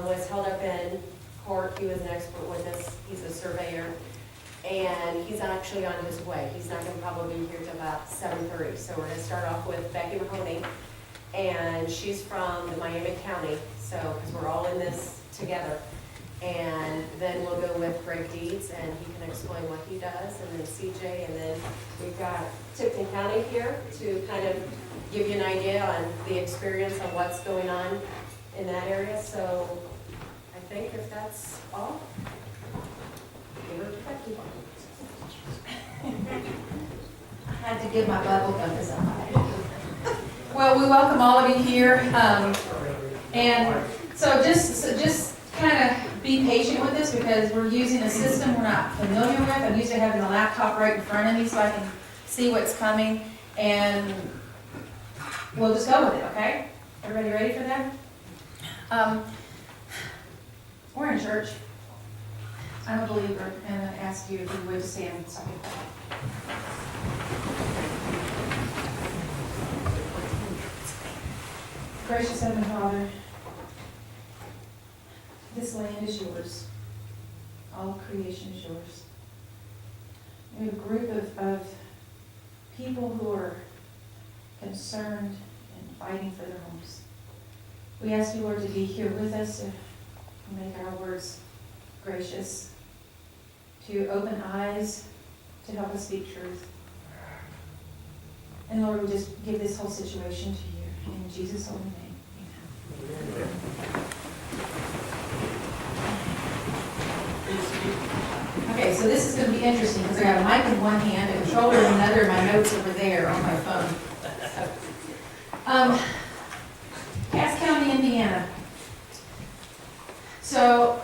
was held up in court. He was an expert witness. He's a surveyor. And he's actually on his way. He's not gonna probably be here till about 7:30. So we're gonna start off with Becky Mahoney. And she's from the Miami County, so, because we're all in this together. And then we'll go with Greg Deeds, and he can explain what he does, and then CJ, and then we've got Tipton County here to kind of give you an idea on the experience on what's going on in that area. So I think if that's all, give her to Becky. I had to give my bubble gum to somebody. Well, we welcome all of you here, and so just kind of be patient with us because we're using a system we're not familiar with. I'm used to having a laptop right in front of me so I can see what's coming, and we'll just go with it, okay? Everybody ready for that? We're in church. I'm a believer, and I ask you if you would stand so I can pray. Gracious Heavenly Father, this land is yours. All of creation is yours. We have a group of people who are concerned and fighting for their homes. We ask you, Lord, to be here with us, to make our words gracious, to open eyes, to help us speak truth. And Lord, we just give this whole situation to you. In Jesus' holy name, amen. Okay, so this is going to be interesting because I got a mic in one hand, a controller in another, and my notes over there on my phone. Cass County, Indiana. So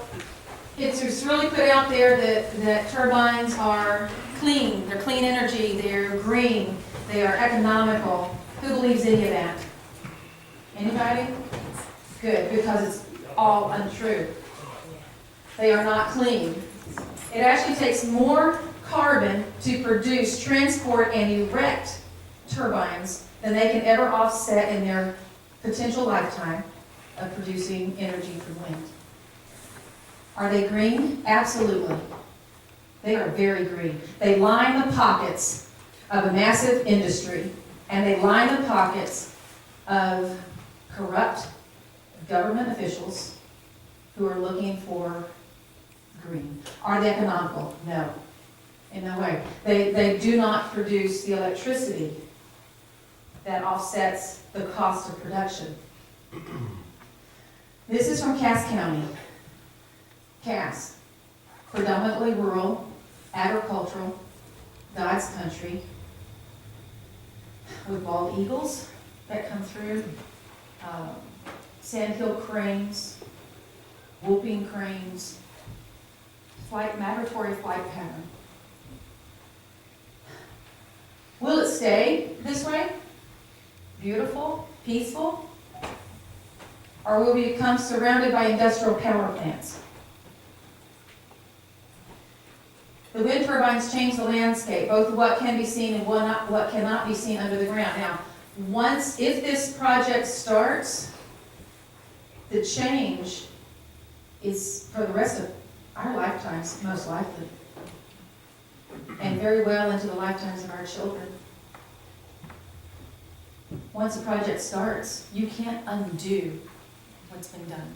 it's just really put out there that turbines are clean. They're clean energy. They're green. They are economical. Who believes any of that? Anybody? Good, because it's all untrue. They are not clean. It actually takes more carbon to produce, transport, and erect turbines than they can ever offset in their potential lifetime of producing energy from wind. Are they green? Absolutely. They are very green. They line the pockets of a massive industry, and they line the pockets of corrupt government officials who are looking for green. Are they economical? No. In no way. They do not produce the electricity that offsets the cost of production. This is from Cass County. Cass, predominantly rural, agricultural, God's country, with bald eagles that come through, sandhill cranes, whooping cranes, migratory flight pattern. Will it stay this way? Beautiful, peaceful? Or will we become surrounded by industrial power plants? The wind turbines change the landscape, both what can be seen and what cannot be seen under the ground. Now, if this project starts, the change is for the rest of our lifetimes, most likely, and very well into the lifetimes of our children. Once a project starts, you can't undo what's been done.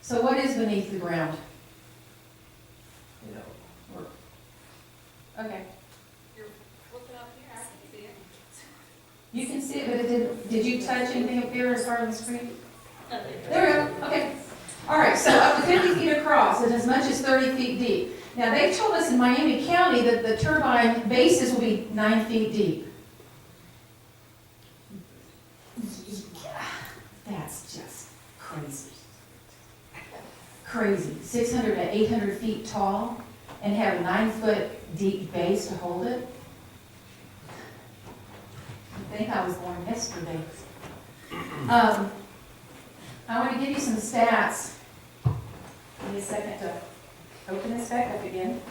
So what is beneath the ground? Okay. You're looking up here, I can see it. You can see it, but did you touch anything up here as far as the screen? There we go, okay. All right, so up to 50 feet across and as much as 30 feet deep. Now, they told us in Miami County that the turbine bases will be 9 feet deep. That's just crazy. Crazy. 600 to 800 feet tall and have a 9-foot deep base to hold it. I think I was born yesterday. I want to give you some stats. Give me a second to open this back up again.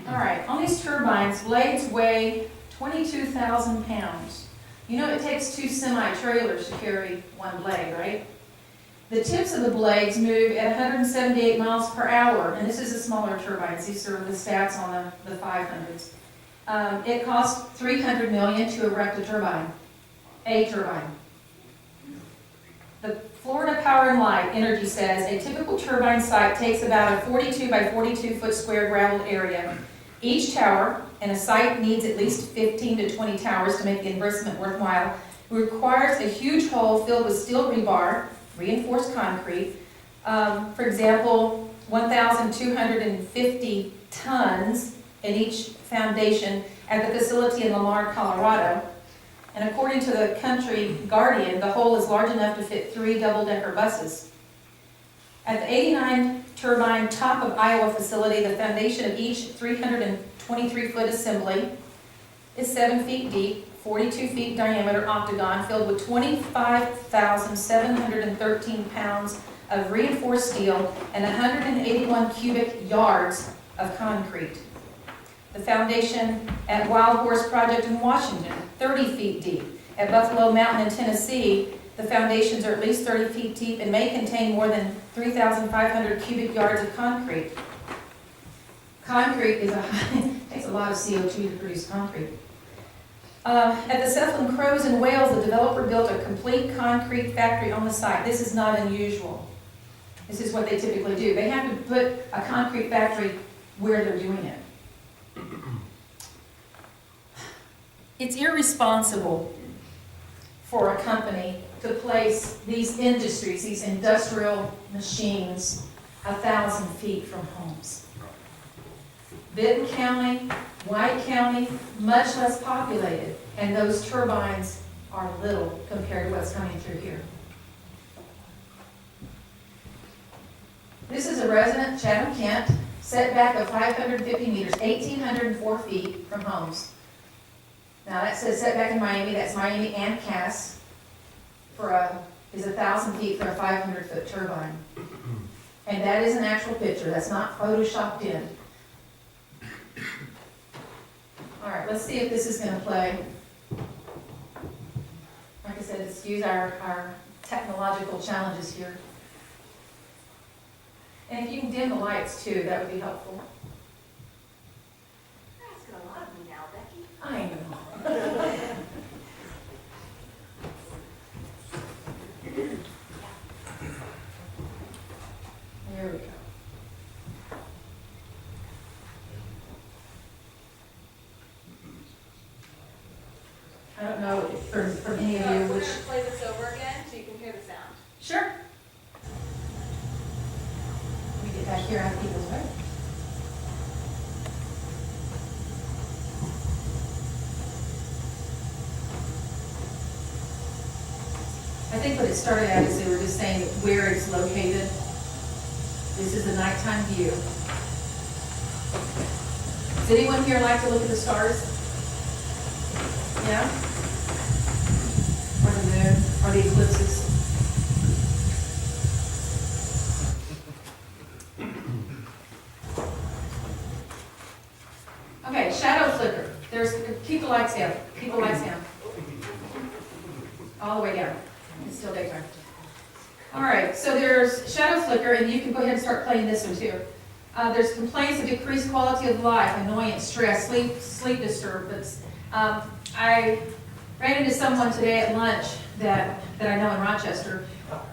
All right, on these turbines, blades weigh 22,000 pounds. You know it takes 2 semi-trailers to carry one blade, right? The tips of the blades move at 178 miles per hour, and this is the smaller turbines. These are the stats on the 500s. It costs $300 million to erect a turbine. The Florida Power and Light Energy says a typical turbine site takes about a 42 by 42 foot square gravel area. Each tower, and a site needs at least 15 to 20 towers to make the investment worthwhile, requires a huge hole filled with steel rebar, reinforced concrete. For example, 1,250 tons in each foundation at the facility in Lamar, Colorado. And according to the Country Guardian, the hole is large enough to fit 3 double-decker buses. At the 89 turbine top of Iowa facility, the foundation of each 323-foot assembly is 7 feet deep, 42 feet diameter octagon filled with 25,713 pounds of reinforced steel and 181 cubic yards of concrete. The foundation at Wild Horse Project in Washington, 30 feet deep. At Buffalo Mountain in Tennessee, the foundations are at least 30 feet deep and may contain more than 3,500 cubic yards of concrete. Concrete takes a lot of CO2 to produce concrete. At the Zethlin Crows in Wales, the developer built a complete concrete factory on the site. This is not unusual. This is what they typically do. They have to put a concrete factory where they're doing it. It's irresponsible for a company to place these industries, these industrial machines, 1,000 feet from homes. Benton County, White County, much less populated, and those turbines are little compared to what's coming through here. This is a resident, Chatham, Kent, setback of 550 meters, 1,804 feet from homes. Now that says setback in Miami, that's Miami and Cass, is 1,000 feet for a 500-foot turbine. And that is an actual picture, that's not photoshopped in. All right, let's see if this is going to play. Like I said, excuse our technological challenges here. And if you can dim the lights too, that would be helpful. You're asking a lot of me now, Becky. I know. There we go. I don't know from any of you We're which. gonna play this over again so you can hear the sound. Sure. Let me get back here on people's way. I think what it started out is they were just saying where it's located. This is the nighttime view. Does anyone here like to look at the stars? Yeah? Or the moon, or the eclipses? Okay, shadow flicker. Keep the lights down. Keep the lights down. All the way down. It's still daytime. All right, so there's shadow flicker, and you can go ahead and start playing this one too. There's complaints of decreased quality of life, annoyance, stress, sleep disturbance. I ran into someone today at lunch that I know in Rochester,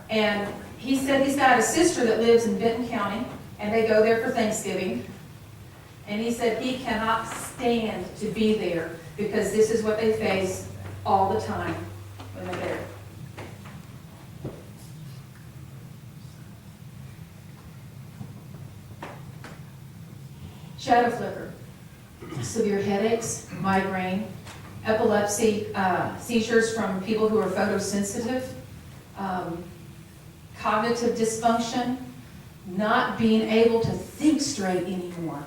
and he said he's got a sister that lives in Benton County, and they go there for Thanksgiving. And he said he cannot stand to be there because this is what they face all the time when they're there. Shadow flicker, severe headaches, migraine, epilepsy, seizures from people who are photosensitive, cognitive dysfunction, not being able to think straight anymore.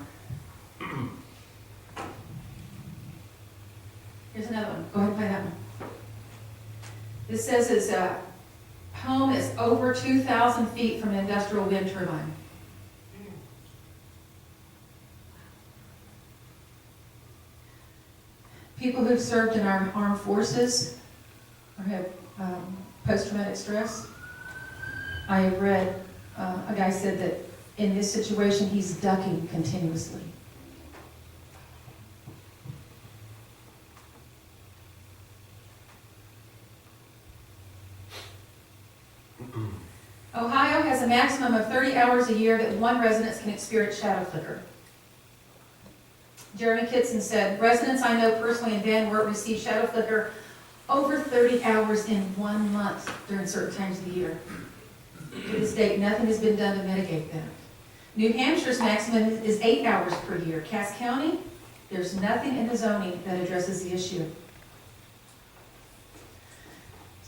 Here's another one. Go ahead and play that one. This says his home is over 2,000 feet from an industrial wind turbine. People who've served in our armed forces, or have post-traumatic stress. I have read, a guy said that in this situation, he's ducking continuously. Ohio has a maximum of 30 hours a year that one resident can experience shadow flicker. Jeremy Kitson said, residents I know personally in Van Wert receive shadow flicker over 30 hours in 1 month during certain times of the year. To this date, nothing has been done to mitigate that. New Hampshire's maximum is 8 hours per year. Cass County, there's nothing in the zoning that addresses the issue.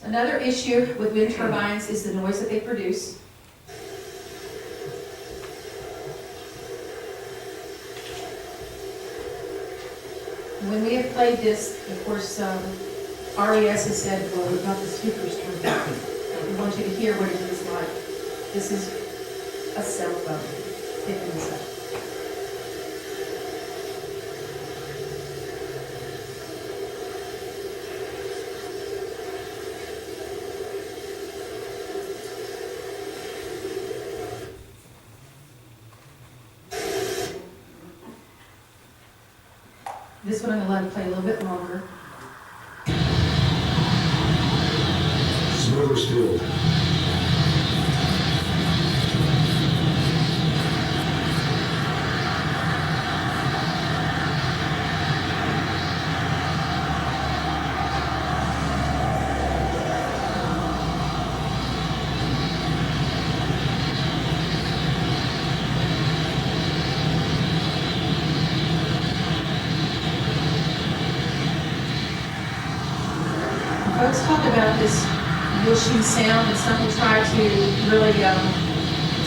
Another issue with wind turbines is the noise that they produce. When we have played this, of course, RES has said, well, we've got the speakers turned down. We want you to hear what it is like. This is a cell phone picking this up. This one I'm going to let it play a little bit longer. Smoother still. Folks talk about this whooshing sound, and some will try to really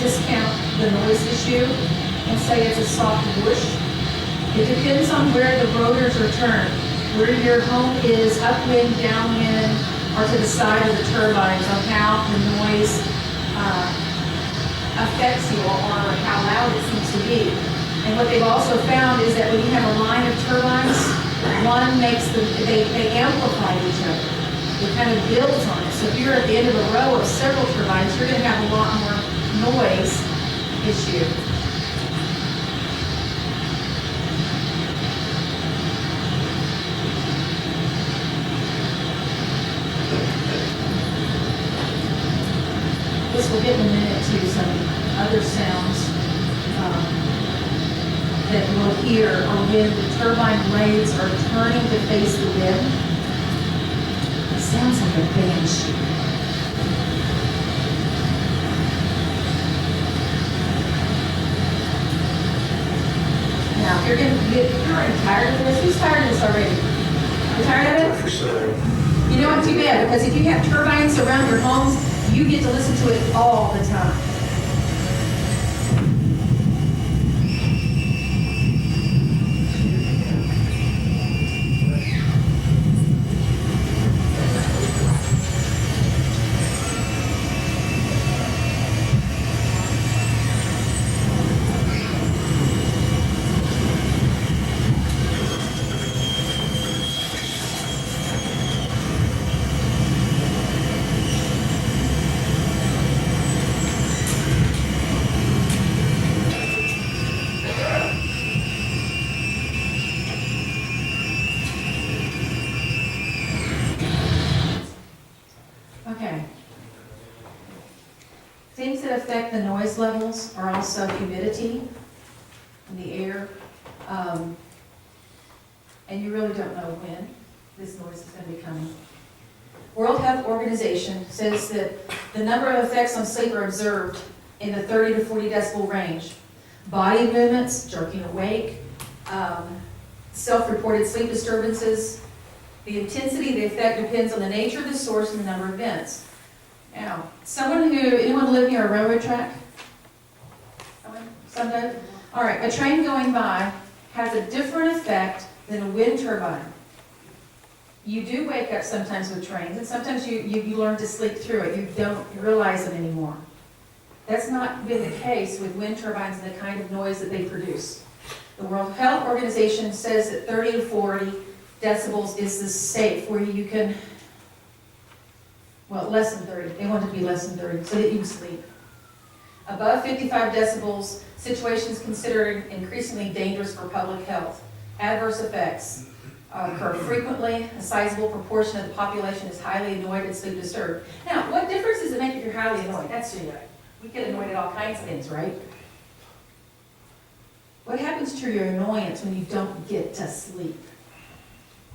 discount the noise issue and say it's a soft whoosh. It depends on where the rotors are turned, where your home is, upwind, downwind, or to the side of the turbines, on how the noise affects you or how loud it seems to be. And what they've also found is that when you have a line of turbines, one makes they amplify each other. It kind of builds on it. So if you're at the end of a row of several turbines, you're going to have a lot more noise issue. This will get in a minute to some other sounds that we'll hear or when the turbine blades are turning to face the wind. It sounds like a banshee. Now, if you're already tired of this. Who's tired of this already? You tired of it? For sure. You know what, too bad, because if you have turbines around your homes, you get to listen to it all the time. Okay. Things that affect the noise levels are also humidity in the air. And you really don't know when this noise is going to be coming. World Health Organization says that the number of effects on sleep are observed in the 30 to 40 decibel range. Body movements, jerking awake, self-reported sleep disturbances. The intensity of the effect depends on the nature of the source and the number of events. Now, anyone live near a railroad track? Some do? All right, a train going by has a different effect than a wind turbine. You do wake up sometimes with trains, and sometimes you learn to sleep through it. You don't realize them anymore. That's not been the case with wind turbines and the kind of noise that they produce. The World Health Organization says that 30 to 40 decibels is the safe, where you can Well, less than 30. They want it to be less than 30 so that you can sleep. Above 55 decibels, situations considered increasingly dangerous for public health. Adverse effects occur frequently. A sizable proportion of the population is highly annoyed and sleep disturbed. Now, what difference does it make if you're highly annoyed? That's right. We get annoyed at all kinds of things, right? What happens to your annoyance when you don't get to sleep?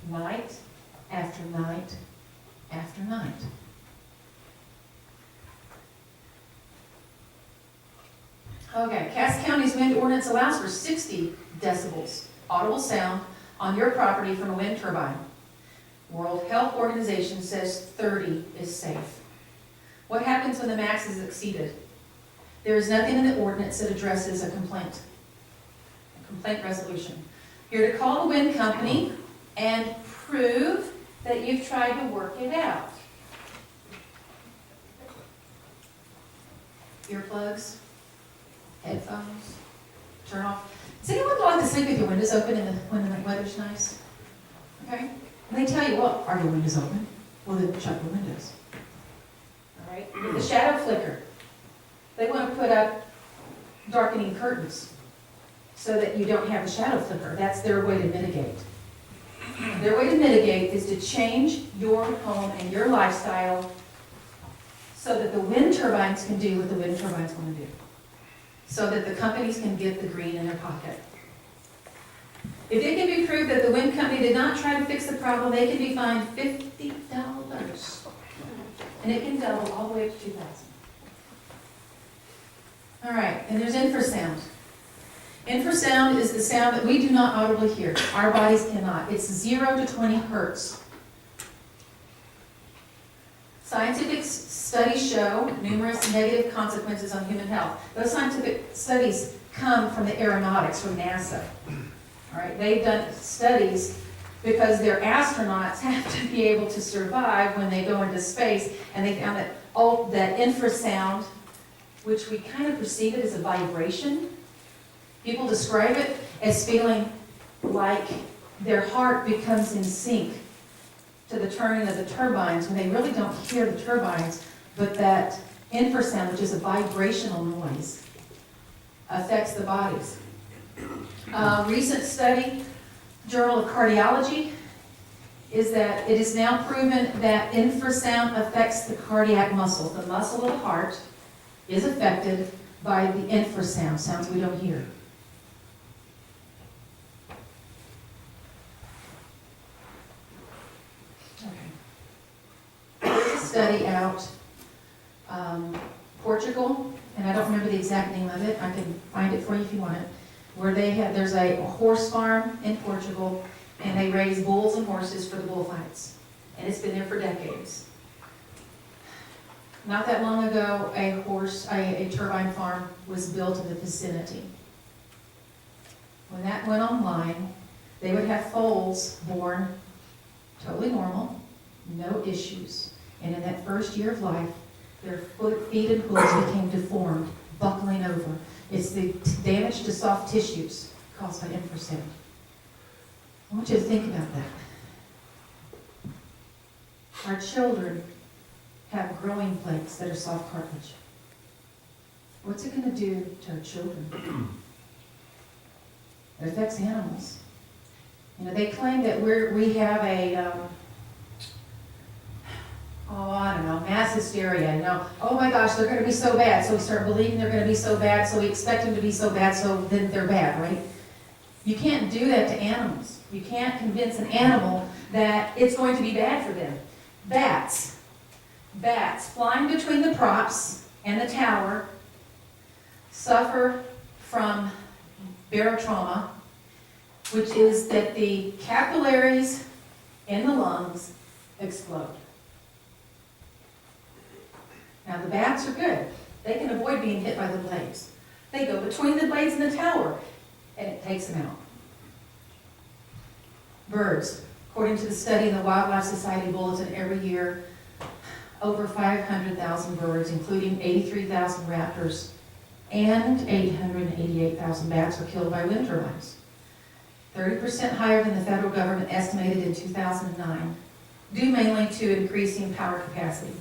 Night after night after night. Okay, Cass County's wind ordinance allows for 60 decibels audible sound on your property from a wind turbine. World Health Organization says 30 is safe. What happens when the max is exceeded? There is nothing in the ordinance that addresses a complaint resolution. You're to call the wind company and prove that you've tried to work it out. Earplugs, headphones, turn off. Does anyone like to sleep with your windows open when the weather's nice? Okay? And they tell you, well, are your windows open? Well, then shut the windows. All right? With the shadow flicker, they want to put up darkening curtains so that you don't have a shadow flicker. That's their way to mitigate. Their way to mitigate is to change your home and your lifestyle so that the wind turbines can do what the wind turbines want to do. So that the companies can get the green in their pocket. If it can be proved that the wind company did not try to fix the problem, they can be fined $50. And it can double all the way up to $2,000. All right, and there's infrasound. Infrasound is the sound that we do not audibly hear. Our bodies cannot. It's 0 to 20 hertz. Scientific studies show numerous negative consequences on human health. Those scientific studies come from the aeronautics, from NASA. All right, they've done studies because their astronauts have to be able to survive when they go into space, and they found that infrasound, which we kind of perceive it as a vibration. People describe it as feeling like their heart becomes in sync to the turning of the turbines when they really don't hear the turbines, but that infrasound, which is a vibrational noise, affects the bodies. Recent study, Journal of Cardiology, is that it is now proven that infrasound affects the cardiac muscle. The muscle of the heart is affected by the infrasound, sounds we don't hear. Study out Portugal, and I don't remember the exact name of it. I can find it for you if you want it. Where there's a horse farm in Portugal, and they raise bulls and horses for the bullfights, and it's been there for decades. Not that long ago, a turbine farm was built in the vicinity. When that went online, they would have foals born totally normal, no issues. And in that first year of life, their feet and hooves became deformed, buckling over. It's the damage to soft tissues caused by infrasound. I want you to think about that. Our children have growing plates that are soft cartilage. What's it going to do to our children? It affects animals. You know, they claim that we have a I don't know, mass hysteria, you know, oh my gosh, they're going to be so bad, so we start believing they're going to be so bad, so we expect them to be so bad, so then they're bad, right? You can't do that to animals. You can't convince an animal that it's going to be bad for them. Bats flying between the props and the tower suffer from barotrauma, which is that the capillaries in the lungs explode. Now the bats are good. They can avoid being hit by the blades. They go between the blades and the tower, and it takes them out. Birds. According to the study in the Wildlife Society Bulletin, every year, over 500,000 birds, including 83,000 raptors and 888,000 bats, are killed by wind turbines. 30% higher than the federal government estimated in 2009, due mainly to increasing power capacity.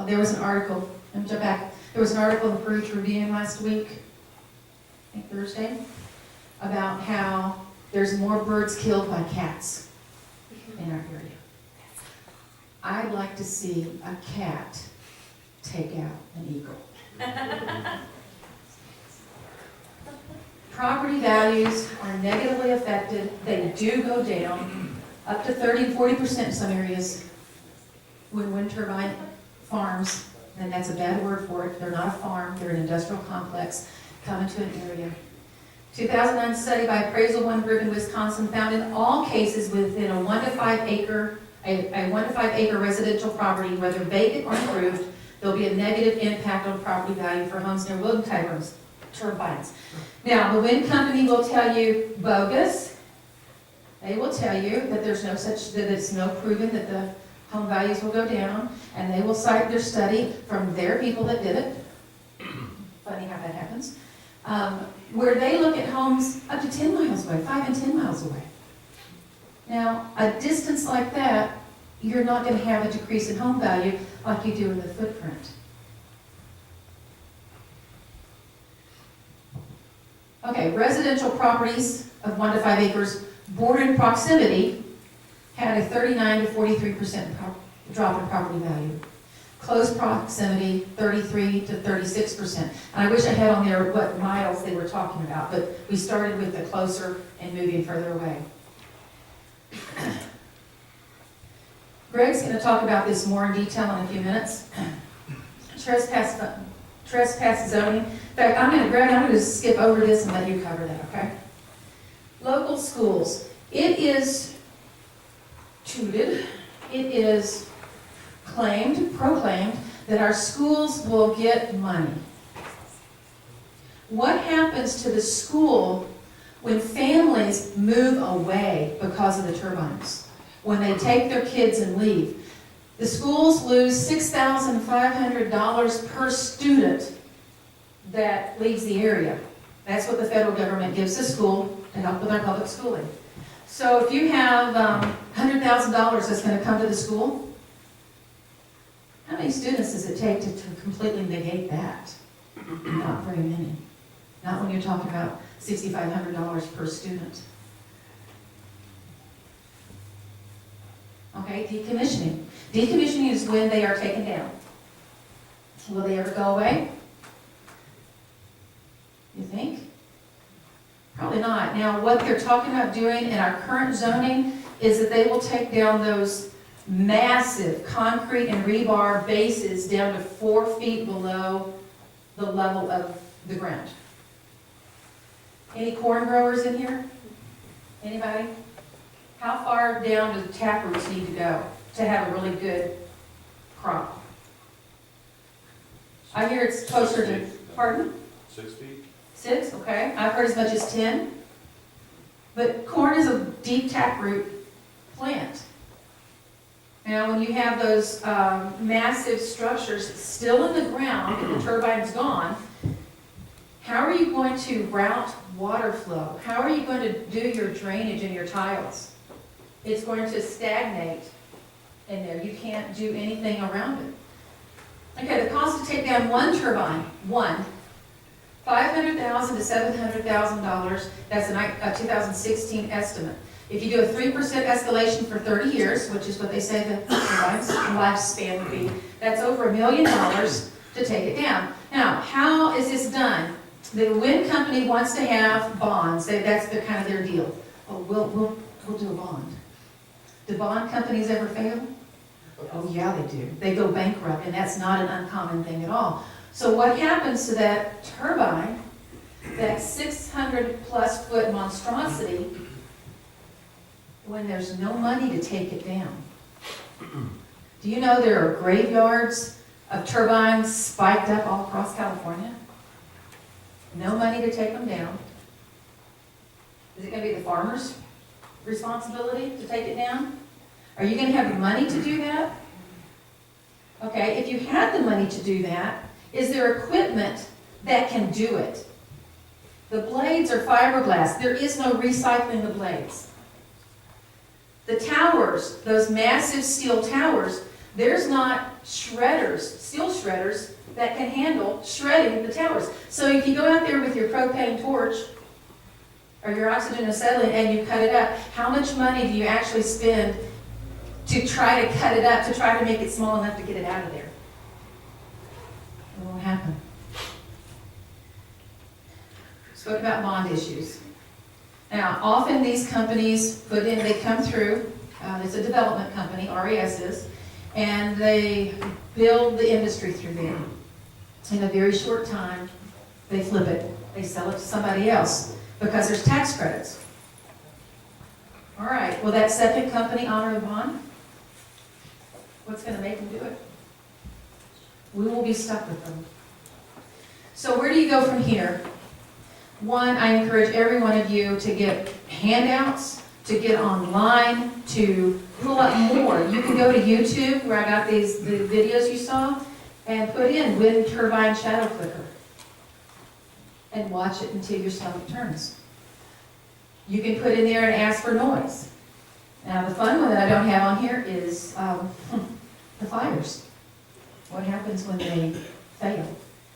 There was an article, let me jump back. There was an article in the Prairie Tribune last week, I think Thursday, about how there's more birds killed by cats in our area. I'd like to see a cat take out an eagle. Property values are negatively affected. They do go down up to 30 and 40% in some areas when wind turbine farms, and that's a bad word for it. They're not a farm, they're an industrial complex, come into an area. 2009 study by Appraisal One Group in Wisconsin found in all cases within a 1 to 5 acre residential property, whether vacant or improved, there'll be a negative impact on property value for homes near wind turbines. Now, the wind company will tell you bogus. They will tell you that there's no such, that it's no proven that the home values will go down, and they will cite their study from their people that did it. Funny how that happens. Where they look at homes up to 10 miles away, 5 and 10 miles away. Now, a distance like that, you're not going to have a decrease in home value like you do in the footprint. Okay, residential properties of 1 to 5 acres bordering proximity had a 39 to 43% drop in property value. Close proximity, 33 to 36%. And I wish I had on there what miles they were talking about, but we started with the closer and moving further away. Greg's going to talk about this more in detail in a few minutes. Trespass zoning. In fact, Greg, I'm going to skip over this and let you cover that, okay? Local schools. It is touted, it is proclaimed that our schools will get money. What happens to the school when families move away because of the turbines? When they take their kids and leave? The schools lose $6,500 per student that leaves the area. That's what the federal government gives the school to help with our public schooling. So if you have $100,000 that's going to come to the school, how many students does it take to completely negate that? Not very many. Not when you're talking about $6,500 per student. Okay, decommissioning. Decommissioning is when they are taken down. Will they ever go away? You think? Probably not. Now, what they're talking about doing in our current zoning is that they will take down those massive concrete and rebar bases down to 4 feet below the level of the ground. Any corn growers in here? Anybody? How far down do the tap roots need to go to have a really good crop? I hear it's closer to, pardon? 6 feet? 6, okay. I've heard as much as 10. But corn is a deep taproot plant. Now, when you have those massive structures still in the ground and the turbine's gone, how are you going to route water flow? How are you going to do your drainage and your tiles? It's going to stagnate in there. You can't do anything around it. Okay, the cost to take down one turbine, $500,000 to $700,000. That's a 2016 estimate. If you do a 3% escalation for 30 years, which is what they say the lifespan would be, that's over $1 million to take it down. Now, how is this done? The wind company wants to have bonds. That's kind of their deal. Oh, we'll do a bond. Do bond companies ever fail? Oh yeah, they do. They go bankrupt, and that's not an uncommon thing at all. So what happens to that turbine, that 600+ foot monstrosity, when there's no money to take it down? Do you know there are graveyards of turbines spiked up all across California? No money to take them down. Is it going to be the farmer's responsibility to take it down? Are you going to have the money to do that? Okay, if you had the money to do that, is there equipment that can do it? The blades are fiberglass. There is no recycling the blades. The towers, those massive steel towers, There's not shredders, steel shredders, that can handle shredding the towers. So if you go out there with your propane torch or your oxygen acetylene and you cut it up, how much money do you actually spend to try to cut it up, to try to make it small enough to get it out of there? It won't happen. Spoke about bond issues. Now, often these companies they come through, it's a development company, RES is, and they build the industry through there. In a very short time, they flip it. They sell it to somebody else because there's tax credits. All right, will that second company honor the bond? What's going to make them do it? We will be stuck with them. So where do you go from here? One, I encourage every one of you to get handouts, to get online, to pull up more. You can go to YouTube, where I got the videos you saw, and put in wind turbine shadow flicker. And watch it until your stomach turns. You can put in there and ask for noise. Now, the fun one that I don't have on here is the fires. What happens when they fail?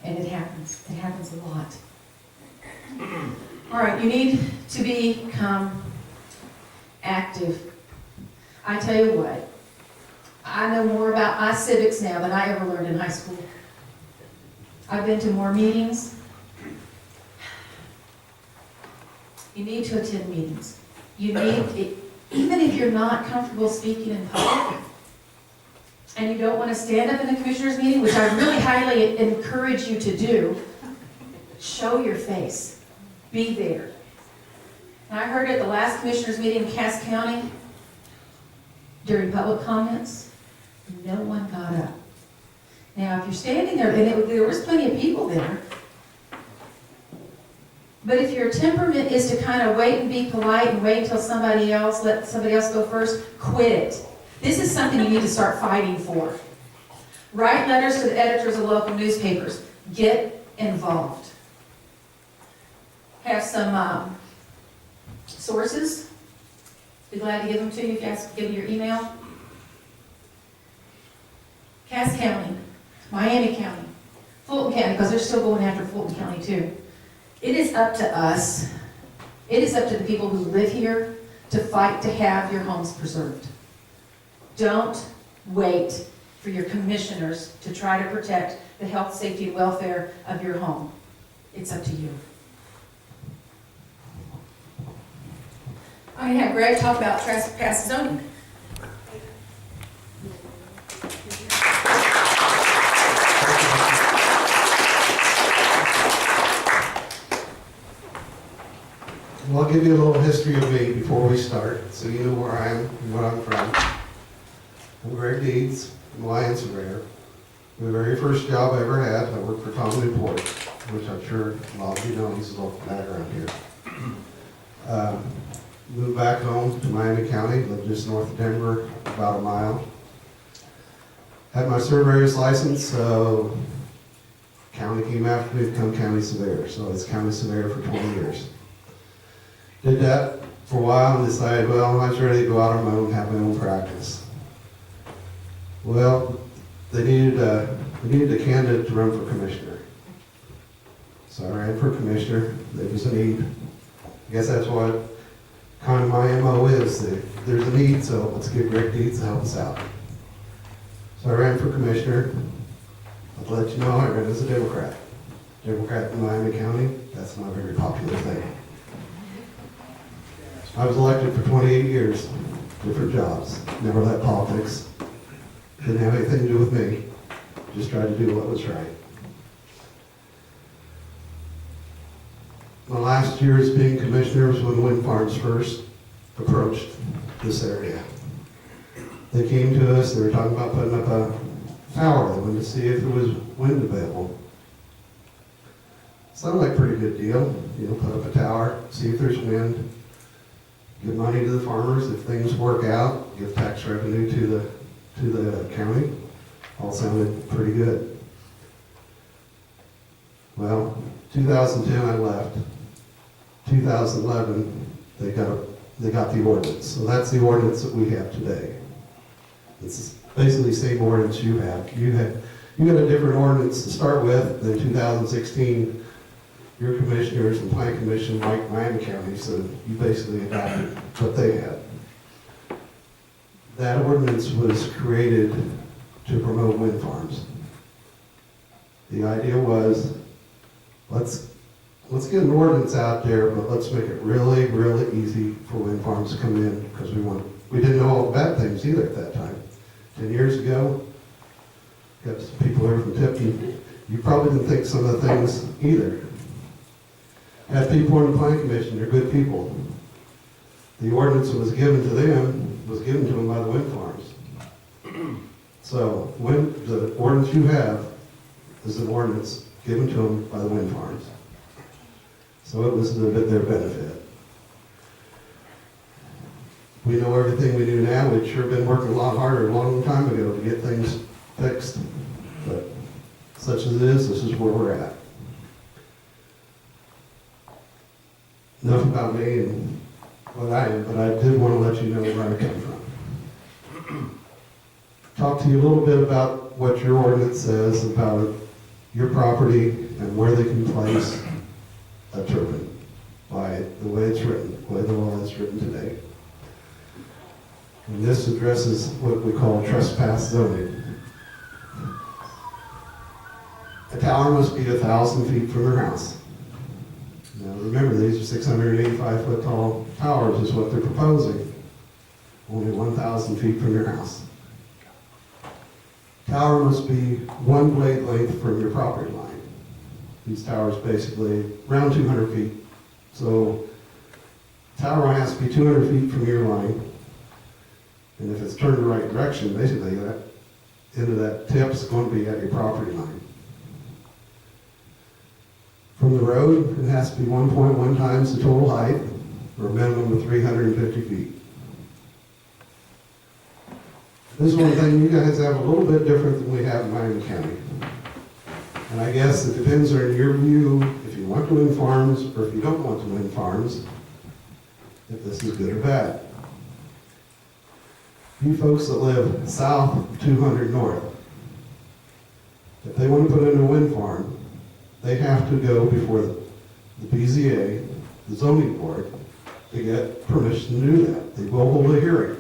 And it happens. It happens a lot. All right, you need to become active. I tell you what, I know more about my civics now than I ever learned in high school. I've been to more meetings. You need to attend meetings. You need, even if you're not comfortable speaking in public, and you don't want to stand up in a commissioner's meeting, which I really highly encourage you to do, show your face. Be there. And I heard at the last commissioner's meeting in Cass County, during public comments, no one got up. Now, if you're standing there, and there was plenty of people there, but if your temperament is to kind of wait and be polite and wait until let somebody else go first, quit it. This is something you need to start fighting for. Write letters to the editors of local newspapers. Get involved. Have some sources. Be glad to give them to you if you give me your email. Cass County, Miami County, Fulton County, because they're still going after Fulton County too. It is up to us. It is up to the people who live here to fight to have your homes preserved. Don't wait for your commissioners to try to protect the health, safety, and welfare of your home. It's up to you. I'm going to have Greg talk about trespass zoning. Well, I'll give you a little history of me before we start, so you know where I am and what I'm from. I'm Greg Deeds, I'm a land surveyor. The very first job I ever had, I worked for Tom Newport, which I'm sure a lot of you know, he's a local guy around here. Moved back home to Miami County, lived just north of Denver, about a mile. Had my surveyor's license, so county came after me to become county surveyor. So I was county surveyor for 20 years. Did that for a while and decided, well, I was ready to go out on my own and have my own practice. Well, they needed a candidate to run for commissioner. So I ran for commissioner. There was a need. I guess that's what kind of my MO is. There's a need, so let's get Greg Deeds to help us out. So I ran for commissioner. I'll let you know I ran as a Democrat. Democrat in Miami County, that's not a very popular thing. I was elected for 28 years, different jobs. Never let politics. Didn't have anything to do with me. Just tried to do what was right. My last year as being commissioner was when wind farms first approached this area. They came to us, they were talking about putting up a tower. They wanted to see if there was wind available. Sounded like a pretty good deal. You know, put up a tower, see if there's wind, give money to the farmers if things work out, give tax revenue to the county. All sounded pretty good. Well, 2010 I left. 2011 they got the ordinance. So that's the ordinance that we have today. It's basically the same ordinance you have. You had a different ordinance to start with than 2016. Your commissioners and plan commission like Miami County, so you basically adopted what they had. That ordinance was created to promote wind farms. The idea was, let's get an ordinance out there, but let's make it really, really easy for wind farms to come in, because we didn't know all the bad things either at that time. 10 years ago, got some people here from Tipton, you probably didn't think some of the things either. Had people on the plan commission, they're good people. The ordinance that was given to them was given to them by the wind farms. So the ordinance you have is an ordinance given to them by the wind farms. So it was to their benefit. We know everything we do now. We'd sure been working a lot harder a long time ago to get things fixed. But such as it is, this is where we're at. Enough about me and what I am, but I did want to let you know where I come from. Talk to you a little bit about what your ordinance says about your property and where they can place a turbine by the way it's written, the way the law is written today. And this addresses what we call trespass zoning. A tower must be 1,000 feet from your house. Now remember, these are 685-foot tall towers is what they're proposing. Only 1,000 feet from your house. Tower must be one blade length from your property line. These towers basically around 200 feet. So tower has to be 200 feet from your line. And if it's turned the right direction, basically that end of that tip's going to be at your property line. From the road, it has to be 1.1 times the total height, or a minimum of 350 feet. This is one thing you guys have a little bit different than we have in Miami County. And I guess it depends on your view, if you want to wind farms or if you don't want to wind farms, if this is good or bad. You folks that live south of 200 north, if they want to put in a wind farm, they have to go before the BZA, the zoning board, to get permission to do that. They will hold a hearing.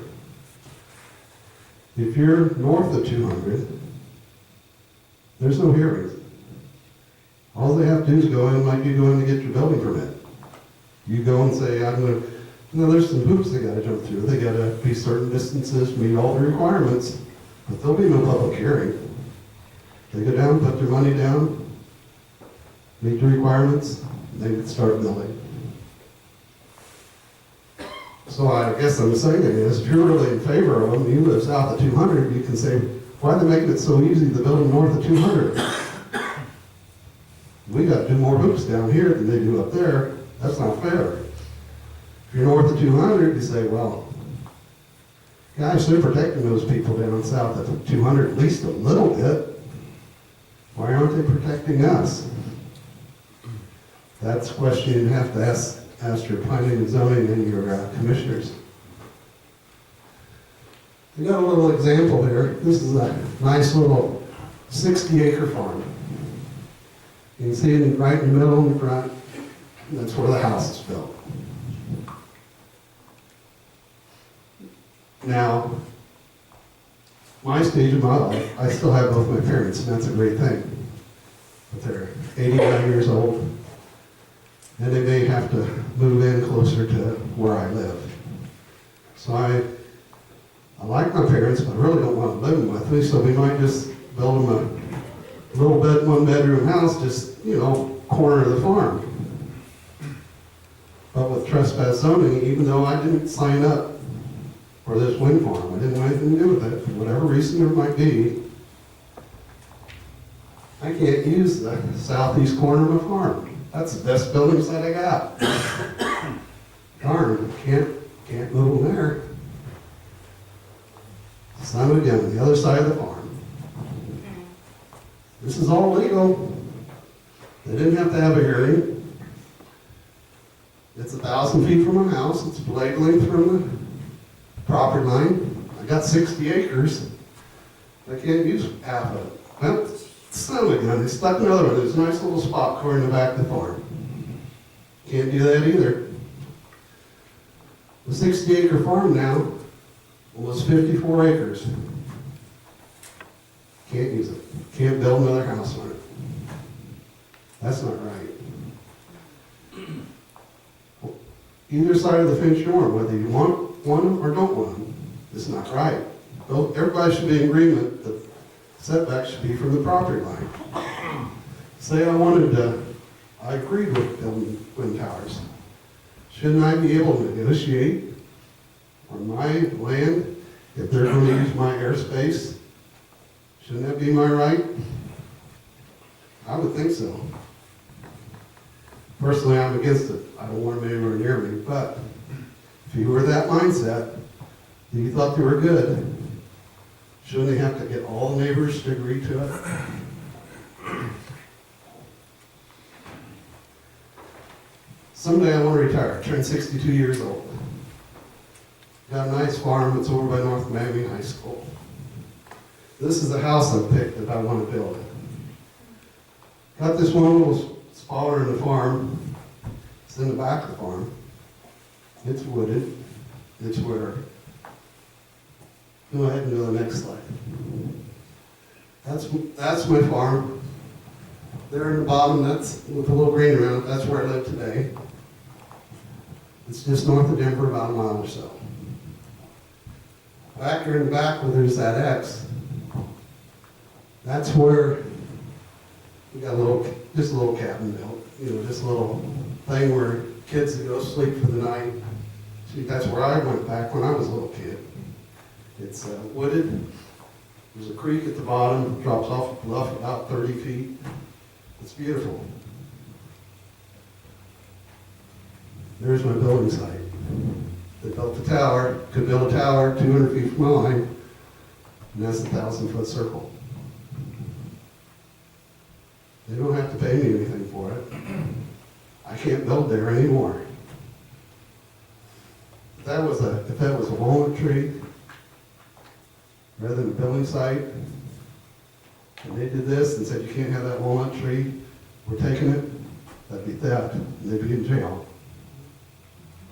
If you're north of 200, there's no hearings. All they have to do is go in like you go in to get your building permit. You go and say, I'm going to, there's some hoops they got to jump through. They got to be certain distances, meet all the requirements, but there'll be no public hearing. They go down, put their money down, meet the requirements, and they can start building. So I guess I'm saying is, if you're really in favor of them, you live south of 200, you can say, why are they making it so easy to build them north of 200? We got to do more hoops down here than they do up there. That's not fair. If you're north of 200, you say, well, gosh, they're protecting those people down south of 200 at least a little bit. Why aren't they protecting us? That's a question you have to ask your planning and zoning and your commissioners. We got a little example here. This is a nice little 60-acre farm. You can see it right in the middle in the front. That's where the house is built. Now, my stage of my life, I still have both my parents, and that's a great thing. But they're 89 years old, and they may have to move in closer to where I live. So I like my parents, but I really don't want to live them with me, so we might just build them a little bit, one-bedroom house, just, corner of the farm. But with trespass zoning, even though I didn't sign up for this wind farm, I didn't have anything to do with it, for whatever reason there might be, I can't use the southeast corner of my farm. That's the best building site I got. Darn, can't move them there. Son again, the other side of the farm. This is all legal. They didn't have to have a hearing. It's 1,000 feet from my house. It's blade length from the property line. I got 60 acres. I can't use half of it. Well, son of a gun, they stuck another one. There's a nice little spot according to back of the farm. Can't do that either. The 60-acre farm now was 54 acres. Can't use it. Can't build another house on it. That's not right. Either side of the fence you're on, whether you want them or don't want them, it's not right. Well, everybody should be in agreement that setbacks should be from the property line. Say I agreed with building wind towers. Shouldn't I be able to negotiate on my land if they're going to use my airspace? Shouldn't that be my right? I would think so. Personally, I'm against it. I don't want them anywhere near me, but if you were that mindset, and you thought they were good, shouldn't they have to get all the neighbors to agree to it? Someday I want to retire. I turned 62 years old. Got a nice farm. It's over by North Miami High School. This is the house I picked that I want to build. Got this one little smaller in the farm. It's in the back of the farm. It's wooded. It's where. Go ahead and go to the next slide. That's my farm. There in the bottom, that's with a little green around it, that's where I live today. It's just north of Denver, about a mile or so. Back here in the back where there's that X, that's where we got just a little cabin built. Just a little thing where kids would go sleep for the night. See, that's where I went back when I was a little kid. It's wooded. There's a creek at the bottom, drops off a bluff about 30 feet. It's beautiful. There's my building site. They built the tower, could build a tower 200 feet from my line, and that's a 1,000-foot circle. They don't have to pay me anything for it. I can't build there anymore. If that was a walnut tree, rather than a building site, and they did this and said you can't have that walnut tree, we're taking it, that'd be theft, and they'd be in jail.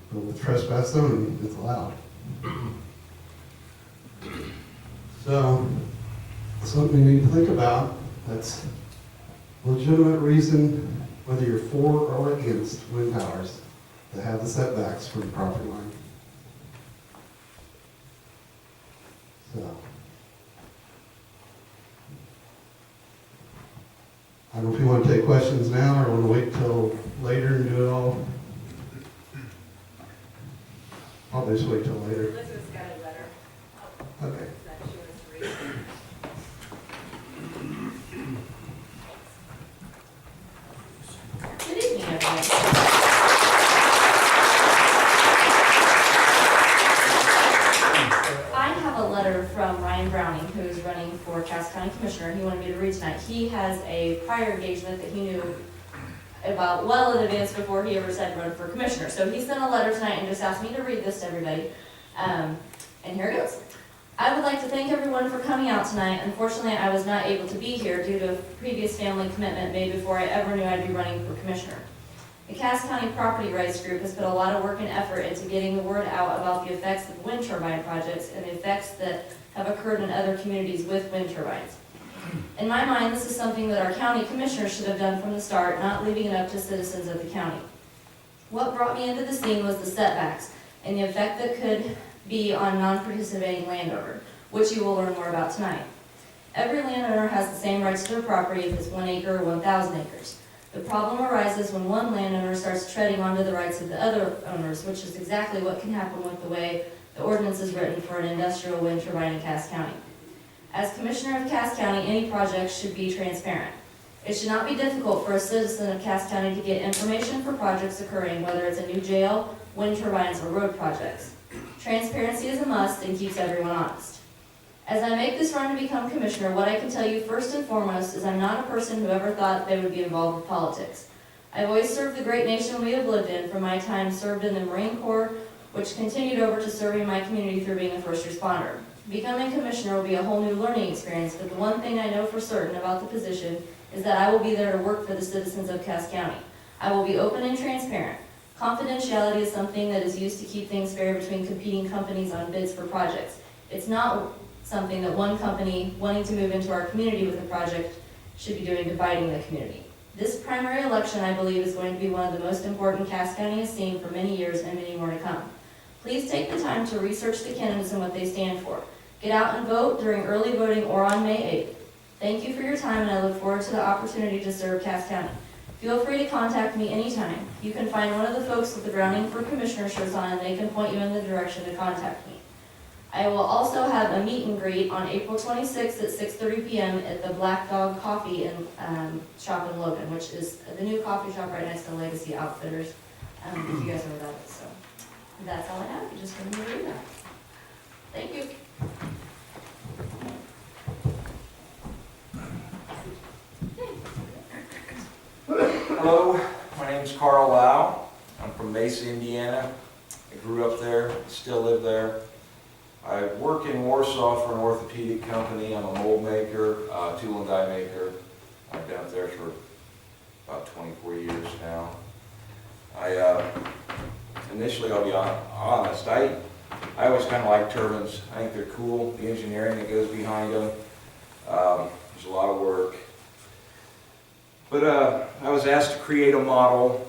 But with trespass zoning, it's allowed. So, something you need to think about. That's a legitimate reason, whether you're for or against wind towers, to have the setbacks from the property line. So, I don't know if you want to take questions now or want to wait till later and do it all. I'll just wait till later. Elizabeth's got a letter Okay. that she wants to read. Good evening, everyone. I have a letter from Ryan Browning, who is running for Cass County Commissioner. He wanted me to read tonight. He has a prior engagement that he knew about well in advance before he ever said run for commissioner. So he sent a letter tonight and just asked me to read this to everybody. And here it goes. I would like to thank everyone for coming out tonight. Unfortunately, I was not able to be here due to a previous family commitment made before I ever knew I'd be running for commissioner. The Cass County Property Rights Group has put a lot of work and effort into getting the word out about the effects of wind turbine projects and the effects that have occurred in other communities with wind turbines. In my mind, this is something that our county commissioners should have done from the start, not leaving it up to citizens of the county. What brought me into the scene was the setbacks and the effect that could be on non-participating landowner, which you will learn more about tonight. Every landowner has the same rights to their property if it's 1 acre or 1,000 acres. The problem arises when one landowner starts treading onto the rights of the other owners, which is exactly what can happen with the way the ordinance is written for an industrial wind turbine in Cass County. As Commissioner of Cass County, any project should be transparent. It should not be difficult for a citizen of Cass County to get information for projects occurring, whether it's a new jail, wind turbines, or road projects. Transparency is a must and keeps everyone honest. As I make this run to become commissioner, what I can tell you first and foremost is I'm not a person who ever thought they would be involved with politics. I've always served the great nation we have lived in, from my time served in the Marine Corps, which continued over to serving my community through being a first responder. Becoming commissioner will be a whole new learning experience, but the one thing I know for certain about the position is that I will be there to work for the citizens of Cass County. I will be open and transparent. Confidentiality is something that is used to keep things fair between competing companies on bids for projects. It's not something that one company wanting to move into our community with a project should be doing, dividing the community. This primary election, I believe, is going to be one of the most important Cass County has seen for many years and many more to come. Please take the time to research the candidates and what they stand for. Get out and vote during early voting or on May 8th. Thank you for your time, and I look forward to the opportunity to serve Cass County. Feel free to contact me anytime. You can find one of the folks with the Browning for Commissioner shirts on, and they can point you in the direction to contact me. I will also have a meet and greet on April 26th at 6:30 p.m. at the Black Dog Coffee and Shop in Logan, which is the new coffee shop right next to Legacy Outfitters. If you guys know about it, so that's all I have. You just wanted me to read that. Thank you. Hello, my name is Carl Lau. I'm from Mesa, Indiana. I grew up there, still live there. I work in Warsaw for an orthopedic company. I'm a mold maker, tool and die maker. I've been up there for about 24 years now. Initially, I'll be honest, I always kind of like turbines. I think they're cool, the engineering that goes behind them. There's a lot of work. But I was asked to create a model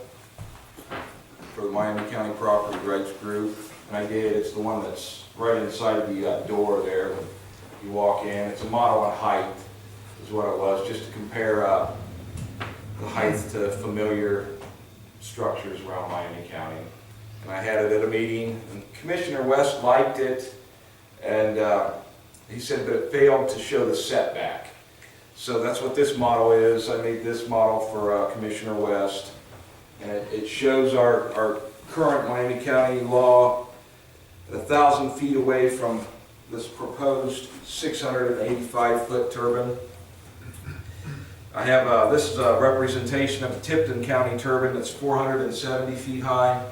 for the Miami County Property Rights Group, and I did. It's the one that's right inside of the door there when you walk in. It's a model on height, is what it was, just to compare the height to familiar structures around Miami County. And I had it at a meeting, and Commissioner West liked it, and he said that it failed to show the setback. So that's what this model is. I made this model for Commissioner West, and it shows our current Miami County law at 1,000 feet away from this proposed 685-foot turbine. I have, this is a representation of the Tipton County turbine that's 470 feet high.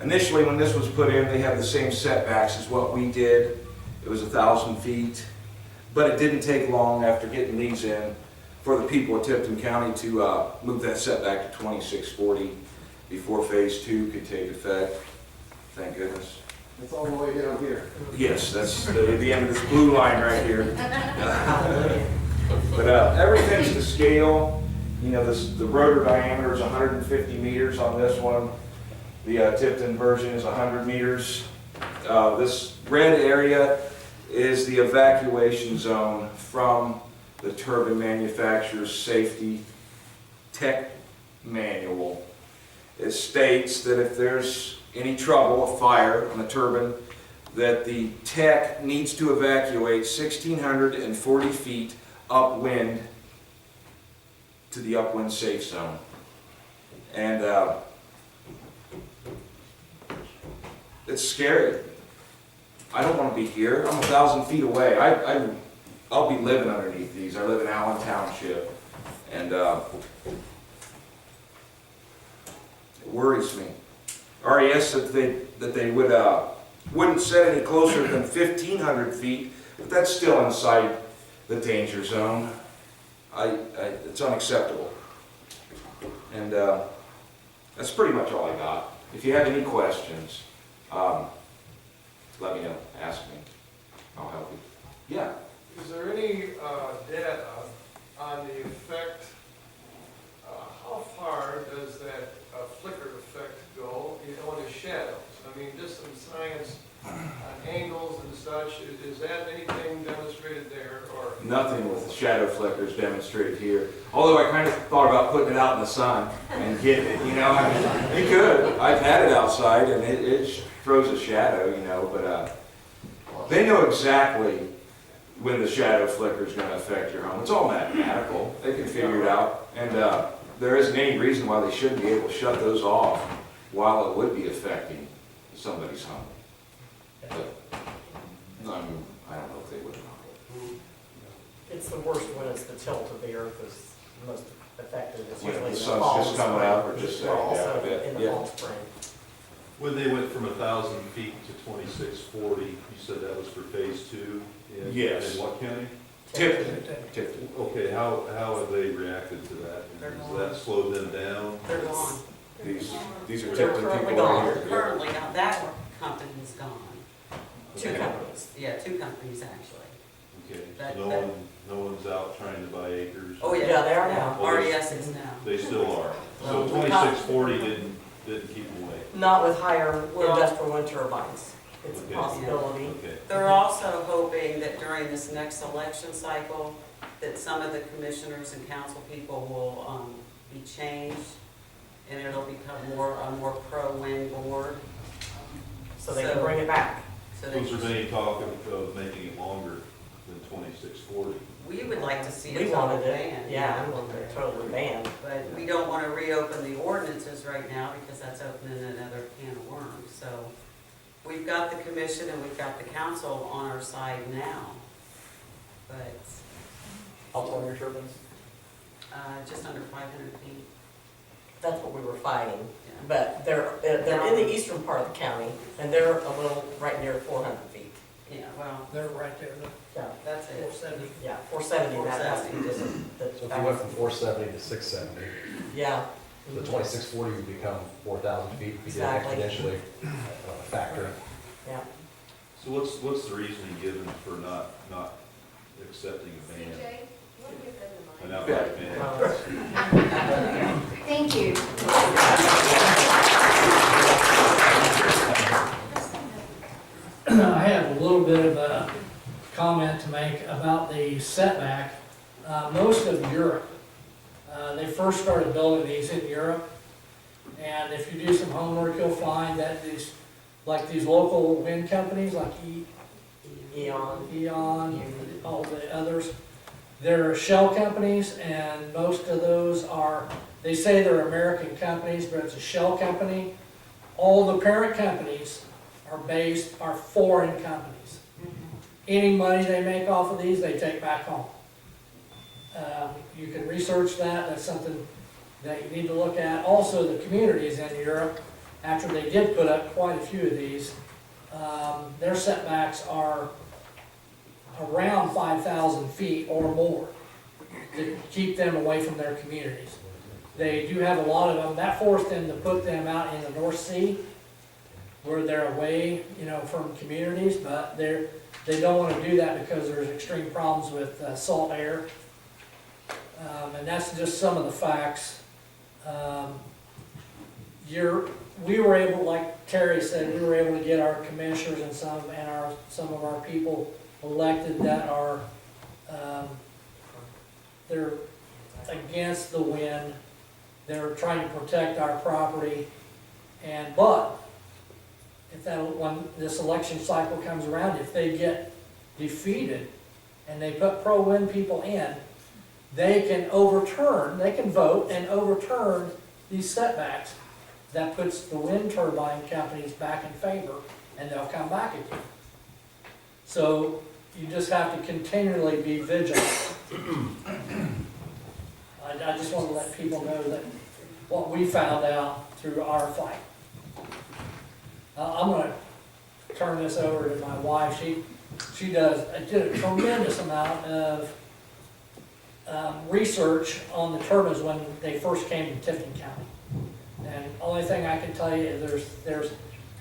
Initially, when this was put in, they had the same setbacks as what we did. It was 1,000 feet. But it didn't take long after getting these in for the people of Tipton County to move that setback to 2640 before phase 2 could take effect. Thank goodness. It's all the way down here. Yes, that's the end of this blue line right here. But everything's to scale. You know, the rotor diameter is 150 meters on this one. The Tipton version is 100 meters. This red area is the evacuation zone from the turbine manufacturer's safety tech manual. It states that if there's any trouble, a fire on the turbine, that the tech needs to evacuate 1,640 feet upwind to the upwind safe zone. And it's scary. I don't want to be here. I'm 1,000 feet away. I'll be living underneath these. I live in Allen Township, and it worries me. RES said that they wouldn't set any closer than 1,500 feet, but that's still inside the danger zone. It's unacceptable. And that's pretty much all I got. If you have any questions, let me know, ask me, I'll help you. Yeah? Is there any data on the effect, how far does that flicker effect go, in the shadows? I mean, just some science on angles and such, is that anything demonstrated there, or? Nothing with the shadow flickers demonstrated here. Although I kind of thought about putting it out in the sun and getting it, you know, I mean, you could. I've had it outside and it throws a shadow, you know, but they know exactly when the shadow flicker is going to affect your home. It's all mathematical. They can figure it out. And there isn't any reason why they shouldn't be able to shut those off while it would be affecting somebody's home. But, I don't know if they would or not. It's the worst when it's the tilt of the earth is most effective. It's When usually the in sun's fall just and coming spring, up or just or also yeah, in the yeah. fall and spring. When they went from 1,000 feet to 2640, you said that was for phase two? Yes. In what county? Tipton. Okay, how have they reacted to that? Has that slowed them down? They're gone. These are They're Tipton currently people gone. right They're here. currently gone. That company's gone. Two Okay. companies. Yeah, two companies actually. Okay, That- so no one's out trying to buy acres? Oh, yeah. Yeah, they are now. RES is now. They still are. So Well, 2640 didn't keep them away? Not with higher Well- industrial wind turbines. It's a Okay. possibility. Okay. They're also hoping that during this next election cycle, that some of the commissioners and council people will be changed, and it'll become a more pro-wind board. So they can bring it back. So they Was there any talk of making it longer than 2640? we would like to see We a total wanted it. ban. Yeah, we wanted it totally banned. But we don't want to reopen the ordinances right now because that's opening another can of worms. So we've got the commission and we've got the council on our side now. But How tall are your turbines? just under 500 feet. That's what we were fighting. Yeah. But they're in the eastern part of the county, and they're a little right near 400 feet. Yeah, well, They're right there, look, Yeah, that's it. 470. yeah, 470, that has to be just So if you went from 470 to 670, yeah. the 2640 would become 4,000 feet if you did Exactly. exponentially factor. Yeah. So what's the reasoning given for not accepting a ban? CJ, you want to give them the An mic? outright ban? Thank you. I have a little bit of a comment to make about the setback. Most of Europe, they first started building these in Europe. And if you do some homework, you'll find that these local wind companies like Eon, all the others, they're shell companies, and most of those they say they're American companies, but it's a shell company. All the parent companies are foreign companies. Any money they make off of these, they take back home. You can research that, that's something that you need to look at. Also, the communities in Europe, after they did put up quite a few of these, their setbacks are around 5,000 feet or more to keep them away from their communities. They do have a lot of them. That forced them to put them out in the North Sea where they're away, from communities, but they don't want to do that because there's extreme problems with salt air. And that's just some of the facts. We were able, like Terry said, we were able to get our commissioners and some of our people elected that are, they're against the wind. They're trying to protect our property. But when this election cycle comes around, if they get defeated and they put pro-wind people in, they can vote and overturn these setbacks. That puts the wind turbine companies back in favor, and they'll come back again. So you just have to continually be vigilant. I just want to let people know that what we found out through our fight. I'm going to turn this over to my wife. She did a tremendous amount of research on the turbines when they first came to Tifton County. And the only thing I can tell you is there's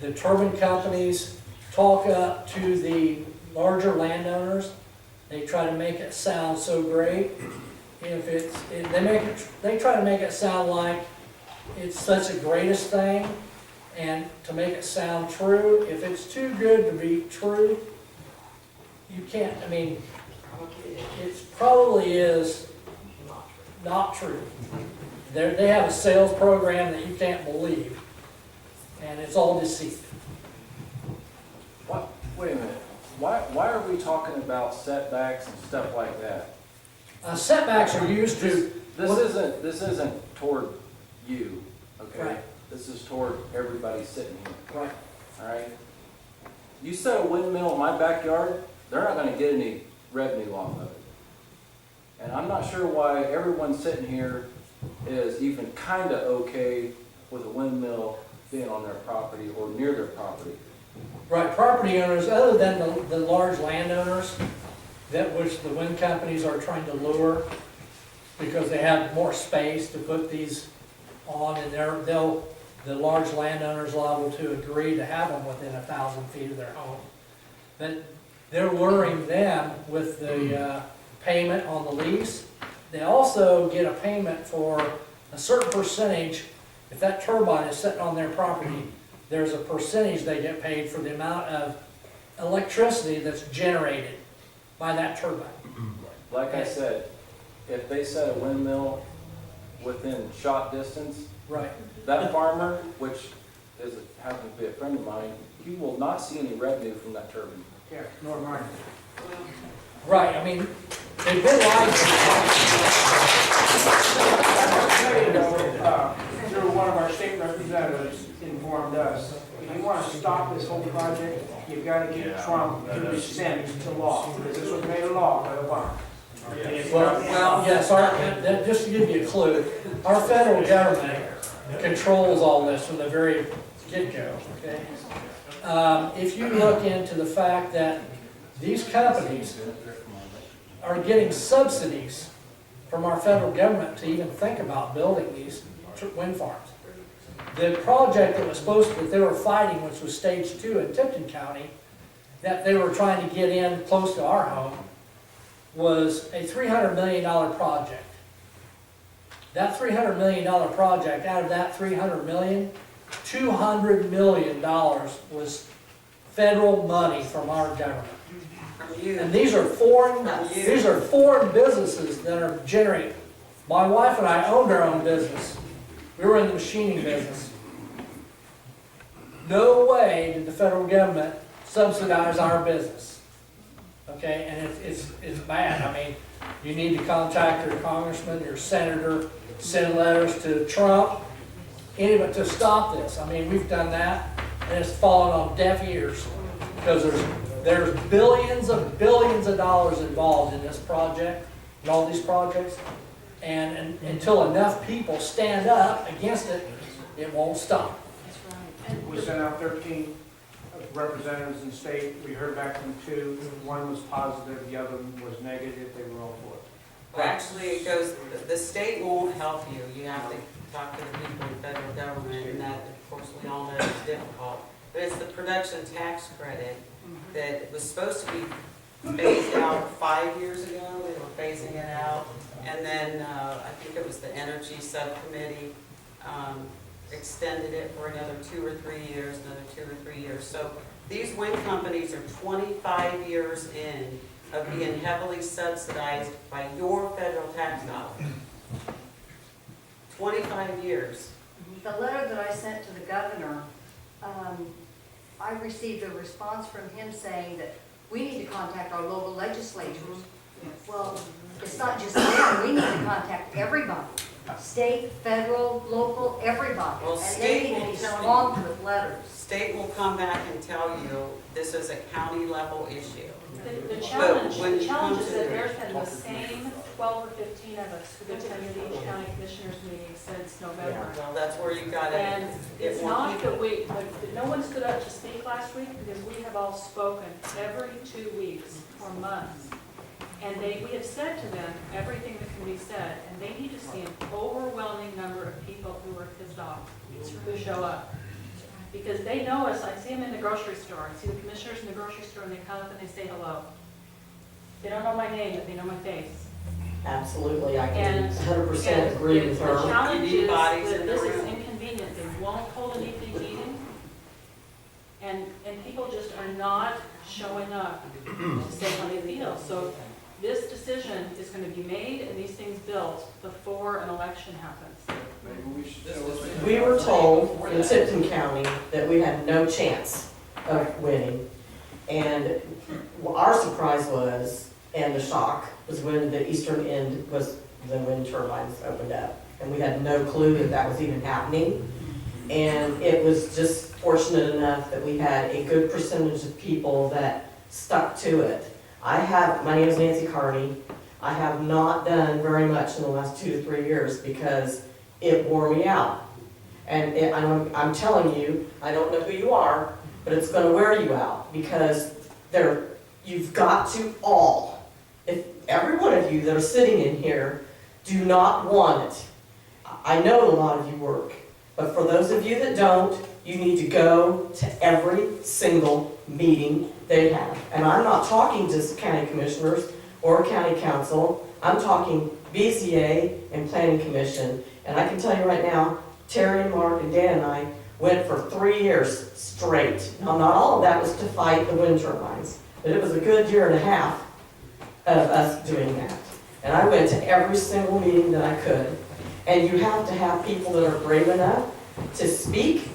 the turbine companies talk up to the larger landowners. They try to make it sound so great. They try to make it sound like it's such the greatest thing, and to make it sound true. If it's too good to be true, you can't. It probably is not true. They have a sales program that you can't believe, and it's all deceit. Wait a minute. Why are we talking about setbacks and stuff like that? Setbacks are used to. This isn't toward you, okay? Right. This is toward everybody sitting here, Right. all right? You set a windmill in my backyard, they're not gonna get any revenue off of it. And I'm not sure why everyone sitting here is even kinda okay with a windmill being on their property or near their property. Right, property owners, other than the large landowners, that which the wind companies are trying to lure, because they have more space to put these on, and the large landowners liable to agree to have them within 1,000 feet of their home. But they're luring them with the payment on the lease. They also get a payment for a certain percentage. If that turbine is sitting on their property, there's a percentage they get paid for the amount of electricity that's generated by that turbine. Like I said, if they set a windmill within shot distance, Right. that farmer, which happens to be a friend of mine, he will not see any revenue from that turbine. Yeah, nor mine. Right, I mean, they've been lied Through one of our state representatives informed us, if you want to stop this whole project, you've got to get Trump to rescind the law, because this was made a law by Obama. Well, yes, just to give you a clue, our federal government controls all this from the very get-go, okay? If you look into the fact that these companies are getting subsidies from our federal government to even think about building these wind farms. The project that was that they were fighting, which was stage 2 in Tipton County, that they were trying to get in close to our home, was a $300 million project. That $300 million project, out of that $300 million, $200 million was federal money from our government. And these are foreign businesses that are generating. My wife and I owned our own business. We were in the machining business. No way did the federal government subsidize our business. Okay, and it's bad. I mean, you need to contact your congressman, your senator, send letters to Trump, anybody to stop this. I mean, we've done that, and it's fallen on deaf ears because there's billions of dollars involved in this project, in all these projects, and until enough people stand up against it, it won't stop. We sent out 13 representatives in state. We heard back from 2. One was positive, the other one was negative. They were all for it. Well, actually, it goes, the state won't help you. You have to talk to the people in federal government, and that, of course, we all know is difficult. But it's the production tax credit that was supposed to be phased out 5 years ago. They were phasing it out. And then I think it was the Energy Subcommittee extended it for another 2 or 3 years, another 2 or 3 years. So these wind companies are 25 years in of being heavily subsidized by your federal tax dollars. 25 years. The letter that I sent to the governor, I received a response from him saying that we need to contact our local legislatures. Well, it's not just them, we need to contact everybody. State, federal, local, everybody. Well, And they state need to will be tell you. swamped with letters. State will come back and tell you this is a county level issue. The challenge is that there's been the same 12 or 15 of us who've attended each county commissioners meeting since November. Well, that's where you got it. And it's not that no one stood up to speak last week because we have all spoken every 2 weeks or months. And we have said to them everything that can be said, and they need to see an overwhelming number of people who are pissed off, who show up. Because they know us, I see them in the grocery store, I see the commissioners in the grocery store, and they come up and they say hello. They don't know my name, but they know my face. Absolutely, I can And 100% agree with her. The challenge You need is bodies that in the this is room. inconvenient, they won't hold an evening meeting, and people just are not showing up to say how they feel. So this decision is going to be made and these things built before an election happens. We were told in Tipton County that we had no chance of winning. And our surprise was, and the shock, was when the eastern end was, the wind turbines opened up. And we had no clue that that was even happening. And it was just fortunate enough that we had a good percentage of people that stuck to it. My name is Nancy Carney. I have not done very much in the last 2 to 3 years because it wore me out. And I'm telling you, I don't know who you are, but it's gonna wear you out, because you've got to all, if every one of you that are sitting in here do not want it. I know a lot of you work, but for those of you that don't, you need to go to every single meeting they have. And I'm not talking just county commissioners or county council, I'm talking BZA and planning commission. And I can tell you right now, Terry and Mark and Dan and I went for 3 years straight. Now, not all of that was to fight the wind turbines, but it was a good year and a half of us doing that. And I went to every single meeting that I could. And you have to have people that are brave enough to speak.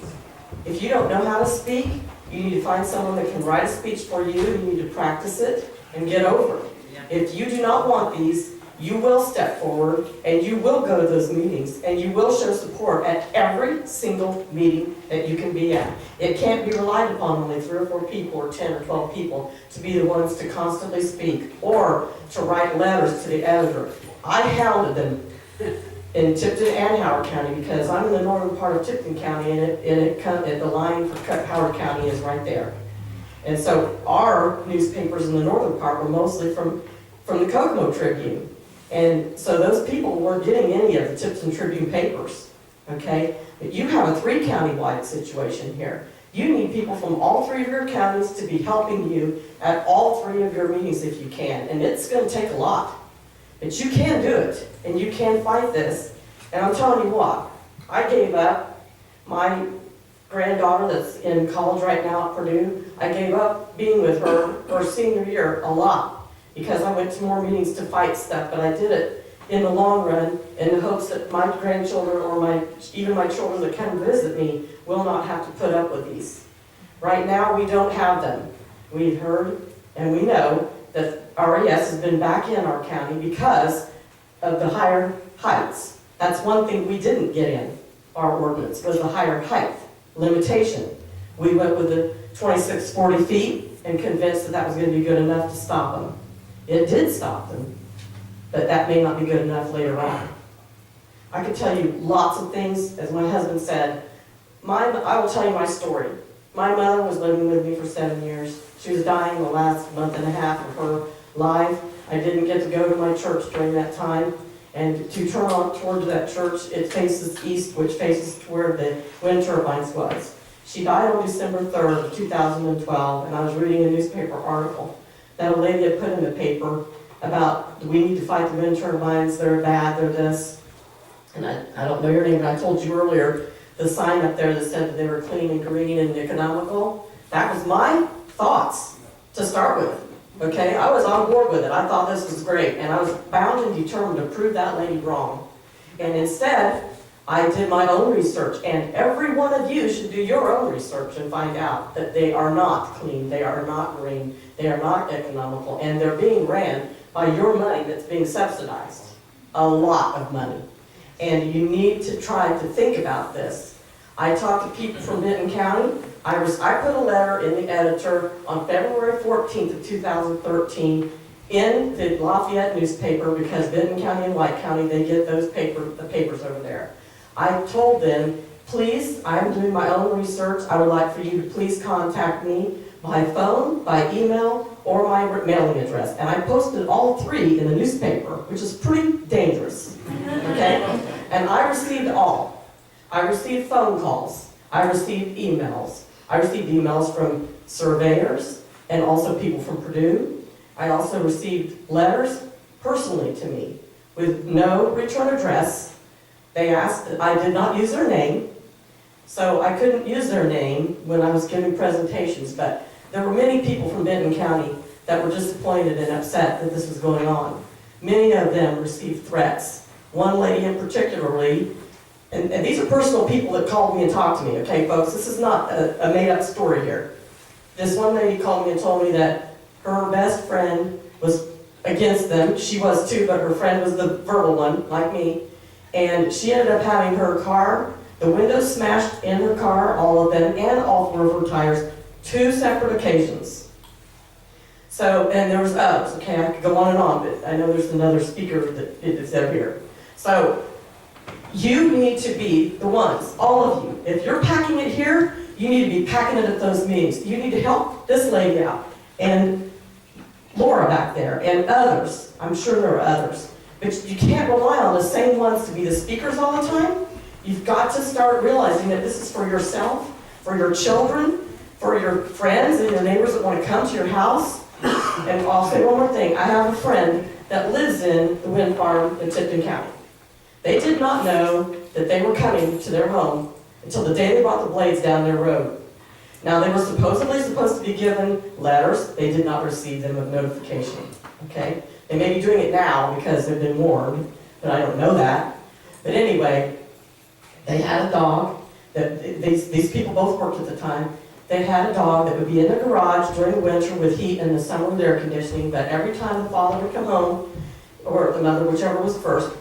If you don't know how to speak, you need to find someone that can write a speech for you. You need to practice it and get over it. If you do not want these, you will step forward and you will go to those meetings and you will show support at every single meeting that you can be at. It can't be relied upon only 3 or 4 people or 10 or 12 people to be the ones to constantly speak or to write letters to the editor. I hounded them in Tipton and Howard County because I'm in the northern part of Tipton County and the line for Howard County is right there. And so our newspapers in the northern part were mostly from the Kokomo Tribune. And so those people weren't getting any of the Tipton Tribune papers, okay? But you have a 3-county-wide situation here. You need people from all 3 of your counties to be helping you at all 3 of your meetings if you can. And it's gonna take a lot. But you can do it, and you can fight this. And I'm telling you what, I gave up my granddaughter that's in college right now at Purdue. I gave up being with her senior year a lot because I went to more meetings to fight stuff, but I did it in the long run in the hopes that my grandchildren or even my children that come visit me will not have to put up with these. Right now, we don't have them. We've heard and we know that RES has been back in our county because of the higher heights. That's one thing we didn't get in our ordinance, was the higher height limitation. We went with the 26, 40 feet and convinced that that was going to be good enough to stop them. It did stop them, but that may not be good enough later on. I could tell you lots of things, as my husband said. I will tell you my story. My mother was living with me for 7 years. She was dying the last month and a half of her life. I didn't get to go to my church during that time. And to turn on towards that church, it faces east, which faces to where the wind turbines was. She died on December 3rd of 2012, and I was reading a newspaper article that a lady had put in the paper about we need to fight the wind turbines, they're bad, they're this. And I don't know your name, but I told you earlier, the sign up there that said that they were clean and green and economical, that was my thoughts to start with. Okay, I was on board with it. I thought this was great, and I was bound and determined to prove that lady wrong. And instead, I did my own research, and every one of you should do your own research and find out that they are not clean, they are not green, they are not economical, and they're being ran by your money that's being subsidized. A lot of money. And you need to try to think about this. I talked to people from Benton County. I put a letter in the editor on February 14th of 2013 in the Lafayette newspaper because Benton County and White County, they get the papers over there. I told them, please, I'm doing my own research. I would like for you to please contact me by phone, by email, or my mailing address. And I posted all 3 in the newspaper, which is pretty dangerous, okay? And I received all. I received phone calls. I received emails. I received emails from surveyors and also people from Purdue. I also received letters personally to me with no return address. They asked that I did not use their name, so I couldn't use their name when I was giving presentations, but there were many people from Benton County that were disappointed and upset that this was going on. Many of them received threats. One lady in particularly, and these are personal people that called me and talked to me, okay, folks? This is not a made-up story here. This one lady called me and told me that her best friend was against them. She was too, but her friend was the verbal one, like me. And she ended up having her car, the windows smashed in her car, all of them, and all 4 of her tires, 2 separate occasions. So, and there was others, okay, I could go on and on, but I know there's another speaker that is up here. So, You need to be the ones, all of you. If you're packing it here, you need to be packing it at those meetings. You need to help this lady out, and Laura back there, and others. I'm sure there are others. But you can't rely on the same ones to be the speakers all the time. You've got to start realizing that this is for yourself, for your children, for your friends and your neighbors that want to come to your house. And I'll say one more thing. I have a friend that lives in the wind farm in Tipton County. They did not know that they were coming to their home until the day they brought the blades down their road. Now, they were supposedly supposed to be given letters. They did not receive them of notification, okay? They may be doing it now because they've been warned, but I don't know that. But anyway, they had a dog. These people both worked at the time. They had a dog that would be in the garage during the winter with heat and the summer with air conditioning, but every time the father would come home, or the mother, whichever was first,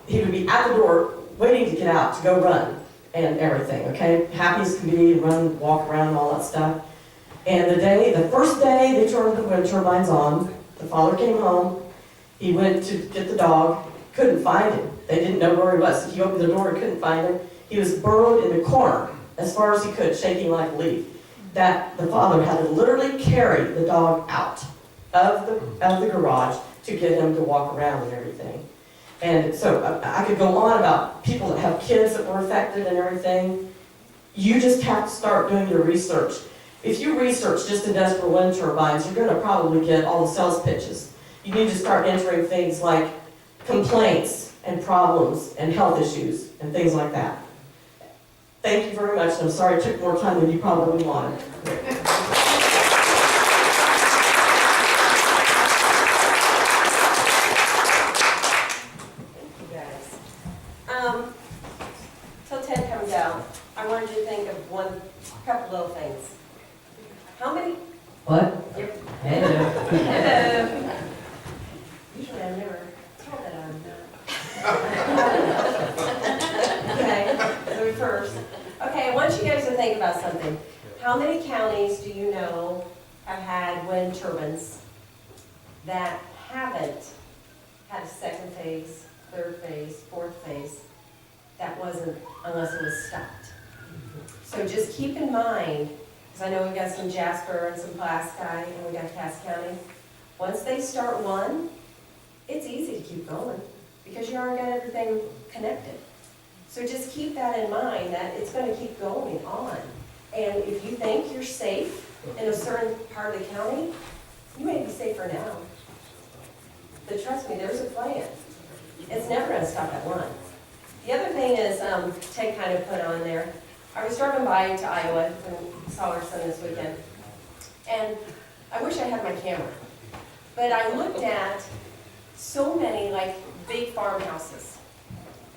he would be at the door waiting to get out to go run and everything, okay? Happy as can be, run, walk around, and all that stuff. And the first day they turned the wind turbines on, the father came home, he went to get the dog, couldn't find him. They didn't know where he was. He opened the door and couldn't find him. He was burrowed in the corner as far as he could, shaking like a leaf. That the father had to literally carry the dog out of the garage to get him to walk around and everything. And so I could go on about people that have kids that were affected and everything. You just have to start doing your research. If you research just industrial wind turbines, you're going to probably get all the sales pitches. You need to start entering things like complaints and problems and health issues and things like that. Thank you very much, and I'm sorry it took more time than you probably wanted. Till Ted comes out, I wanted you to think of couple little things. How many? What? Yep. Hello. Hello. Usually I'm never told that I'm not. Okay, so first. Okay, I want you guys to think about something. How many counties do you know have had wind turbines that haven't had a second phase, third phase, fourth phase? That wasn't, unless it was stopped. So just keep in mind, because I know we've got some Jasper and some Pulaski and we got Cass County. Once they start one, it's easy to keep going because you already got everything connected. So just keep that in mind that it's going to keep going on. And if you think you're safe in a certain part of the county, you may be safer now. But trust me, there's a plan. It's never going to stop at one. The other thing is, Ted kind of put on there, I was driving by to Iowa and saw our son this weekend. And I wish I had my camera. But I looked at so many like big farmhouses.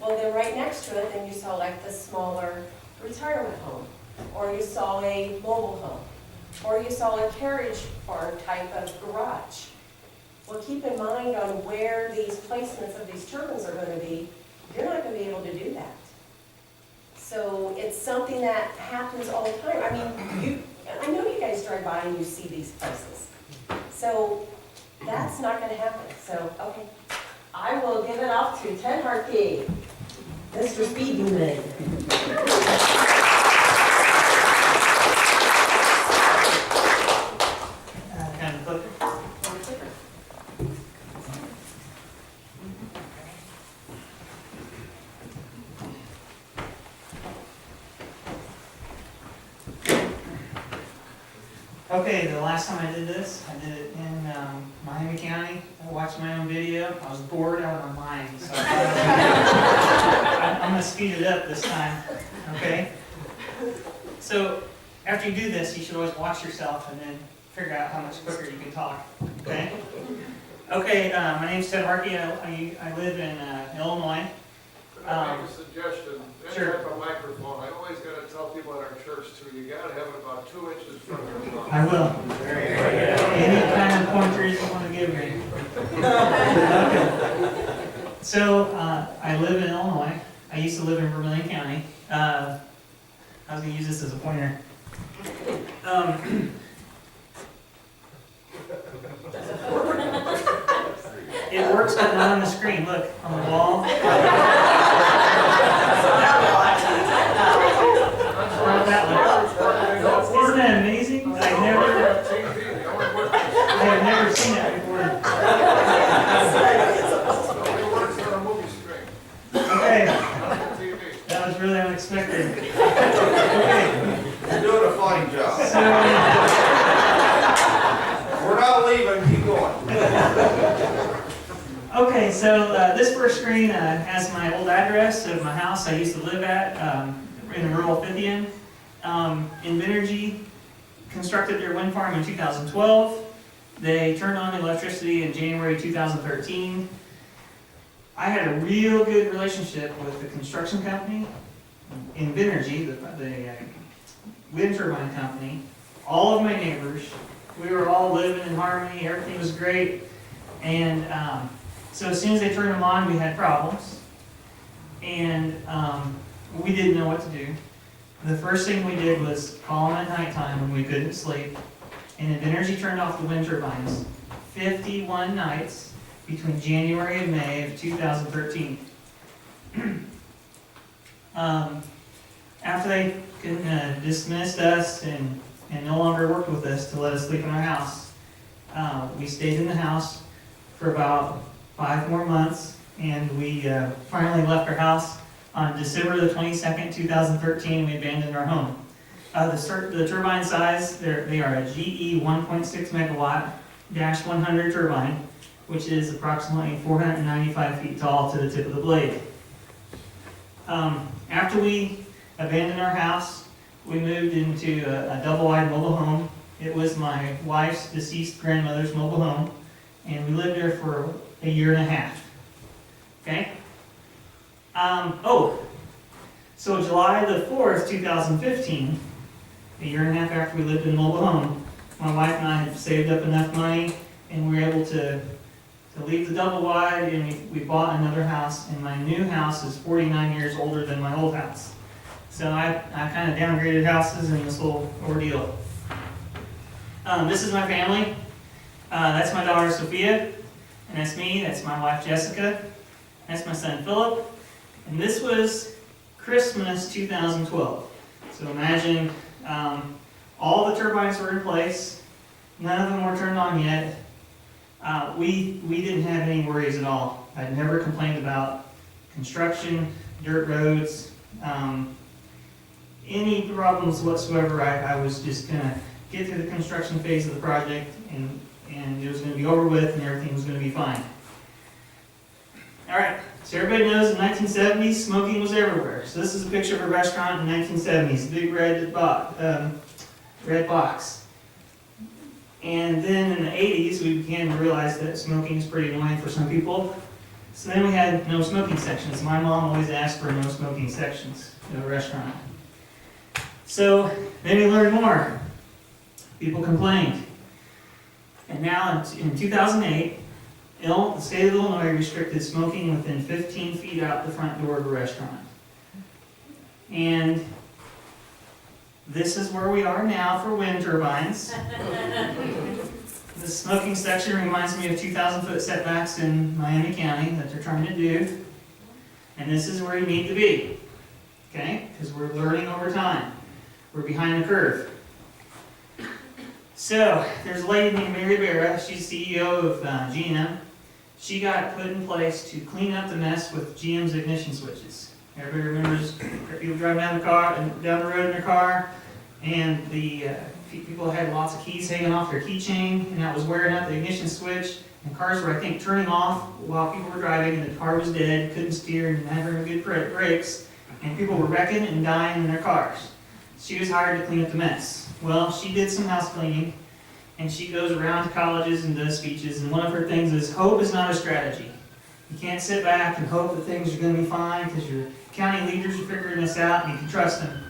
Well, then right next to it, then you saw like the smaller retirement home, or you saw a mobile home, or you saw a carriage barn type of garage. Well, keep in mind on where these placements of these turbines are going to be, you're not going to be able to do that. So it's something that happens all the time. I mean, I know you guys drive by and you see these places. So that's not going to happen. So, okay. I will give it off to Ted Harkey, Mr. Speedman. Kind of clicker. Okay, the last time I did this, I did it in Miami County. I watched my own video. I was bored out of my mind, so I'm gonna speed it up this time, okay? So after you do this, you should always watch yourself and then figure out how much quicker you can talk, okay? Okay, my name's Ted Harkey. I live in Illinois. Could I make a suggestion? Sure. Any type of microphone, I always gotta tell people at our church too, you gotta have it about 2 inches from your mouth. I will. Any kind of pointers you want to give me. Okay. So, I live in Illinois. I used to live in Vermilion County. I was going to use this as a pointer. It works, but not on the screen. Look, on the wall. never seen that before. Nobody works on a movie screen. Okay, TV. that was really unexpected. Okay, You're doing a fine job. so, We're not leaving, keep going. okay, so this first screen has my old address of my house I used to live at in rural Fithian. Invenergy constructed their wind farm in 2012. They turned on electricity in January 2013. I had a real good relationship with the construction company, Invenergy, the wind turbine company, all of my neighbors. We were all living in harmony, everything was great. And so as soon as they turned them on, we had problems. And we didn't know what to do. The first thing we did was call them at nighttime when we couldn't sleep. And Invenergy turned off the wind turbines 51 nights between January and May of 2013. After they dismissed us and no longer worked with us to let us sleep in our house, we stayed in the house for about 5 more months, and we finally left our house on December the 22nd, 2013. We abandoned our home. The turbine size, they are a GE 1.6 megawatt -100 turbine, which is approximately 495 feet tall to the tip of the blade. After we abandoned our house, we moved into a double-wide mobile home. It was my wife's deceased grandmother's mobile home, and we lived there for a year and a half. Okay? So July the 4th, 2015, a year and a half after we lived in a mobile home, my wife and I had saved up enough money, and we were able to leave the double wide, and we bought another house, and my new house is 49 years older than my old house. So I kind of downgraded houses in this whole ordeal. This is my family. That's my daughter Sophia, and that's me. That's my wife Jessica. That's my son Philip. And this was Christmas 2012. So imagine all the turbines were in place. None of them were turned on yet. We didn't have any worries at all. I'd never complained about construction, dirt roads, any problems whatsoever. I was just going to get through the construction phase of the project, and it was going to be over with, and everything was going to be fine. All right, so everybody knows in the 1970s, smoking was everywhere. So this is a picture of a restaurant in the 1970s, big red box. And then in the 80s, we began to realize that smoking is pretty annoying for some people. So then we had no smoking sections. My mom always asked for no smoking sections in a restaurant. So then we learned more. People complained. And now in 2008, the state of Illinois restricted smoking within 15 feet out the front door of a restaurant. And this is where we are now for wind turbines. The smoking section reminds me of 2,000-foot setbacks in Miami County that they're trying to do. And this is where you need to be, okay? Because we're learning over time. We're behind the curve. So, there's a lady named Mary Barra. She's CEO of GM. She got put in place to clean up the mess with GM's ignition switches. Everybody remembers people driving down the road in their car, and the people had lots of keys hanging off their keychain, and that was wearing out the ignition switch. And cars were, I think, turning off while people were driving, and the car was dead, couldn't steer, and never had good brakes, and people were wrecking and dying in their cars. She was hired to clean up the mess. Well, she did some house cleaning, and she goes around to colleges and does speeches, and one of her things is, hope is not a strategy. You can't sit back and hope that things are going to be fine because your county leaders are figuring this out and you can trust them.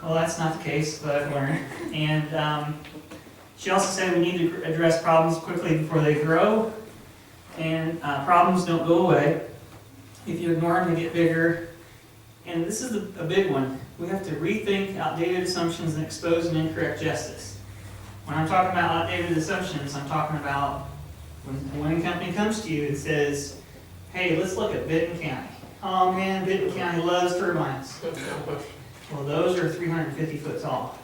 Well, that's not the case, but I've learned. And she also said we need to address problems quickly before they grow, and problems don't go away. If you ignore them, they get bigger. And this is a big one. We have to rethink outdated assumptions and expose an incorrect justice. When I'm talking about outdated assumptions, I'm talking about when a company comes to you and says, hey, let's look at Benton County. Oh man, Benton County loves turbines. Well, those are 350 foot tall.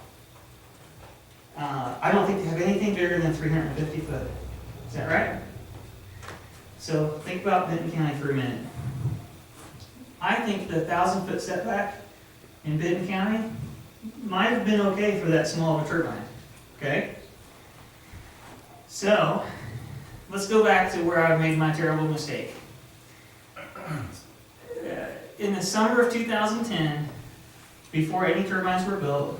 I don't think they have anything bigger than 350 foot. Is that right? So think about Benton County for a minute. I think the 1,000-foot setback in Benton County might have been okay for that small of a turbine, okay? So, let's go back to where I made my terrible mistake. In the summer of 2010, before any turbines were built,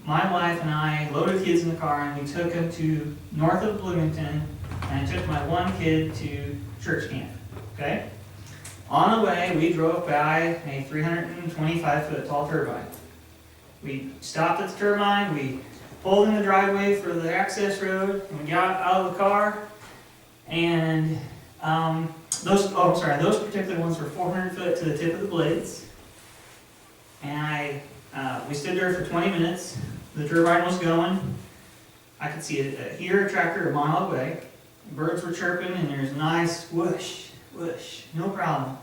my wife and I loaded kids in the car and we took them to north of Bloomington, and I took my one kid to church camp, okay? On the way, we drove by a 325-foot tall turbine. We stopped at the turbine, we pulled in the driveway for the access road, and we got out of the car, and those particular ones were 400 foot to the tip of the blades. And we stood there for 20 minutes. The turbine was going. I could hear a tractor a mile away. Birds were chirping, and there's a nice whoosh, whoosh, no problem.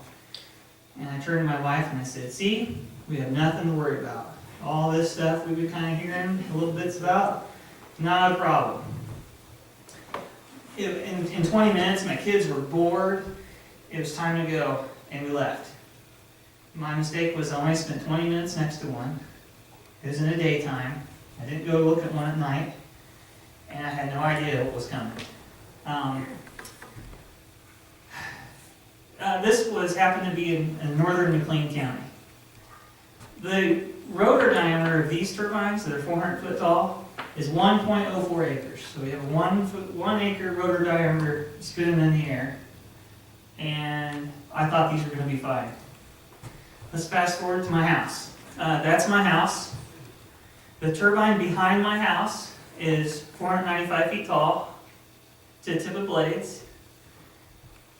And I turned to my wife and I said, see, we have nothing to worry about. All this stuff we've been kind of hearing little bits about, not a problem. In 20 minutes, my kids were bored. It was time to go, and we left. My mistake was I only spent 20 minutes next to one. It was in the daytime. I didn't go look at one at night, and I had no idea what was coming. This happened to be in northern McLean County. The rotor diameter of these turbines that are 400 foot tall is 1.04 acres. So we have a 1 acre rotor diameter spinning in the air. And I thought these were going to be fine. Let's fast forward to my house. That's my house. The turbine behind my house is 495 feet tall to the tip of blades.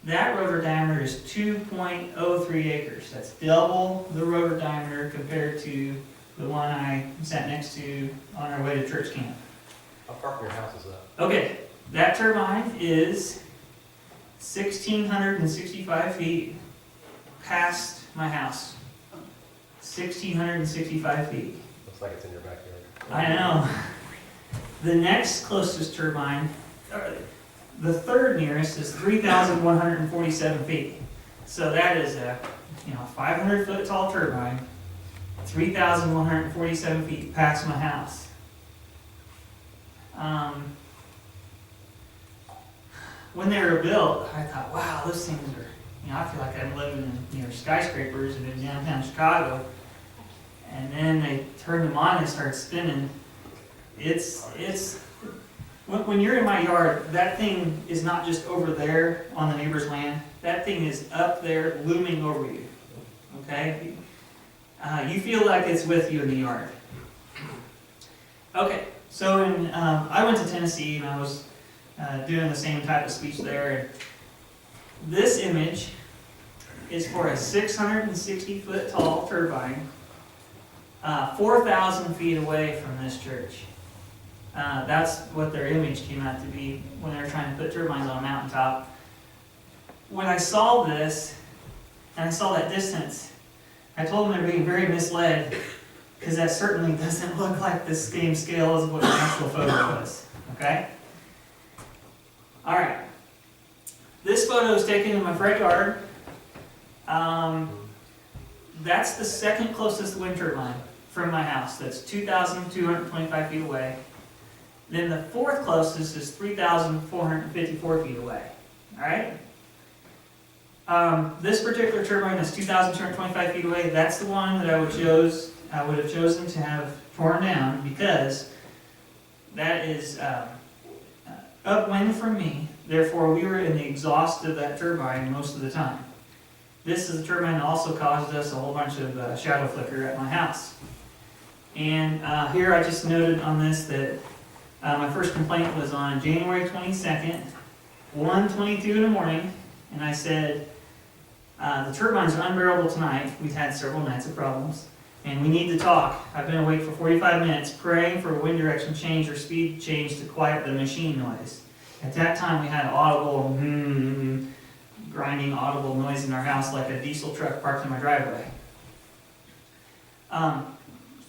That rotor diameter is 2.03 acres. That's double the rotor diameter compared to the one I sat next to on our way to church camp. How far from your house is that? Okay, that turbine is 1,665 feet past my house. 1,665 feet. Looks like it's in your backyard. I know. The next closest turbine, the third nearest, is 3,147 feet. So that is a 500 foot tall turbine, 3,147 feet past my house. When they were built, I thought, wow, those things are, I feel like I'm living in skyscrapers and in downtown Chicago. And then they turned them on and started spinning. When you're in my yard, that thing is not just over there on the neighbor's land. That thing is up there looming over you. Okay? You feel like it's with you in the yard. Okay, so I went to Tennessee and I was doing the same type of speech there. And this image is for a 660 foot tall turbine, 4,000 feet away from this church. That's what their image came out to be when they were trying to put turbines on a mountaintop. When I saw this, and I saw that distance, I told them they're being very misled, because that certainly doesn't look like the same scale as what the actual photo was. Okay? Alright. This photo is taken in my front yard. That's the second closest wind turbine from my house. That's 2,225 feet away. Then the fourth closest is 3,454 feet away. Alright? This particular turbine is 2,225 feet away. That's the one that I would have chosen to have torn down, because that is upwind from me. Therefore, we were in the exhaust of that turbine most of the time. This is a turbine that also caused us a whole bunch of shadow flicker at my house. And here I just noted on this that my first complaint was on January 22nd, 1:22 in the morning, and I said, the turbine's are unbearable tonight. We've had several nights of problems, and we need to talk. I've been awake for 45 minutes praying for a wind direction change or speed change to quiet the machine noise. At that time, we had audible, grinding audible noise in our house like a diesel truck parked in my driveway.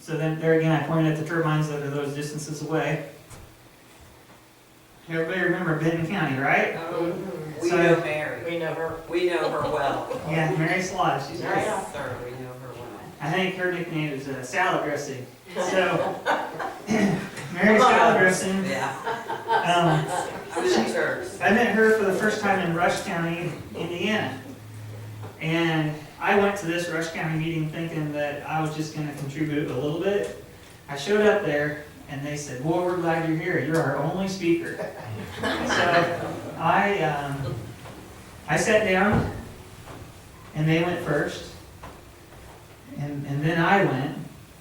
So then there again, I pointed at the turbines that are those distances away. Everybody remember Benton County, right? We So- know Mary. We know her. We know her well. Yeah, Mary Slaughter, she's great. Yes, sir, we know her well. I think her nickname is salad dressing. So, Mary Salad Dressing, Yeah. um, I was in church. I met her for the first time in Rush County, Indiana. And I went to this Rush County meeting thinking that I was just gonna contribute a little bit. I showed up there and they said, "Well, we're glad you're here. You're our only speaker." So I sat down and they went first. And then I went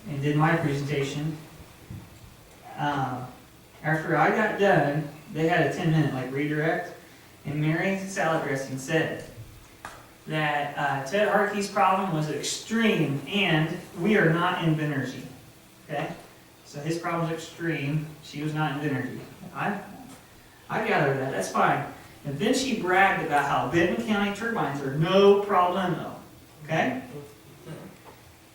and did my presentation. After I got done, they had a 10-minute like redirect, and Mary Salad Dressing said that Ted Harkey's problem was extreme, and we are not in Benergy. Okay, so his problem's extreme. She was not in Benergy. I gathered that. That's fine. And then she bragged about how Benton County turbines are no problemo. Okay.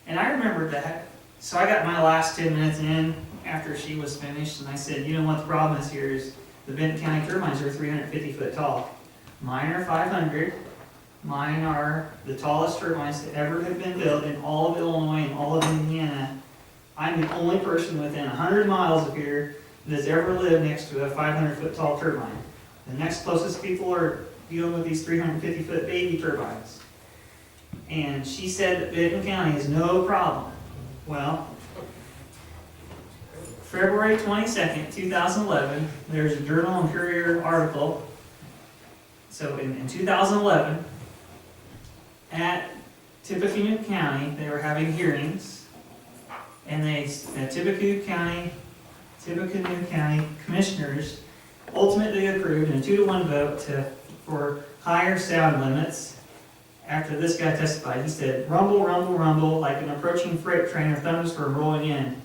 And I remembered that. So I got my last 10 minutes in after she was finished, and I said, you know what the problem is here is the Benton County turbines are 350 foot tall. Mine are 500. Mine are the tallest turbines that ever have been built in all of Illinois and all of Indiana. I'm the only person within 100 miles of here that's ever lived next to a 500 foot tall turbine. The next closest people are dealing with these 350 foot baby turbines. And she said that Benton County is no problem. Well, February 22nd, 2011, there's a Journal and Courier article. So in 2011, at Tippecanoe County, they were having hearings, and Tippecanoe County commissioners ultimately approved in a 2-to-1 vote for higher sound limits. After this guy testified, he said, "Rumble, rumble, rumble, like an approaching freight train or thunderstorm rolling in."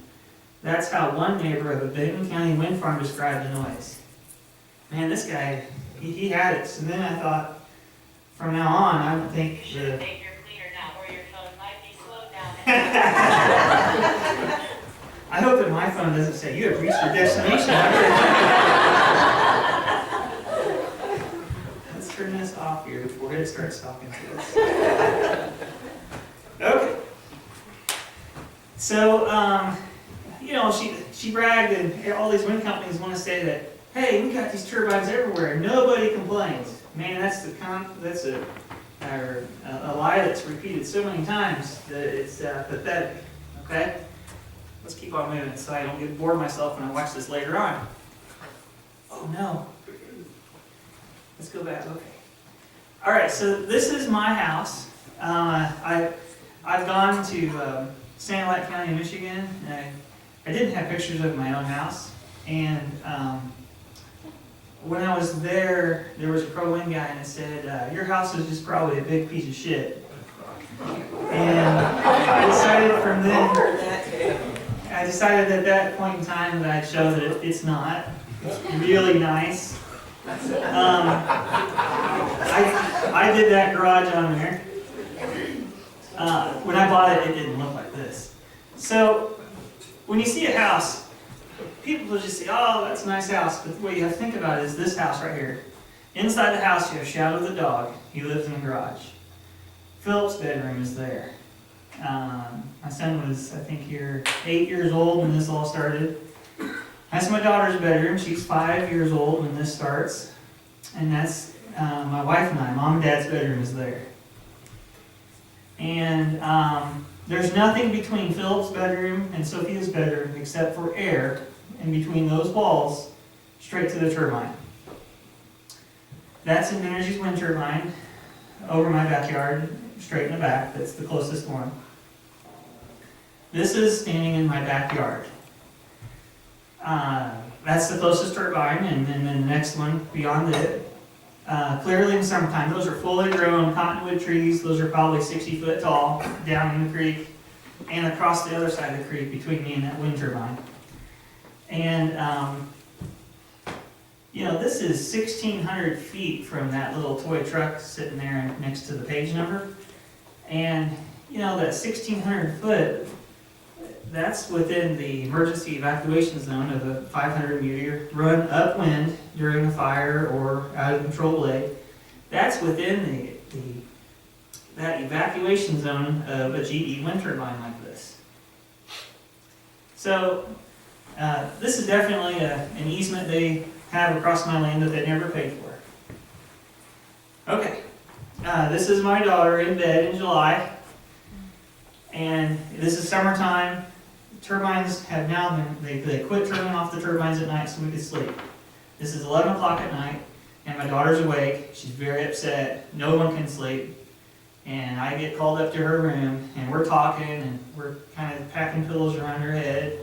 That's how one neighbor of a Benton County wind farm described the noise. Man, this guy, he had it. So then I thought, from now on, I don't think You should take your cleaner now, or your phone might be slowed down. I hope that my phone doesn't say, "You have reached your destination." Let's turn this off here before it starts talking to us. Okay. So, you know, she bragged, and all these wind companies want to say that, hey, we got these turbines everywhere, and nobody complains. Man, that's a lie that's repeated so many times that it's pathetic. Okay? Let's keep on moving so I don't get bored myself when I watch this later on. Oh no. Let's go back. Okay. All right. So this is my house. I've gone to Sanilac County, Michigan. And I didn't have pictures of my own house, and when I was there, there was a pro-wind guy, and it said, "Your house is just probably a big piece of shit." And I decided from then. I decided at that point in time that I'd show that it's not. It's really nice. I did that garage on there. When I bought it, it didn't look like this. So when you see a house, people will just say, "Oh, that's a nice house." But what you have to think about is this house right here. Inside the house, you have Shadow the dog. He lives in the garage. Philip's bedroom is there. My son was, I think, here 8 years old when this all started. That's my daughter's bedroom. She's 5 years old when this starts. And that's my wife and I. Mom and Dad's bedroom is there. And there's nothing between Philip's bedroom and Sophia's bedroom except for air in between those walls straight to the turbine. That's an Energy's wind turbine over my backyard, straight in the back. That's the closest one. This is standing in my backyard. That's the closest turbine, and then the next one beyond it. Clearly in summertime, those are fully grown cottonwood trees. Those are probably 60 foot tall down in the creek and across the other side of the creek between me and that wind turbine. And, you know, this is 1,600 feet from that little toy truck sitting there next to the page number. And, you know, that 1,600 foot, that's within the emergency evacuation zone of a 500-meter run upwind during a fire or out of control blade. That's within that evacuation zone of a GE wind turbine like this. So this is definitely an easement they have across my land that they never paid for. Okay, this is my daughter in bed in July, and this is summertime. Turbines have now been, they quit turning off the turbines at night so we could sleep. This is 11 o'clock at night, and my daughter's awake. She's very upset. No one can sleep. And I get called up to her room, and we're talking, and we're kind of packing pillows around her head.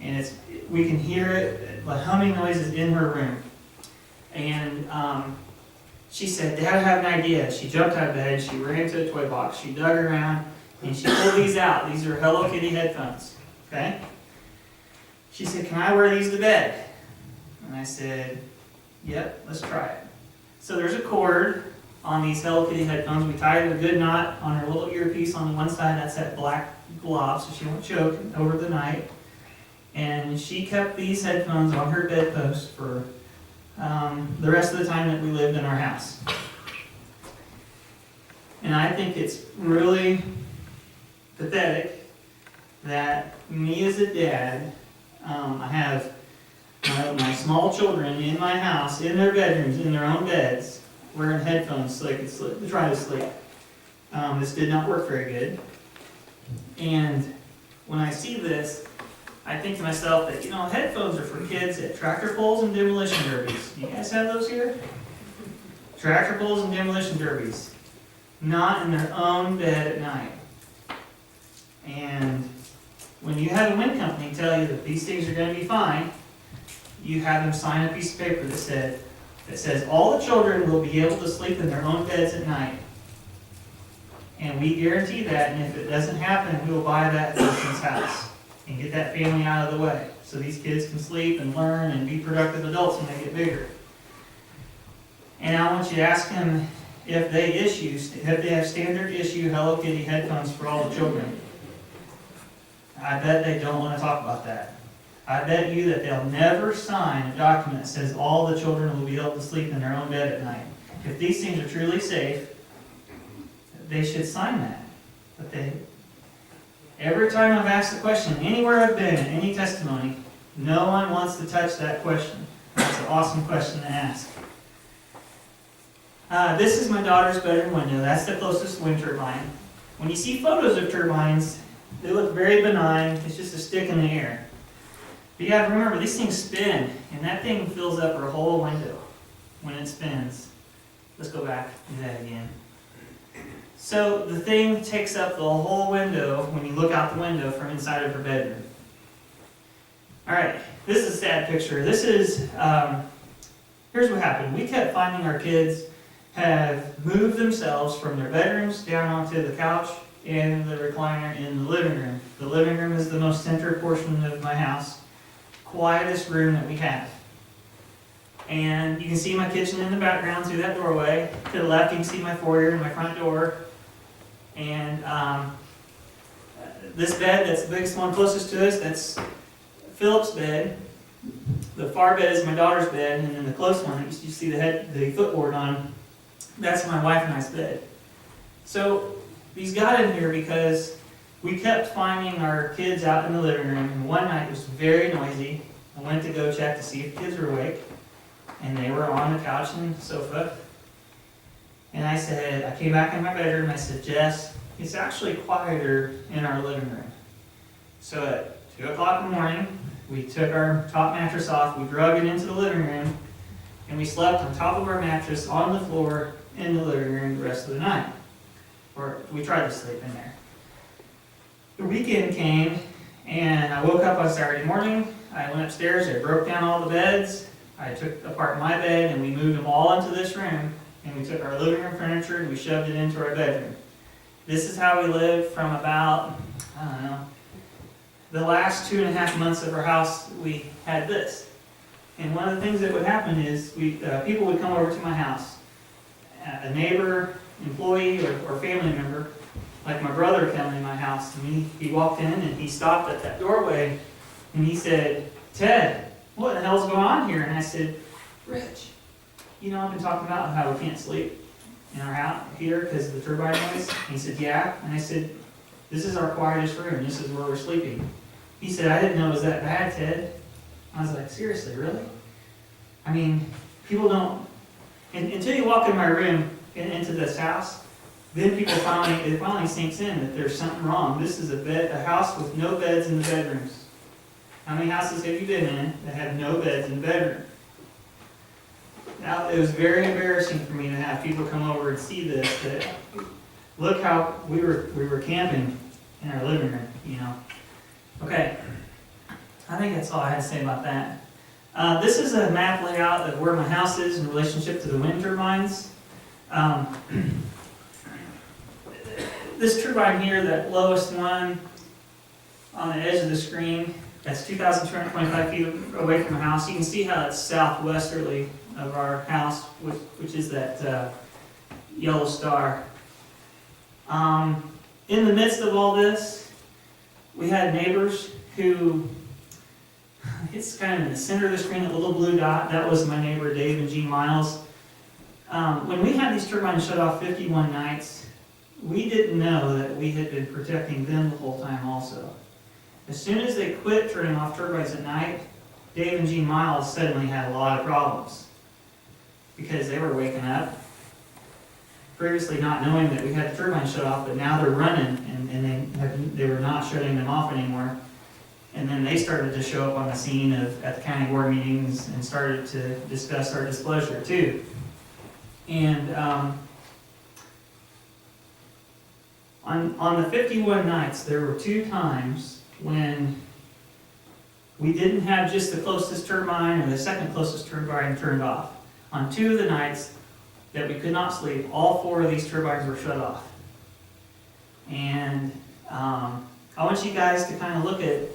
And we can hear it, the humming noises in her room. And she said, "Dad, I have an idea." She jumped out of bed, she ran to a toy box, she dug around, and she pulled these out. These are Hello Kitty headphones, okay? She said, "Can I wear these to bed?" And I said, "Yep, let's try it." So there's a cord on these Hello Kitty headphones. We tied a good knot on her little earpiece on the one side. That's that black glob, so she won't choke over the night. And she kept these headphones on her bedpost for the rest of the time that we lived in our house. And I think it's really pathetic that me as a dad, I have my small children in my house, in their bedrooms, in their own beds, wearing headphones so they could try to sleep. This did not work very good. And when I see this, I think to myself that, headphones are for kids at tractor pulls and demolition derbies. You guys have those here? Tractor pulls and demolition derbies. Not in their own bed at night. And when you have a wind company tell you that these things are going to be fine, you have them sign a piece of paper that says all the children will be able to sleep in their own beds at night. And we guarantee that, and if it doesn't happen, we will buy that person's house and get that family out of the way so these kids can sleep and learn and be productive adults when they get bigger. And I want you to ask them if they have standard issue Hello Kitty headphones for all the children. I bet they don't want to talk about that. I bet you that they'll never sign a document that says all the children will be able to sleep in their own bed at night. If these things are truly safe, they should sign that. But every time I've asked the question, anywhere I've been, in any testimony, no one wants to touch that question. That's an awesome question to ask. This is my daughter's bedroom window. That's the closest wind turbine. When you see photos of turbines, they look very benign. It's just a stick in the air. But you have to remember, these things spin, and that thing fills up her whole window when it spins. Let's go back and do that again. So the thing takes up the whole window when you look out the window from inside of her bedroom. All right, this is a sad picture. This is, here's what happened. We kept finding our kids have moved themselves from their bedrooms down onto the couch and the recliner in the living room. The living room is the most centered portion of my house, quietest room that we have. And you can see my kitchen in the background through that doorway. To the left, you can see my foyer and my front door. And this bed, that's the biggest one closest to us, that's Philip's bed. The far bed is my daughter's bed, and then the close one that you see the footboard on, that's my wife and I's bed. So these got in here because we kept finding our kids out in the living room, and one night it was very noisy. I went to go check to see if the kids were awake, and they were on the couch and sofa. And I came back in my bedroom, I said, "Jess, it's actually quieter in our living room." So at 2 o'clock in the morning, we took our top mattress off, we drug it into the living room, and we slept on top of our mattress on the floor in the living room the rest of the night. Or we tried to sleep in there. The weekend came, and I woke up on Saturday morning, I went upstairs, I broke down all the beds, I took apart my bed, and we moved them all into this room, and we took our living room furniture and we shoved it into our bedroom. This is how we lived from about, I don't know, the last 2.5 months of our house. We had this. And one of the things that would happen is people would come over to my house. A neighbor, employee, or family member like my brother coming in my house, and he walked in and he stopped at that doorway, and he said, "Ted, what the hell's going on here?" And I said, "Rich, you know, I've been talking about how we can't sleep in our house here because of the turbine noise." And he said, "Yeah." And I said, "This is our quietest room. This is where we're sleeping." He said, "I didn't know it was that bad, Ted." I was like, "Seriously, really?" I mean, people don't, until you walk in my room, into this house, then it finally sinks in that there's something wrong. This is a house with no beds in the bedrooms. How many houses have you been in that have no beds in the bedroom? Now, it was very embarrassing for me to have people come over and see this, that look how we were camping in our living room, you know. Okay, I think that's all I had to say about that. This is a map layout of where my house is in relationship to the wind turbines. This turbine here, that lowest one on the edge of the screen, that's 2,225 feet away from the house. You can see how it's southwesterly of our house, which is that yellow star. In the midst of all this, we had neighbors who, it's kind of in the center of the screen, a little blue dot, that was my neighbor Dave and Jean Miles. When we had these turbines shut off 51 nights, we didn't know that we had been protecting them the whole time also. As soon as they quit turning off turbines at night, Dave and Jean Miles suddenly had a lot of problems because they were waking up, previously not knowing that we had the turbines shut off, but now they're running and they were not shutting them off anymore. And then they started to show up on the scene at the county board meetings and started to discuss our displeasure too. And on the 51 nights, there were 2 times when we didn't have just the closest turbine or the second closest turbine turned off. On 2 of the nights that we could not sleep, all 4 of these turbines were shut off. And I want you guys to kind of look at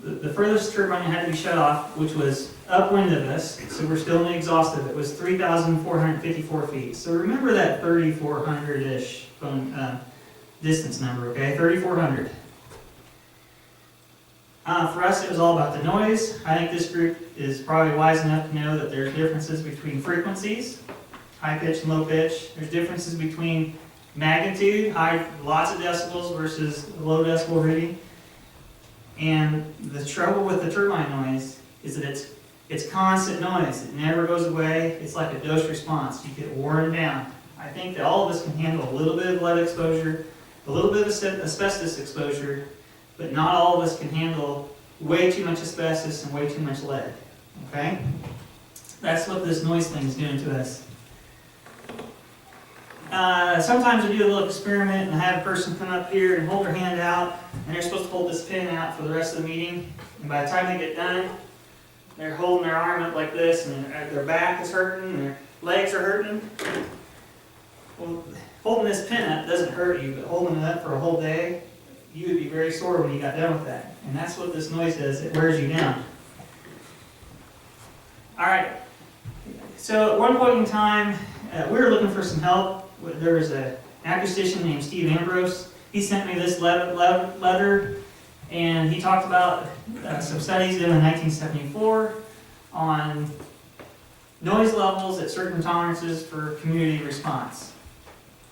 the furthest turbine that had to be shut off, which was upwind of us, so we're still in the exhaust of it, was 3,454 feet. So remember that 3,400-ish distance number, okay? 3,400. For us, it was all about the noise. I think this group is probably wise enough to know that there's differences between frequencies, high pitch and low pitch. There's differences between magnitude, lots of decibels versus low decibel reading. And the trouble with the turbine noise is that it's constant noise. It never goes away. It's like a dose response. You get worn down. I think that all of us can handle a little bit of lead exposure, a little bit of asbestos exposure, but not all of us can handle way too much asbestos and way too much lead. Okay? That's what this noise thing is doing to us. Sometimes I do a little experiment and I have a person come up here and hold their hand out, and they're supposed to hold this pin out for the rest of the meeting. And by the time they get done, they're holding their arm up like this, and their back is hurting, and their legs are hurting. Well, holding this pin up doesn't hurt you, but holding it up for a whole day, you would be very sore when you got done with that. And that's what this noise does, it wears you down. All right, so at one point in time, we were looking for some help. There was an acoustician named Steve Ambrose. He sent me this letter, and he talked about some studies done in 1974 on noise levels at certain tolerances for community response.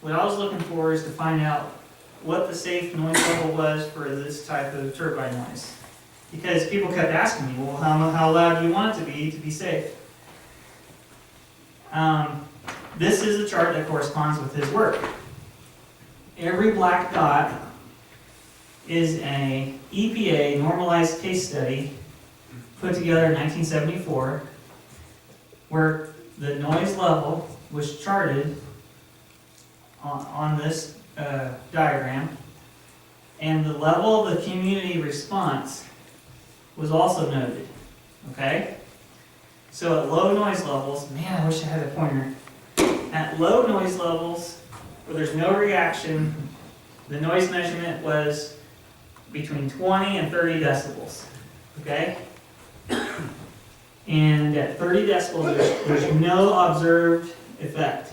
What I was looking for is to find out what the safe noise level was for this type of turbine noise. Because people kept asking me, well, how loud do you want it to be safe? This is a chart that corresponds with his work. Every black dot is an EPA normalized case study put together in 1974 where the noise level was charted on this diagram, and the level of the community response was also noted. Okay? So at low noise levels, man, I wish I had a pointer. At low noise levels, where there's no reaction, the noise measurement was between 20 and 30 decibels. Okay? And at 30 decibels, there's no observed effect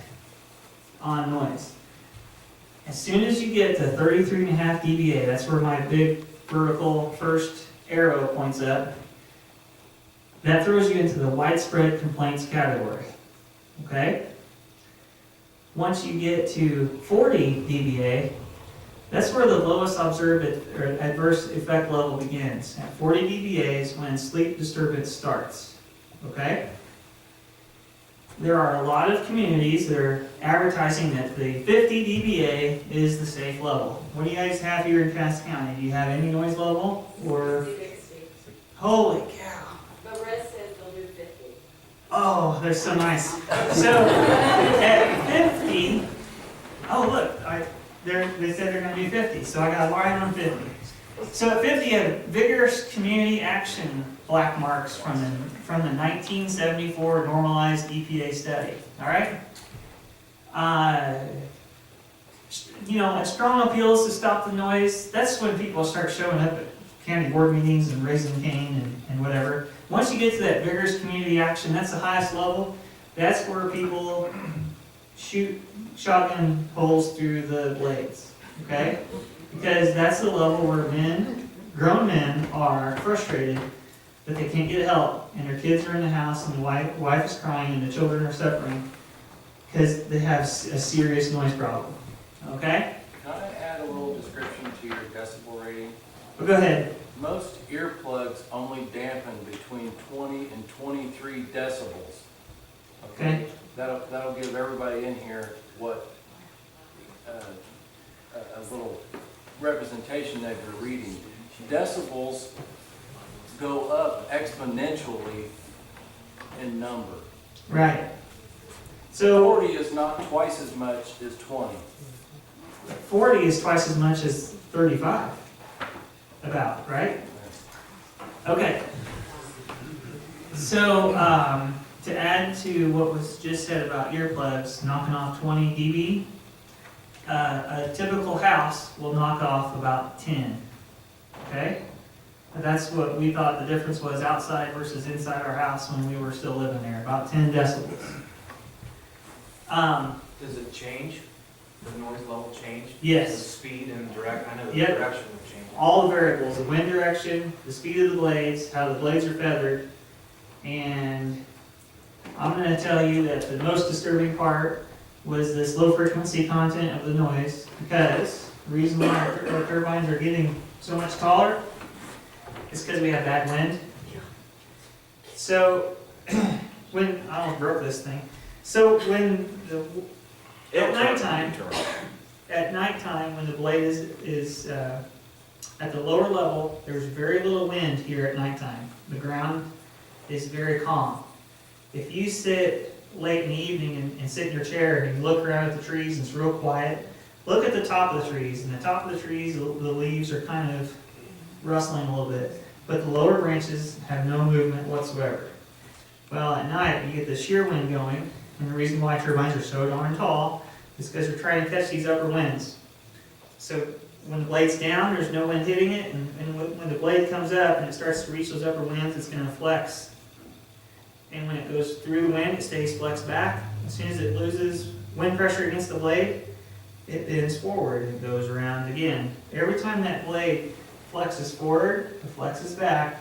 on noise. As soon as you get to 33.5 dBA, that's where my big vertical first arrow points up, that throws you into the widespread complaints category, okay? Once you get to 40 dBA, that's where the lowest observed adverse effect level begins. At 40 dBA is when sleep disturbance starts, okay? There are a lot of communities that are advertising that the 50 dBA is the safe level. What do you guys have here in Cass County? Do you have any noise level? Or, holy cow. But Red says they'll do 50. Oh, they're so nice. So, at 50, oh look, they said they're gonna do 50, so I got a line on 50. So at 50, you have vigorous community action black marks from the 1974 normalized EPA study, all right? You know, a strong appeals to stop the noise, that's when people start showing up at county board meetings and raising cane and whatever. Once you get to that vigorous community action, that's the highest level. That's where people shoot shotgun holes through the blades, okay? Because that's the level where grown men are frustrated that they can't get help, and their kids are in the house, and the wife is crying, and the children are suffering because they have a serious noise problem, okay? Can I add a little description to your decibel rating? Well, go ahead. Most earplugs only dampen between 20 and 23 decibels. Okay. That'll give everybody in here what a little representation that you're reading. Decibels go up exponentially in number. Right. So 40 is not twice as much as 20. 40 is twice as much as 35, about, right? Okay. So, to add to what was just said about earplugs knocking off 20 dB, a typical house will knock off about 10, okay? That's what we thought the difference was outside versus inside our house when we were still living there, about 10 decibels. Does it change? The noise level change? Yes. The speed and direct, I know the Yep. direction will change. All the variables, the wind direction, the speed of the blades, how the blades are feathered, and I'm going to tell you that the most disturbing part was this low frequency content of the noise, because the reason why our turbines are getting so much taller is because we have bad wind. So, when, I almost broke this thing. So when at nighttime when the blade is at the lower level, there's very little wind here at nighttime. The ground is very calm. If you sit late in the evening and sit in your chair and you look around at the trees and it's real quiet, look at the top of the trees. And the top of the trees, the leaves are kind of rustling a little bit, but the lower branches have no movement whatsoever. Well, at night, you get the shear wind going, and the reason why turbines are so darn tall is because they're trying to catch these upper winds. So when the blade's down, there's no wind hitting it, and when the blade comes up and it starts to reach those upper winds, it's going to flex. And when it goes through the wind, it stays flexed back. As soon as it loses wind pressure against the blade, it bends forward and goes around again. Every time that blade flexes forward, it flexes back,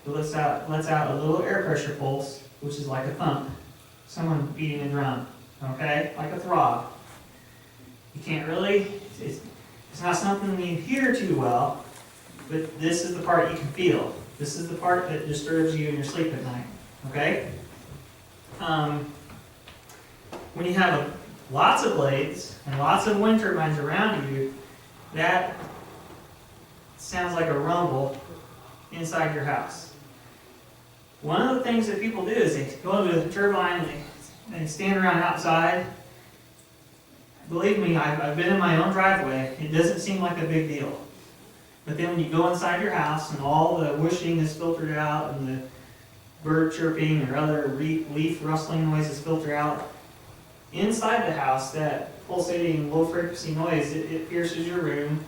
it lets out a little air pressure pulse, which is like a thump. Someone beating a drum, okay? Like a throb. You can't really, it's not something you hear too well, but this is the part you can feel. This is the part that disturbs you in your sleep at night, okay? When you have lots of blades and lots of wind turbines around you, that sounds like a rumble inside your house. One of the things that people do is they go to the turbine and they stand around outside. Believe me, I've been in my own driveway. It doesn't seem like a big deal. But then when you go inside your house and all the whooshing is filtered out and the bird chirping or other leaf rustling noise is filtered out, inside the house, that pulsating low frequency noise, it pierces your room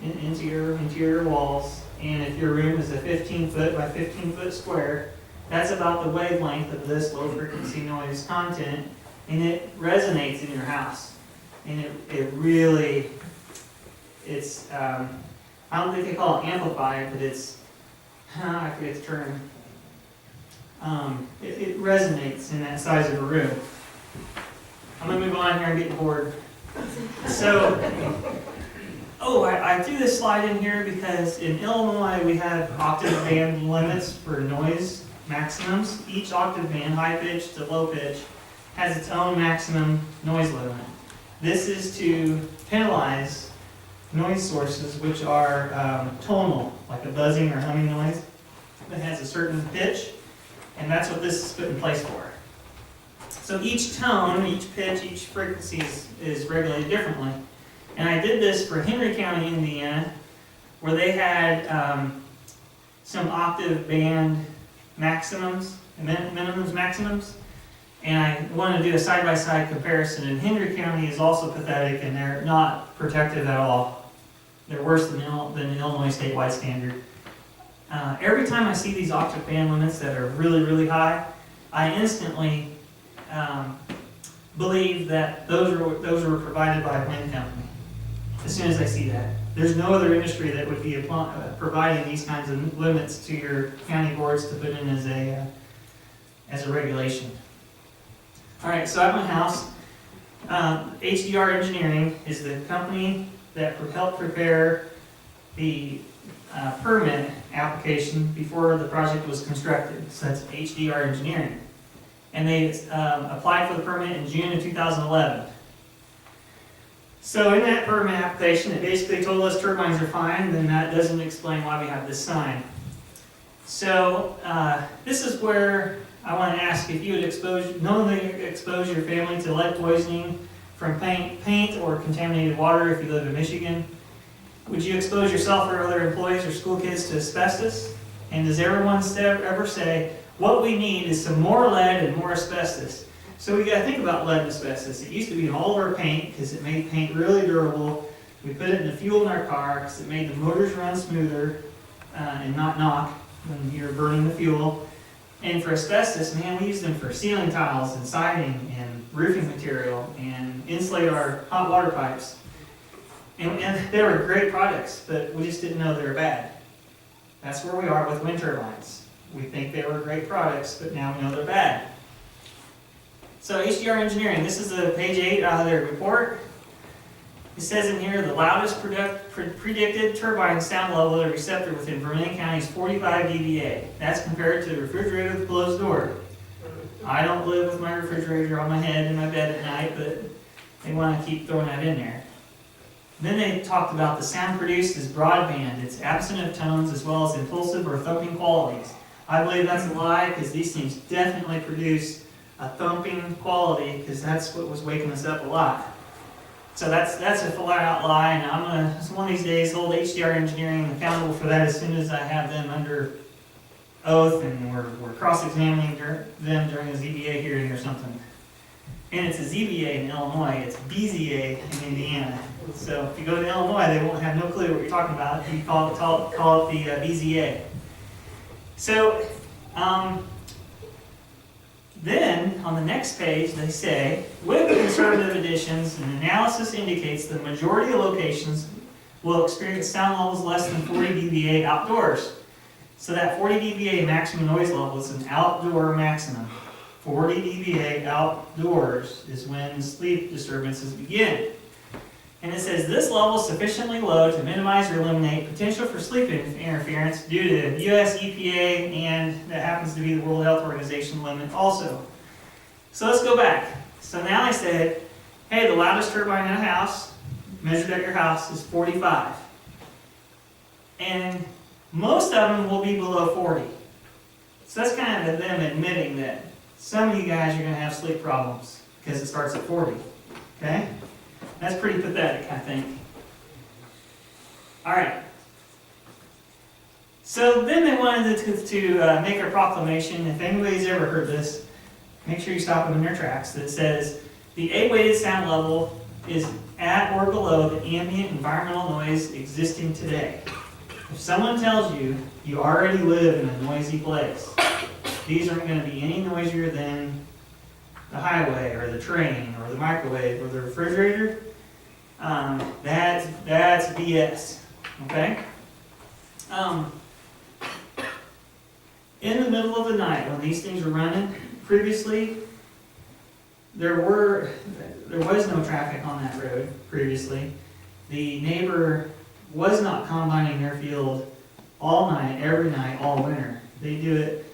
into your interior walls. And if your room is a 15 foot by 15 foot square, that's about the wavelength of this low frequency noise content, and it resonates in your house. And it really I don't think they call it amplified, but it's, I forget the term. It resonates in that size of a room. I'm gonna move on here, I'm getting bored. So, I threw this slide in here because in Illinois, we have octave band limits for noise maximums. Each octave band, high pitch to low pitch, has its own maximum noise limit. This is to penalize noise sources which are tonal, like a buzzing or humming noise that has a certain pitch, and that's what this is put in place for. So each tone, each pitch, each frequency is regulated differently. And I did this for Henry County, Indiana, where they had some octave band maximums, minimums, maximums. And I wanted to do a side-by-side comparison. And Henry County is also pathetic, and they're not protective at all. They're worse than the Illinois statewide standard. Every time I see these octave band limits that are really, really high, I instantly believe that those were provided by a wind company. As soon as I see that. There's no other industry that would be providing these kinds of limits to your county boards to put in as a regulation. All right, so at my house, HDR Engineering is the company that helped prepare the permit application before the project was constructed. So that's HDR Engineering. And they applied for the permit in June of 2011. So in that permit application, it basically told us turbines are fine, then that doesn't explain why we have this sign. So this is where I want to ask if you would knowingly expose your family to lead poisoning from paint or contaminated water if you live in Michigan. Would you expose yourself or other employees or school kids to asbestos? And does everyone ever say, what we need is some more lead and more asbestos? So we got to think about lead and asbestos. It used to be in all of our paint because it made paint really durable. We put it in the fuel in our car because it made the motors run smoother and not knock when you're burning the fuel. And for asbestos, man, we use them for ceiling tiles and siding and roofing material and insulate our hot water pipes. And they were great products, but we just didn't know they were bad. That's where we are with wind turbines. We think they were great products, but now we know they're bad. So HDR Engineering, this is page 8 out of their report. It says in here, the loudest predicted turbine sound level at a receptor within Vermillion County is 45 dBA. That's compared to the refrigerator with a closed door. I don't live with my refrigerator on my head in my bed at night, but they want to keep throwing that in there. Then they talked about the sound produced is broadband. It's absent of tones as well as impulsive or thumping qualities. I believe that's a lie because these things definitely produce a thumping quality because that's what was waking us up a lot. So that's a flat out lie, and I'm gonna one of these days hold HDR Engineering accountable for that as soon as I have them under oath and we're cross-examining them during a ZBA hearing or something. And it's a ZBA in Illinois, it's BZA in Indiana. So if you go to Illinois, they won't have no clue what you're talking about if you call it the BZA. So then, on the next page, they say, with conservative additions, an analysis indicates the majority of locations will experience sound levels less than 40 dBA outdoors. So that 40 dBA maximum noise level is an outdoor maximum. 40 dBA outdoors is when sleep disturbances begin. And it says this level is sufficiently low to minimize or eliminate potential for sleep interference due to US EPA, and that happens to be the World Health Organization limit also. So let's go back. So now they said, hey, the loudest turbine in a house, measured at your house, is 45. And most of them will be below 40. So that's kind of them admitting that some of you guys are going to have sleep problems because it starts at 40. Okay? That's pretty pathetic, I think. All right. So then they wanted to make a proclamation. If anybody's ever heard this, make sure you stop them in their tracks. That says the A-weighted sound level is at or below the ambient environmental noise existing today. If someone tells you you already live in a noisy place, these aren't going to be any noisier than the highway or the train or the microwave or the refrigerator, that That's BS, okay? In the middle of the night, when these things were running, previously, there was no traffic on that road previously. The neighbor was not combining their field all night, every night, all winter. They do it,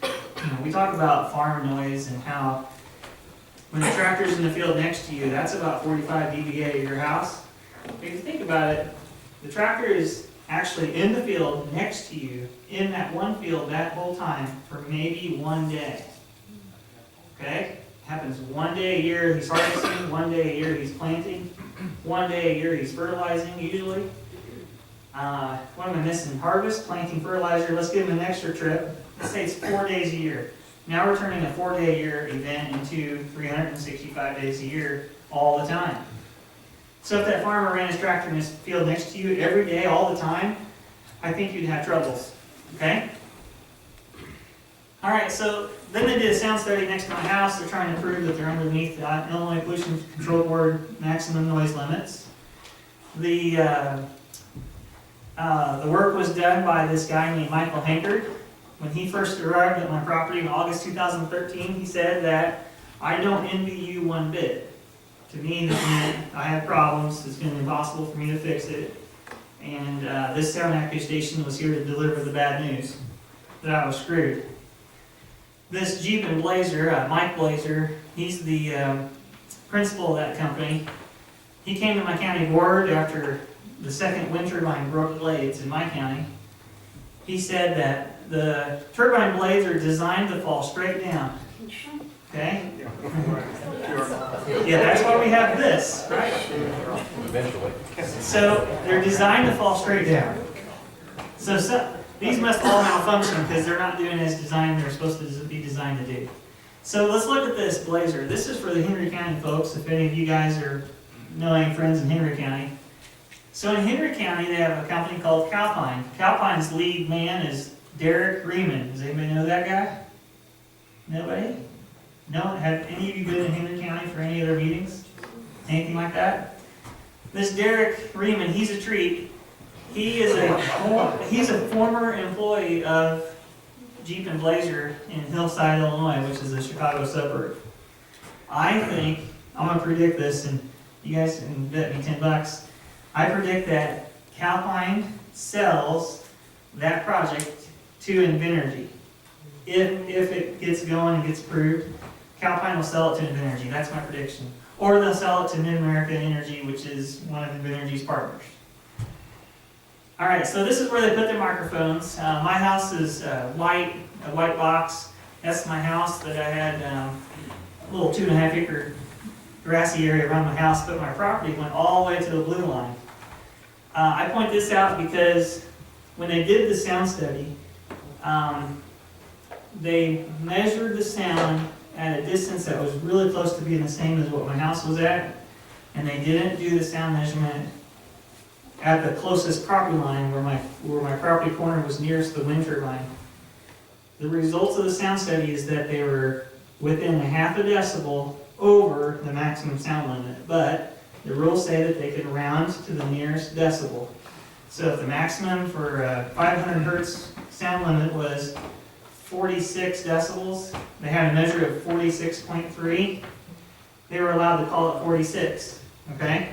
we talk about farm noise and how when the tractor's in the field next to you, that's about 45 dBA at your house. If you think about it, the tractor is actually in the field next to you, in that one field that whole time for maybe one day. Okay? Happens one day a year he's harvesting, one day a year he's planting, one day a year he's fertilizing usually. What am I missing? Harvest, planting, fertilizer. Let's give him an extra trip. Let's say it's 4 days a year. Now we're turning a 4-day-a-year event into 365 days a year all the time. So if that farmer ran his tractor in his field next to you every day, all the time, I think you'd have troubles, okay? All right, so then they did a sound study next to my house. They're trying to prove that they're underneath the Illinois Pollution Control Board maximum noise limits. The work was done by this guy named Michael Hankard. When he first arrived at my property in August 2013, he said that, "I don't envy you one bit." To me, that meant I had problems, it's been impossible for me to fix it, and this sound accusation was here to deliver the bad news, that I was screwed. This Jeep and Blazer, Mike Blazer, he's the principal of that company. He came to my county board after the second wind turbine broke blades in my county. He said that the turbine blades are designed to fall straight down. Okay? Yeah, that's why we have this, right? Eventually. So they're designed to fall straight down. So these must all malfunction because they're not doing as designed they're supposed to be designed to do. So let's look at this Blazer. This is for the Henry County folks, if any of you guys are knowing friends in Henry County. So in Henry County, they have a company called Calpine. Calpine's lead man is Derek Riemann. Does anybody know that guy? Nobody? No? Have any of you been in Henry County for any of their meetings? Anything like that? This Derek Riemann, he's a treat. He's a former employee of Jeep and Blazer in Hillside, Illinois, which is a Chicago suburb. I think, I'm going to predict this, and you guys can bet me $10. I predict that Calpine sells that project to Invenergy. If it gets going and gets approved, Calpine will sell it to Invenergy. That's my prediction. Or they'll sell it to Mid-America Energy, which is one of Invenergy's partners. All right, so this is where they put their microphones. My house is a white box. That's my house that I had a little 2.5 acre grassy area around my house, but my property went all the way to the blue line. I point this out because when they did the sound study, they measured the sound at a distance that was really close to being the same as what my house was at, and they didn't do the sound measurement at the closest property line where my property corner was nearest the wind turbine. The results of the sound study is that they were within 0.5 decibel over the maximum sound limit, but the rules say that they can round to the nearest decibel. So if the maximum for 500 hertz sound limit was 46 decibels, they had a measure of 46.3, they were allowed to call it 46, okay?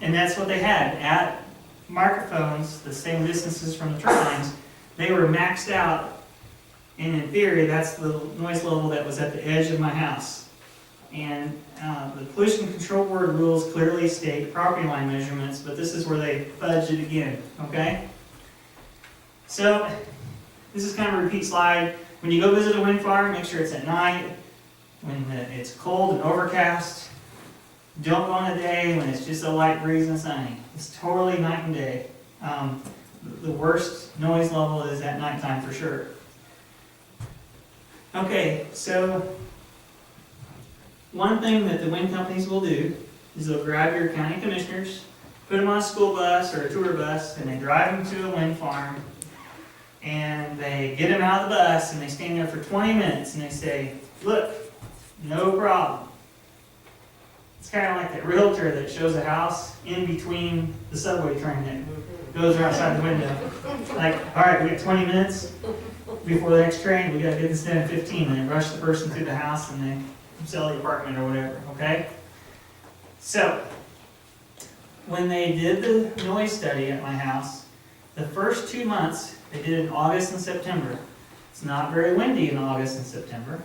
And that's what they had. At microphones, the same distances from the turbines, they were maxed out, and in theory, that's the noise level that was at the edge of my house. And the Pollution Control Board rules clearly state property line measurements, but this is where they fudged it again, okay? So, this is kind of a repeat slide. When you go visit a wind farm, make sure it's at night, when it's cold and overcast. Don't go on a day when it's just a light breeze and sunny. It's totally night and day. The worst noise level is at nighttime for sure. Okay, so one thing that the wind companies will do is they'll grab your county commissioners, put them on a school bus or a tour bus, and they drive them to a wind farm, and they get them out of the bus, and they stand there for 20 minutes, and they say, "Look, no problem. It's kind of like that realtor that shows a house in between the subway train that goes outside the window. Like, all right, we got 20 minutes before the next train, we gotta get this done in 15, and then rush the person through the house and then sell the apartment or whatever, okay? So, when they did the noise study at my house, the first 2 months, they did it in August and September. It's not very windy in August and September.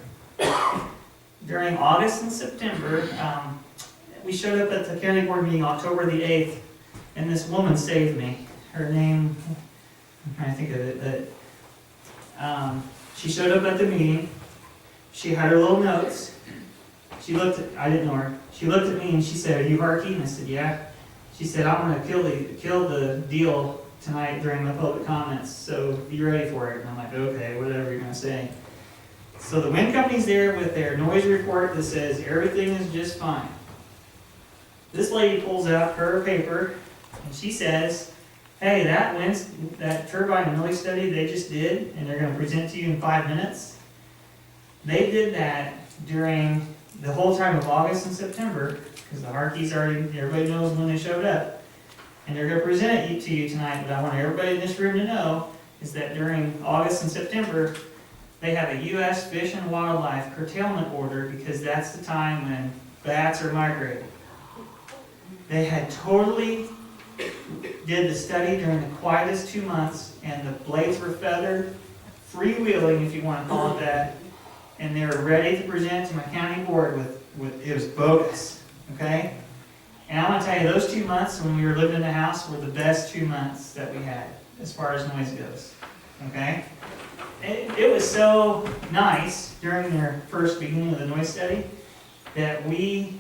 During August and September, we showed up at the county board meeting October the 8th, and this woman saved me. Her name, I'm trying to think of it, but she showed up at the meeting. She had her little notes. She looked at, I didn't know her. She looked at me and she said, "Are you Harkey?" And I said, "Yeah." She said, "I'm gonna kill the deal tonight during my public comments, so be ready for it." And I'm like, okay, whatever you're gonna say. So the wind company's there with their noise report that says everything is just fine. This lady pulls out her paper and she says, "Hey, that turbine noise study they just did, and they're gonna present to you in 5 minutes, they did that during the whole time of August and September, because the Harkeys already, everybody knows when they showed up, and they're going to present it to you tonight, but I want everybody in this room to know is that during August and September, they have a U.S. Fish and Wildlife curtailment order because that's the time when bats are migrating." They had totally did the study during the quietest 2 months, and the blades were feathered, freewheeling if you want to call it that, and they were ready to present to my county board with it was bogus, okay? And I want to tell you, those 2 months when we were living in the house were the best 2 months that we had as far as noise goes, okay? It was so nice during their first beginning of the noise study that we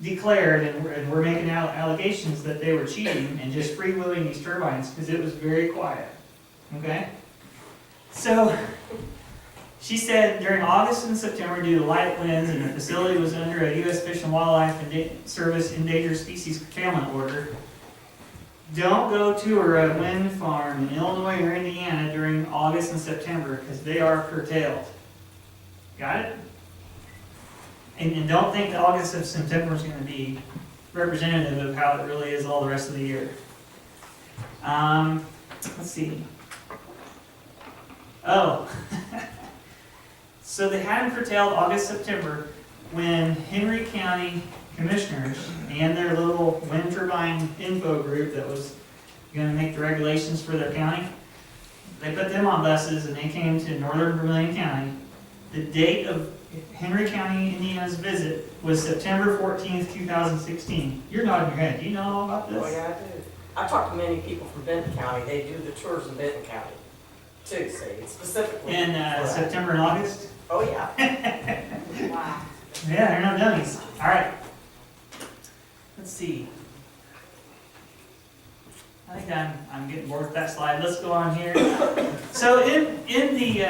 declared and we're making allegations that they were cheating and just freewheeling these turbines because it was very quiet, okay? So she said during August and September, due to light winds and the facility was under a U.S. Fish and Wildlife Service Endangered Species Curtailment Order, don't go to a wind farm in Illinois or Indiana during August and September because they are curtailed. Got it? And don't think that August and September is going to be representative of how it really is all the rest of the year. Let's see. Oh, so they had them curtailed August, September when Henry County commissioners and their little wind turbine info group that was going to make the regulations for their county, they put them on buses and they came to northern Vermilion County. The date of Henry County, Indiana's visit was September 14th, 2016. You're nodding your head. Do you know all about this? Oh, yeah, I do. I talked to many people from Benton County. They do the tours in Benton County, too, see, specifically. In September and August? Oh, yeah. Wow. Yeah, they're no dummies. All right. Let's see. I think I'm getting bored with that slide. Let's go on here. So in the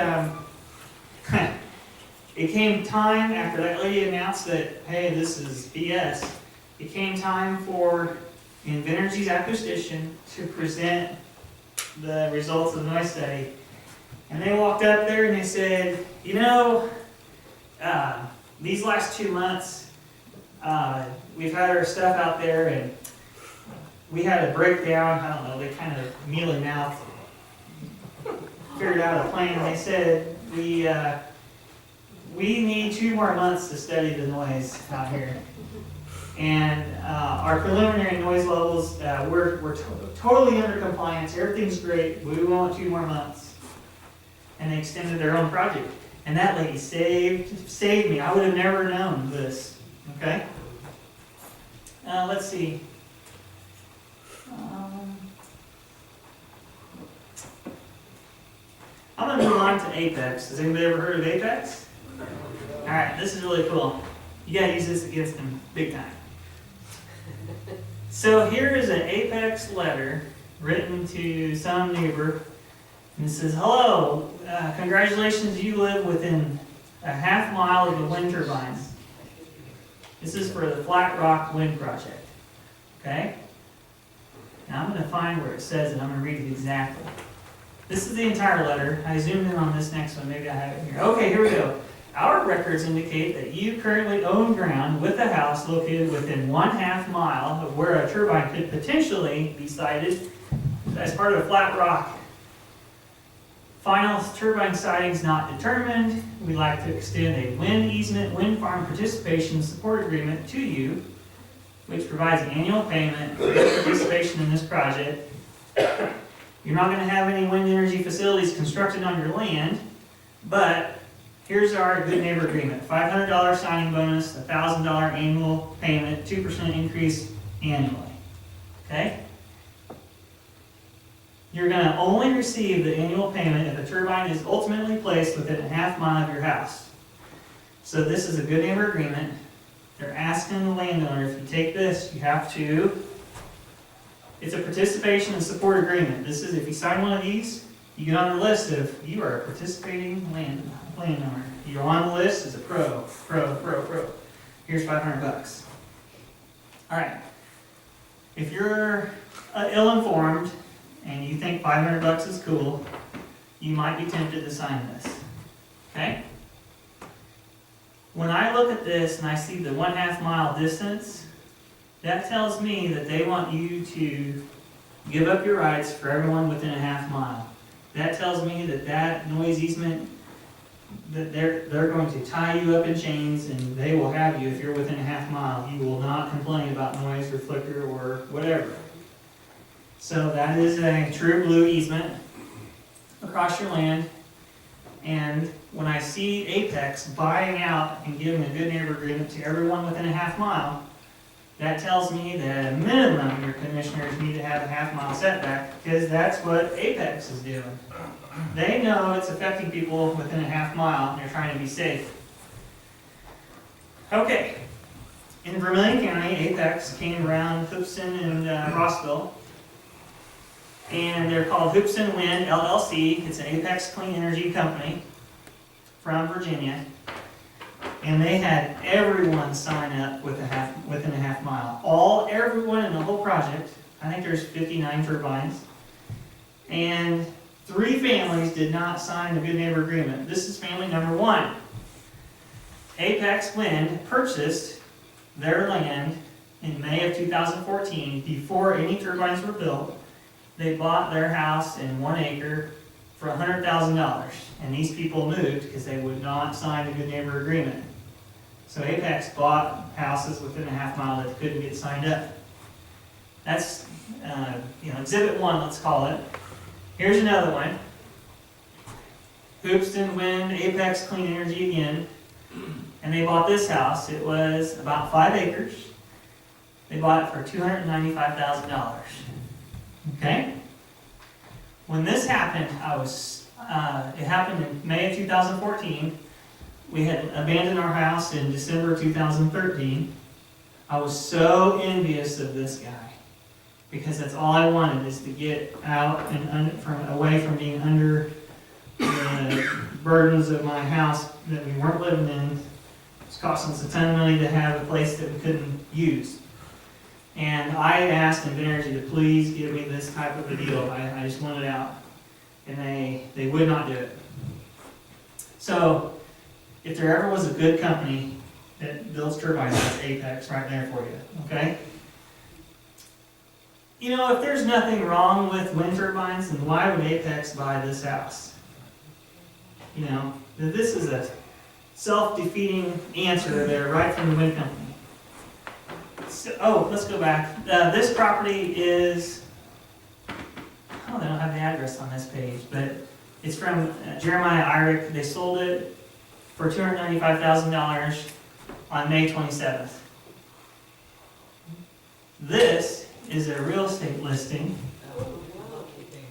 it came time after that lady announced that, hey, this is BS. It came time for Invenergy's acquisition to present the results of the noise study. And they walked up there and they said, you know, these last 2 months, we've had our stuff out there and we had a breakdown. I don't know, they kind of mealy mouthed, figured out a plan. They said, we need 2 more months to study the noise out here. And our preliminary noise levels, we're totally under compliance. Everything's great, but we want 2 more months. And they extended their own project. And that lady saved me. I would have never known this. Okay? Let's see. I'm going to move on to Apex. Has anybody ever heard of Apex? Alright, this is really cool. You got to use this against them big time. So here is an Apex letter written to some neighbor. And it says, hello, congratulations, you live within a half mile of the wind turbines. This is for the Flat Rock Wind Project. Okay? Now I'm going to find where it says it. I'm going to read it exactly. This is the entire letter. I zoomed in on this next one. Maybe I have it here. Okay, here we go. Our records indicate that you currently own ground with a house located within 1/2 mile of where a turbine could potentially be sited as part of Flat Rock. Final turbine siting's not determined. We'd like to extend a wind easement, wind farm participation support agreement to you, which provides an annual payment for your participation in this project. You're not gonna have any wind energy facilities constructed on your land, but here's our good neighbor agreement. $500 signing bonus, $1,000 annual payment, 2% increase annually. Okay? You're gonna only receive the annual payment if the turbine is ultimately placed within 1/2 mile of your house. So this is a good neighbor agreement. They're asking the landowner, if you take this, you have to, it's a participation and support agreement. This is, if you sign one of these, you get on the list of, you are a participating landowner. You're on the list as a pro. Here's $500. All right. If you're ill-informed and you think $500 is cool, you might be tempted to sign this. Okay? When I look at this and I see the 1/2 mile distance, that tells me that they want you to give up your rights for everyone within 1/2 mile. That tells me that that noise easement, that they're going to tie you up in chains and they will have you if you're within 1/2 mile. You will not complain about noise or flicker or whatever. So that is a true blue easement across your land. And when I see Apex buying out and giving a good neighbor agreement to everyone within 1/2 mile, that tells me that at a minimum your commissioners need to have a 1/2 mile setback, because that's what Apex is doing. They know it's affecting people within 1/2 mile and they're trying to be safe. Okay, in Vermilion County, Apex came around Hoopson and Rossville, and they're called Hoopson Wind LLC. It's an Apex Clean Energy company from Virginia. And they had everyone sign up within a 1/2 mile. Everyone in the whole project. I think there's 59 turbines. And 3 families did not sign a good neighbor agreement. This is family number 1. Apex Wind purchased their land in May of 2014 before any turbines were built. They bought their house in 1 acre for $100,000. And these people moved because they would not sign a good neighbor agreement. So Apex bought houses within a 1/2 mile that couldn't get signed up. That's, exhibit 1, let's call it. Here's another one. Hoopston Wind, Apex Clean Energy again. And they bought this house. It was about 5 acres. They bought it for $295,000. Okay? When this happened, it happened in May of 2014. We had abandoned our house in December 2013. I was so envious of this guy because that's all I wanted, is to get out and away from being under the burdens of my house that we weren't living in. It's costing us a ton of money to have a place that we couldn't use. And I asked Invenergy to please give me this type of a deal. I just wanted out. And they would not do it. So, if there ever was a good company that builds turbines, that's Apex right there for you, okay? If there's nothing wrong with wind turbines, then why would Apex buy this house? This is a self-defeating answer there right from the wind company. So, let's go back. This property is, they don't have the address on this page, but it's from Jeremiah Irick. They sold it for $295,000 on May 27th. This is a real estate listing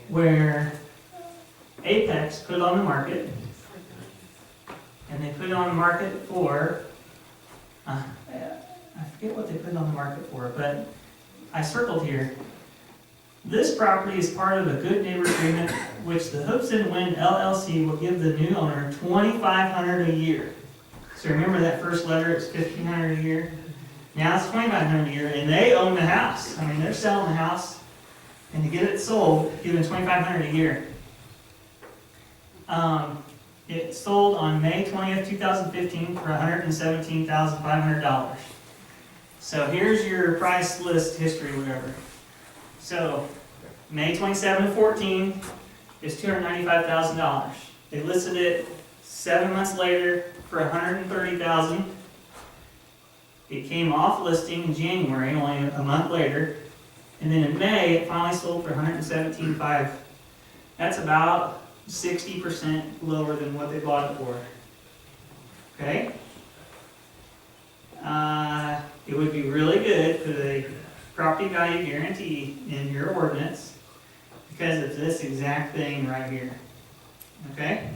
where Apex put it on the market, and they put it on the market for, I forget what they put it on the market for, but I circled here. This property is part of a good neighbor agreement, which the Hoopson Wind LLC will give the new owner $2,500 a year. So remember that first letter, it's $1,500 a year? Now it's $2,500 a year, and they own the house. They're selling the house, and to get it sold, give them $2,500 a year. It sold on May 20th, 2015 for $117,500. So here's your price list history, whatever. So May 27 of 14 is $295,000. They listed it 7 months later for $130,000. It came off listing in January, only a month later. And then in May, it finally sold for $117,500. That's about 60% lower than what they bought it for. Okay? It would be really good for the property value guarantee in your ordinance because of this exact thing right here. Okay?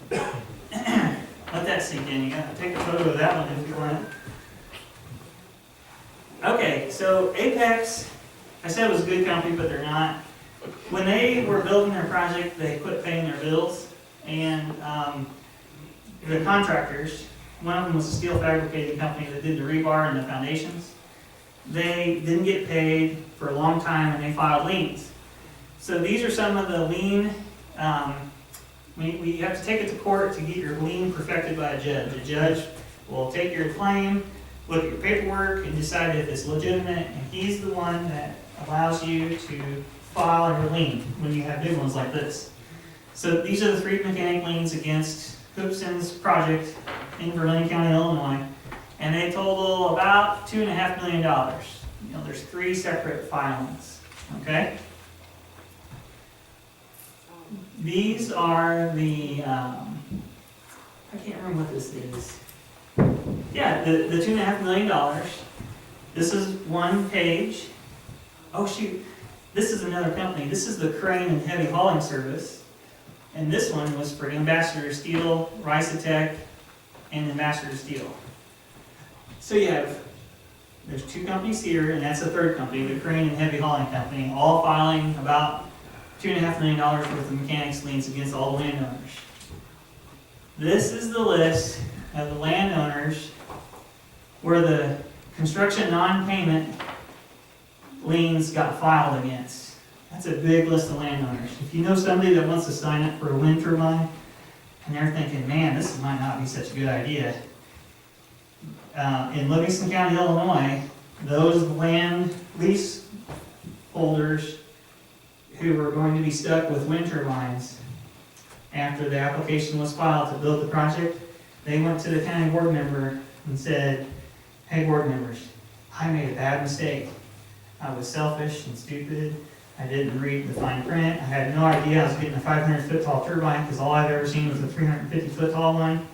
Let that sink in. You gotta take a photo of that one if you want. Okay, so Apex, I said it was a good company, but they're not. When they were building their project, they quit paying their bills, and the contractors, one of them was a steel fabricating company that did the rebar and the foundations. They didn't get paid for a long time, and they filed liens. So these are some of the lien. We have to take it to court to get your lien perfected by a judge. A judge will take your claim, look at your paperwork, and decide if it's legitimate, and he's the one that allows you to file your lien when you have big ones like this. So these are the 3 mechanic liens against Hoopson's project in Vermillion County, Illinois, and they total about $2.5 million. You know, there's 3 separate filings, okay? These are the, I can't remember what this is. Yeah, the $2.5 million. This is one page. Oh shoot, this is another company. This is the crane and heavy hauling service. And this one was for Ambassador Steel, Ricetech, and Ambassador Steel. So you have, there's 2 companies here, and that's the third company, the crane and heavy hauling company, all filing about $2.5 million worth of mechanics liens against all the landowners. This is the list of the landowners where the construction non-payment liens got filed against. That's a big list of landowners. If you know somebody that wants to sign up for a wind turbine, and they're thinking, man, this might not be such a good idea. In Livingston County, Illinois, those land lease holders who were going to be stuck with wind turbines after the application was filed to build the project, they went to the county board member and said, hey board members, I made a bad mistake. I was selfish and stupid. I didn't read the fine print. I had no idea I was getting a 500-foot tall turbine because all I've ever seen was a 350-foot tall one.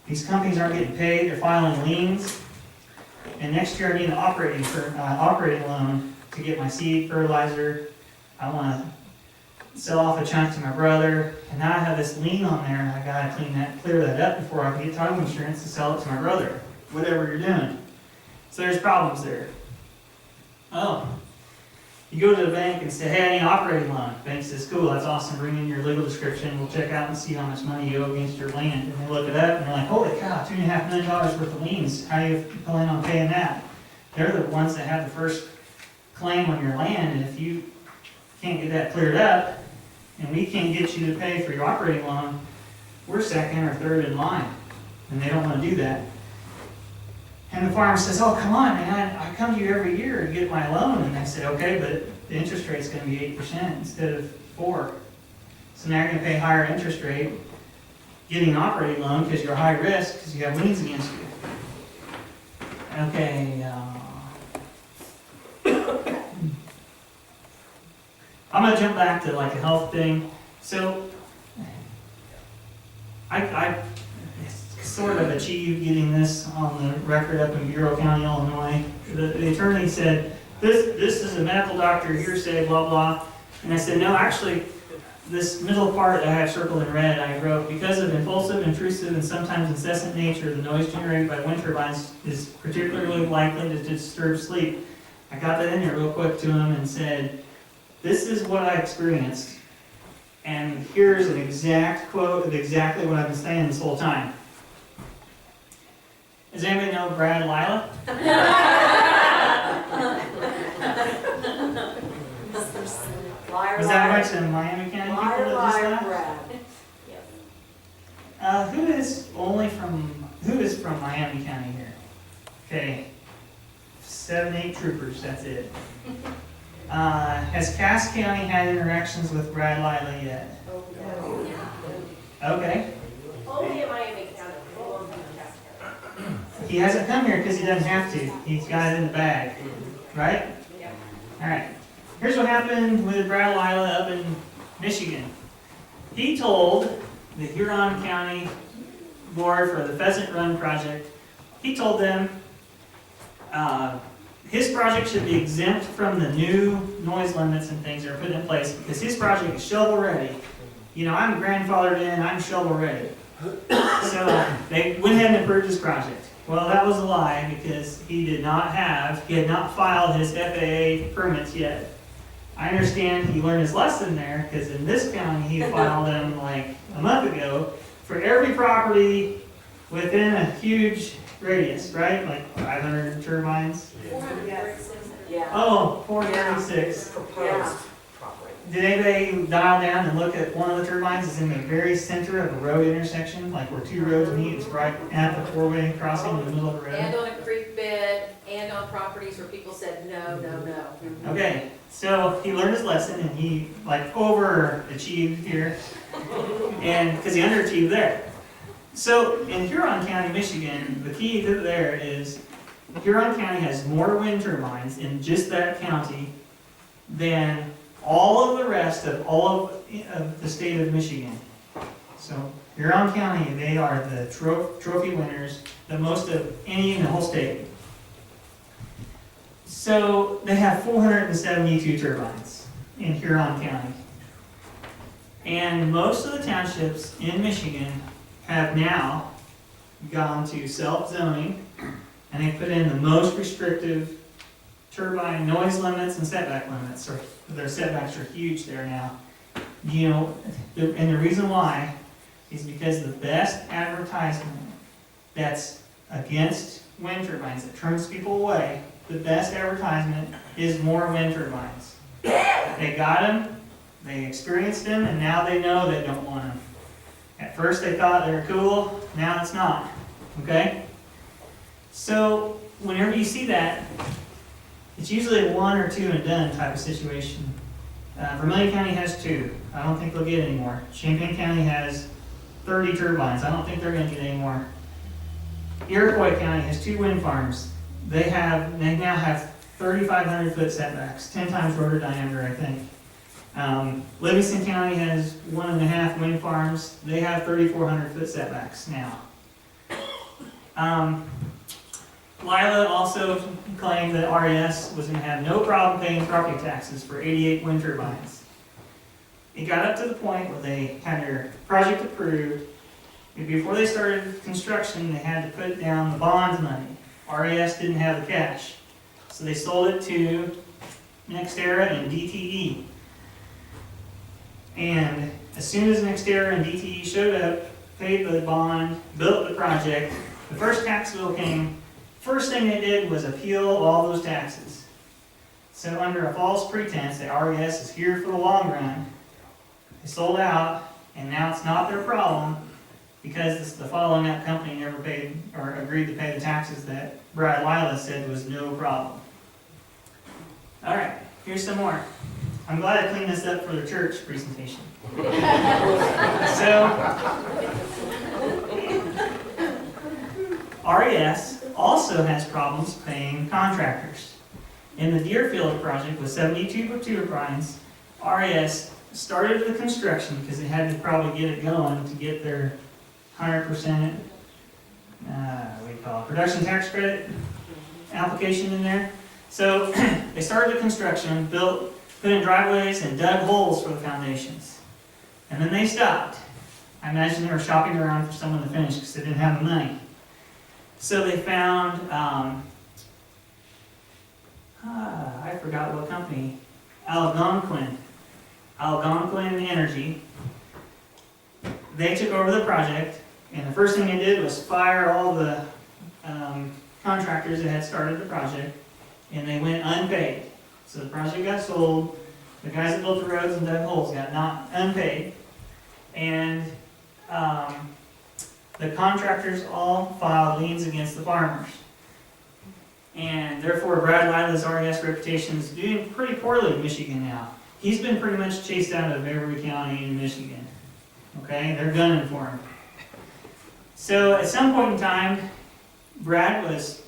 These companies aren't getting paid. They're filing liens. And next year I need an operating loan to get my seed, fertilizer. I want to sell off a chunk to my brother. And now I have this lien on there and I got to clear that up before I can get title insurance to sell it to my brother. Whatever you're doing. So there's problems there. Oh. You go to the bank and say, hey, I need an operating loan. The bank says, cool, that's awesome. Bring in your legal description. We'll check out and see how much money you owe against your land. And they look it up and they're like, holy cow, $2.5 million worth of liens. How do you plan on paying that? They're the ones that have the first claim on your land. And if you can't get that cleared up and we can't get you to pay for your operating loan, we're second or third in line. And they don't want to do that. And the farmer says, oh, come on, man, I come to you every year to get my loan. And they say, okay, but the interest rate's going to be 8% instead of 4%. So now you're going to pay higher interest rate getting an operating loan because you're high risk because you have liens against you. Okay. I'm going to jump back to like a health thing. So I sort of achieved getting this on the record up in Bureau County, Illinois. The attorney said, this is a medical doctor hearsay, blah, blah. And I said, no, actually, this middle part that I have circled in red, I wrote, because of impulsive, intrusive, and sometimes incessant nature, the noise generated by wind turbines is particularly likely to disturb sleep. I got that in there real quick to him and said, this is what I experienced. And here's an exact quote of exactly what I've been saying this whole time. Does anybody know Brad Lila? Was that much in Miami County people that just left? from Miami County here. Okay, 7, 8 troopers, that's it. Has Cass County had interactions with Brad Liley yet? Okay. Only in Miami County, we won't come to Casco County. He hasn't come here because he doesn't have to. He's got it in the bag, right? Yeah. All right. Here's what happened with Brad Lila up in Michigan. He told the Huron County Board for the Pheasant Run project, he told them his project should be exempt from the new noise limits and things that are put in place because his project is shovel ready. You know, I'm grandfathered in, I'm shovel ready. So they went ahead and approved his project. Well, that was a lie because he had not filed his FAA permits yet. I understand he learned his lesson there because in this county he filed them like a month ago for every property within a huge radius, right? Like 500 turbines. 436. Yeah. Oh, 436. Proposed property. Did anybody dial down and look at one of the turbines? It's in the very center of a road intersection, like where two roads meet. It's right at the four-way crossing in the middle of the road. And on a creek bed, and on properties where people said, no, no, no. Okay, so he learned his lesson and he like overachieved here, and because he underachieved there. So in Huron County, Michigan, the key to there is Huron County has more wind turbines in just that county than all of the rest of all of the state of Michigan. So Huron County, they are the trophy winners, the most of any in the whole state. So they have 472 turbines in Huron County. And most of the townships in Michigan have now gone to self-zoning, and they put in the most restrictive turbine noise limits and setback limits. Or their setbacks are huge there now. You know, and the reason why is because the best advertisement that's against wind turbines, that turns people away, the best advertisement is more wind turbines. They got them, they experienced them, and now they know they don't want them. At first they thought they were cool, now it's not. Okay? So whenever you see that, it's usually a 1 or 2 and done type of situation. Vermilion County has 2. I don't think they'll get any more. Champaign County has 30 turbines. I don't think they're going to get any more. Iroquois County has 2 wind farms. They now have 3,500 foot setbacks, 10 times rotor diameter, I think. Livingston County has 1.5 wind farms. They have 3,400 foot setbacks now. Lila also claimed that RES was going to have no problem paying property taxes for 88 wind turbines. It got up to the point where they had their project approved, and before they started construction, they had to put down the bond money. RES didn't have the cash, so they sold it to NextEra and DTE. And as soon as NextEra and DTE showed up, paid the bond, built the project, the first tax bill came. First thing they did was appeal all those taxes. So under a false pretense that RES is here for the long run, they sold out, and now it's not their problem because the following up company never paid or agreed to pay the taxes that Brad Lila said was no problem. All right, here's some more. I'm glad I cleaned this up for the church presentation. So, RES also has problems paying contractors. In the Deerfield project with 72 turbines, RES started the construction because they had to probably get it going to get their 100% production tax credit application in there. So they started the construction, put in driveways and dug holes for the foundations. And then they stopped. I imagine they were shopping around for someone to finish because they didn't have the money. So they found, I forgot what company, Algonquin Energy. They took over the project, and the first thing they did was fire all the contractors that had started the project, and they went unpaid. So the project got sold, the guys that built the roads and dug holes got not unpaid, and the contractors all filed liens against the farmers. And therefore, Brad Lila's RES reputation is doing pretty poorly in Michigan now. He's been pretty much chased out of every county in Michigan. Okay, they're gunning for him. So at some point in time, Brad was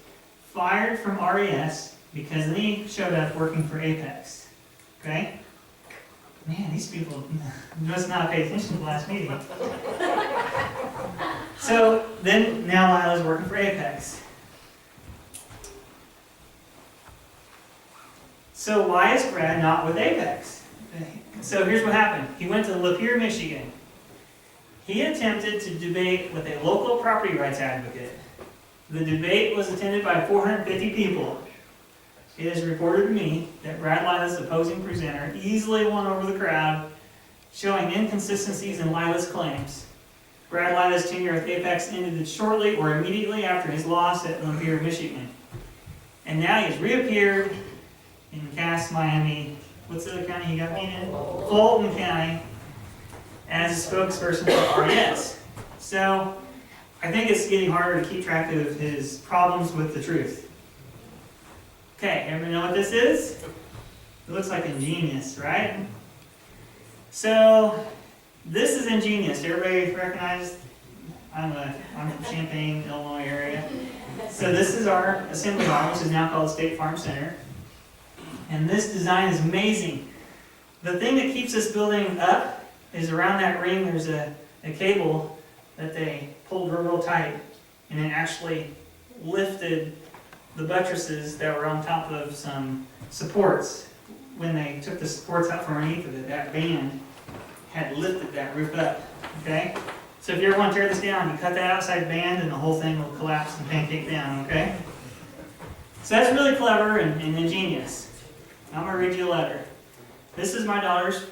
fired from RES because then he showed up working for Apex. Okay? Man, these people must not pay attention to the last meeting. So then now Lila's working for Apex. So why is Brad not with Apex? So here's what happened. He went to Lapeer, Michigan. He attempted to debate with a local property rights advocate. The debate was attended by 450 people. It is reported to me that Brad Lila's opposing presenter easily won over the crowd, showing inconsistencies in Lila's claims. Brad Lila's tenure with Apex ended shortly or immediately after his loss at Lapeer, Michigan. And now he's reappeared in Cass, Miami. What's the other county he got me in? Fulton County, as a spokesperson for RES. So I think it's getting harder to keep track of his problems with the truth. Okay, everybody know what this is? It looks like Ingenious, right? So this is Ingenious. Everybody recognize? I'm from Champaign, Illinois area. So this is our assembly hall, which is now called State Farm Center. And this design is amazing. The thing that keeps this building up is around that ring there's a cable that they pulled real tight, and it actually lifted the buttresses that were on top of some supports. When they took the supports out from underneath of it, that band had lifted that roof up, okay? So if you ever want to tear this down, you cut that outside band and the whole thing will collapse and pancake down, okay? So that's really clever and ingenious. I'm going to read you a letter. This is my daughter's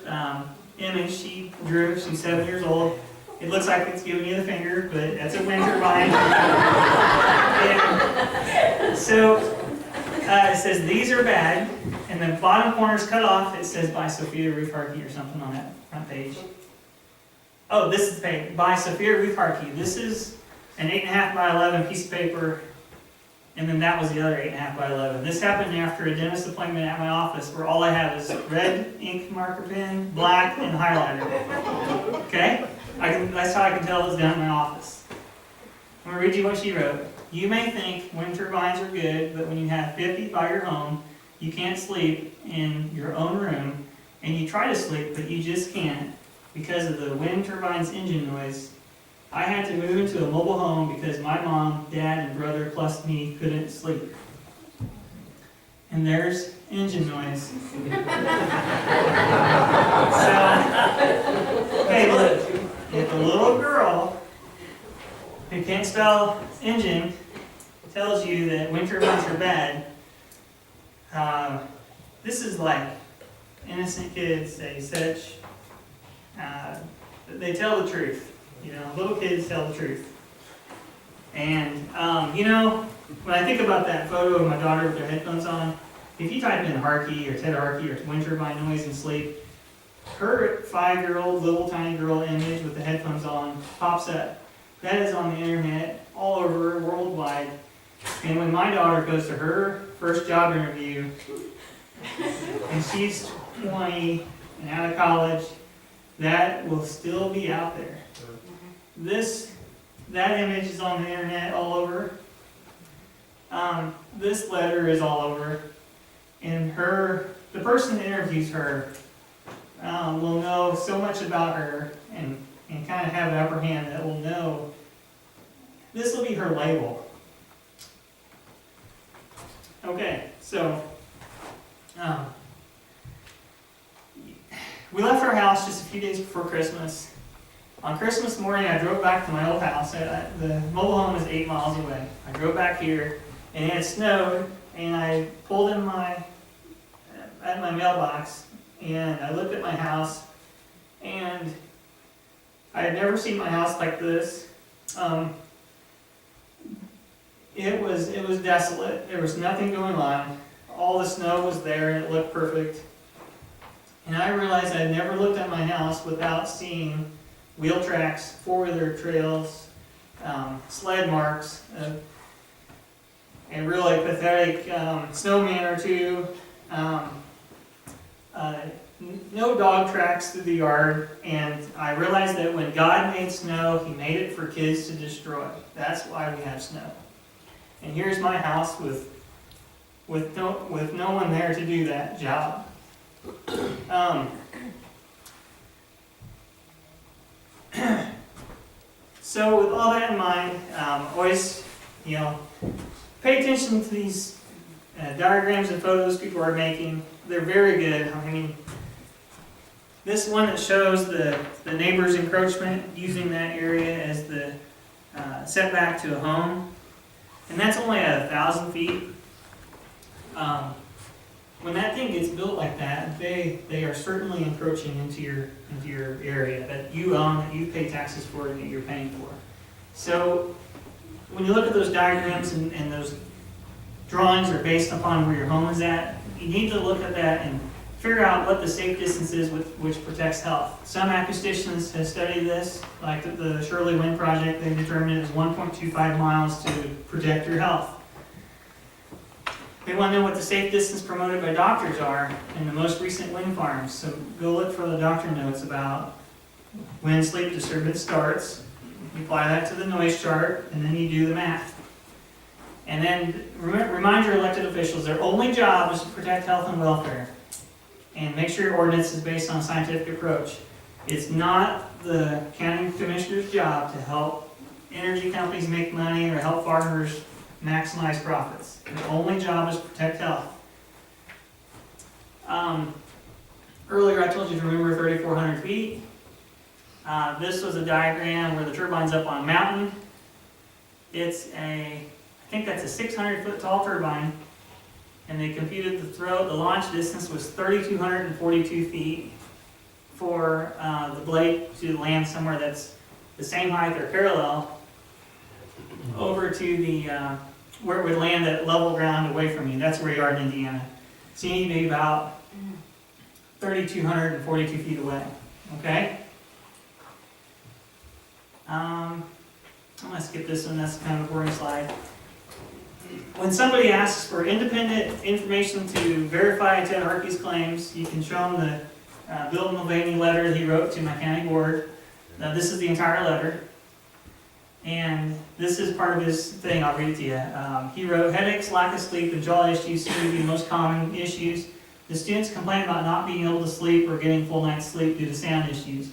image she drew. She's 7 years old. It looks like it's giving you the finger, but that's a wind turbine. So it says, these are bad. And the bottom corner is cut off. It says, by Sophia Ruth Harkey or something on that front page. Oh, this is the page. By Sophia Ruth Harkey. This is an 8.5 by 11 piece of paper. And then that was the other 8.5 by 11. This happened after a dentist appointment at my office where all I have is red ink marker pen, black, and highlighter. Okay? That's how I can tell it was done in my office. I'm going to read you what she wrote. You may think wind turbines are good, but when you have 50 by your home, you can't sleep in your own room, and you try to sleep, but you just can't because of the wind turbine's engine noise. I had to move into a mobile home because my mom, dad, and brother plus me couldn't sleep. And there's engine noise. So, hey, look, if a little girl who can't spell engine tells you that wind turbines are bad, this is like innocent kids say such, they tell the truth. You know, little kids tell the truth. And, you know, when I think about that photo of my daughter with her headphones on, if you type in Harkey or Ted Harkey or wind turbine noise and sleep, her 5-year-old little tiny girl image with the headphones on pops up. That is on the internet all over worldwide. And when my daughter goes to her first job interview, and she's 20 and out of college, that will still be out there. That image is on the internet all over. This letter is all over. And the person that interviews her will know so much about her and kind of have an upper hand that will know this will be her label. Okay, so we left our house just a few days before Christmas. On Christmas morning, I drove back to my old house. The mobile home is 8 miles away. I drove back here, and it had snowed, and I pulled in at my mailbox, and I looked at my house, and I had never seen my house like this. It was desolate. There was nothing going on. All the snow was there, and it looked perfect. And I realized I had never looked at my house without seeing wheel tracks, 4-wheeler trails, sled marks, a really pathetic snowman or two, no dog tracks through the yard, and I realized that when God made snow, He made it for kids to destroy. That's why we have snow. And here's my house with no one there to do that job. So with all that in mind, always, pay attention to these diagrams and photos people are making. They're very good. I mean, this one that shows the neighbor's encroachment, using that area as the setback to a home, and that's only at 1,000 feet. When that thing gets built like that, they are certainly encroaching into your area that you own, that you pay taxes for, and that you're paying for. So when you look at those diagrams and those drawings are based upon where your home is at, you need to look at that and figure out what the safe distance is which protects health. Some acousticians have studied this, like the Shirley Wind Project. They determined it is 1.25 miles to protect your health. They want to know what the safe distance promoted by doctors are in the most recent wind farms. So go look for the doctor notes about when sleep disturbance starts. You apply that to the noise chart, and then you do the math. And then remind your elected officials their only job is to protect health and welfare. And make sure your ordinance is based on a scientific approach. It's not the county commissioner's job to help energy companies make money or help farmers maximize profits. Their only job is to protect health. Earlier I told you to remember 3,400 feet. This was a diagram where the turbine's up on a mountain. It's I think that's a 600-foot tall turbine, and they computed the launch distance was 3,242 feet for the blade to land somewhere that's the same height or parallel over to the where it would land at level ground away from you. That's where you are in Indiana. So you need to be about 3,242 feet away. Okay? I'm going to skip this one. That's kind of a boring slide. When somebody asks for independent information to verify Ted Harkey's claims, you can show them the Bill Mulvaney letter that he wrote to my county board. Now, this is the entire letter. And this is part of his thing. I'll read it to you. He wrote, headaches, lack of sleep, and jaw issues seem to be the most common issues. The students complain about not being able to sleep or getting full night's sleep due to sound issues.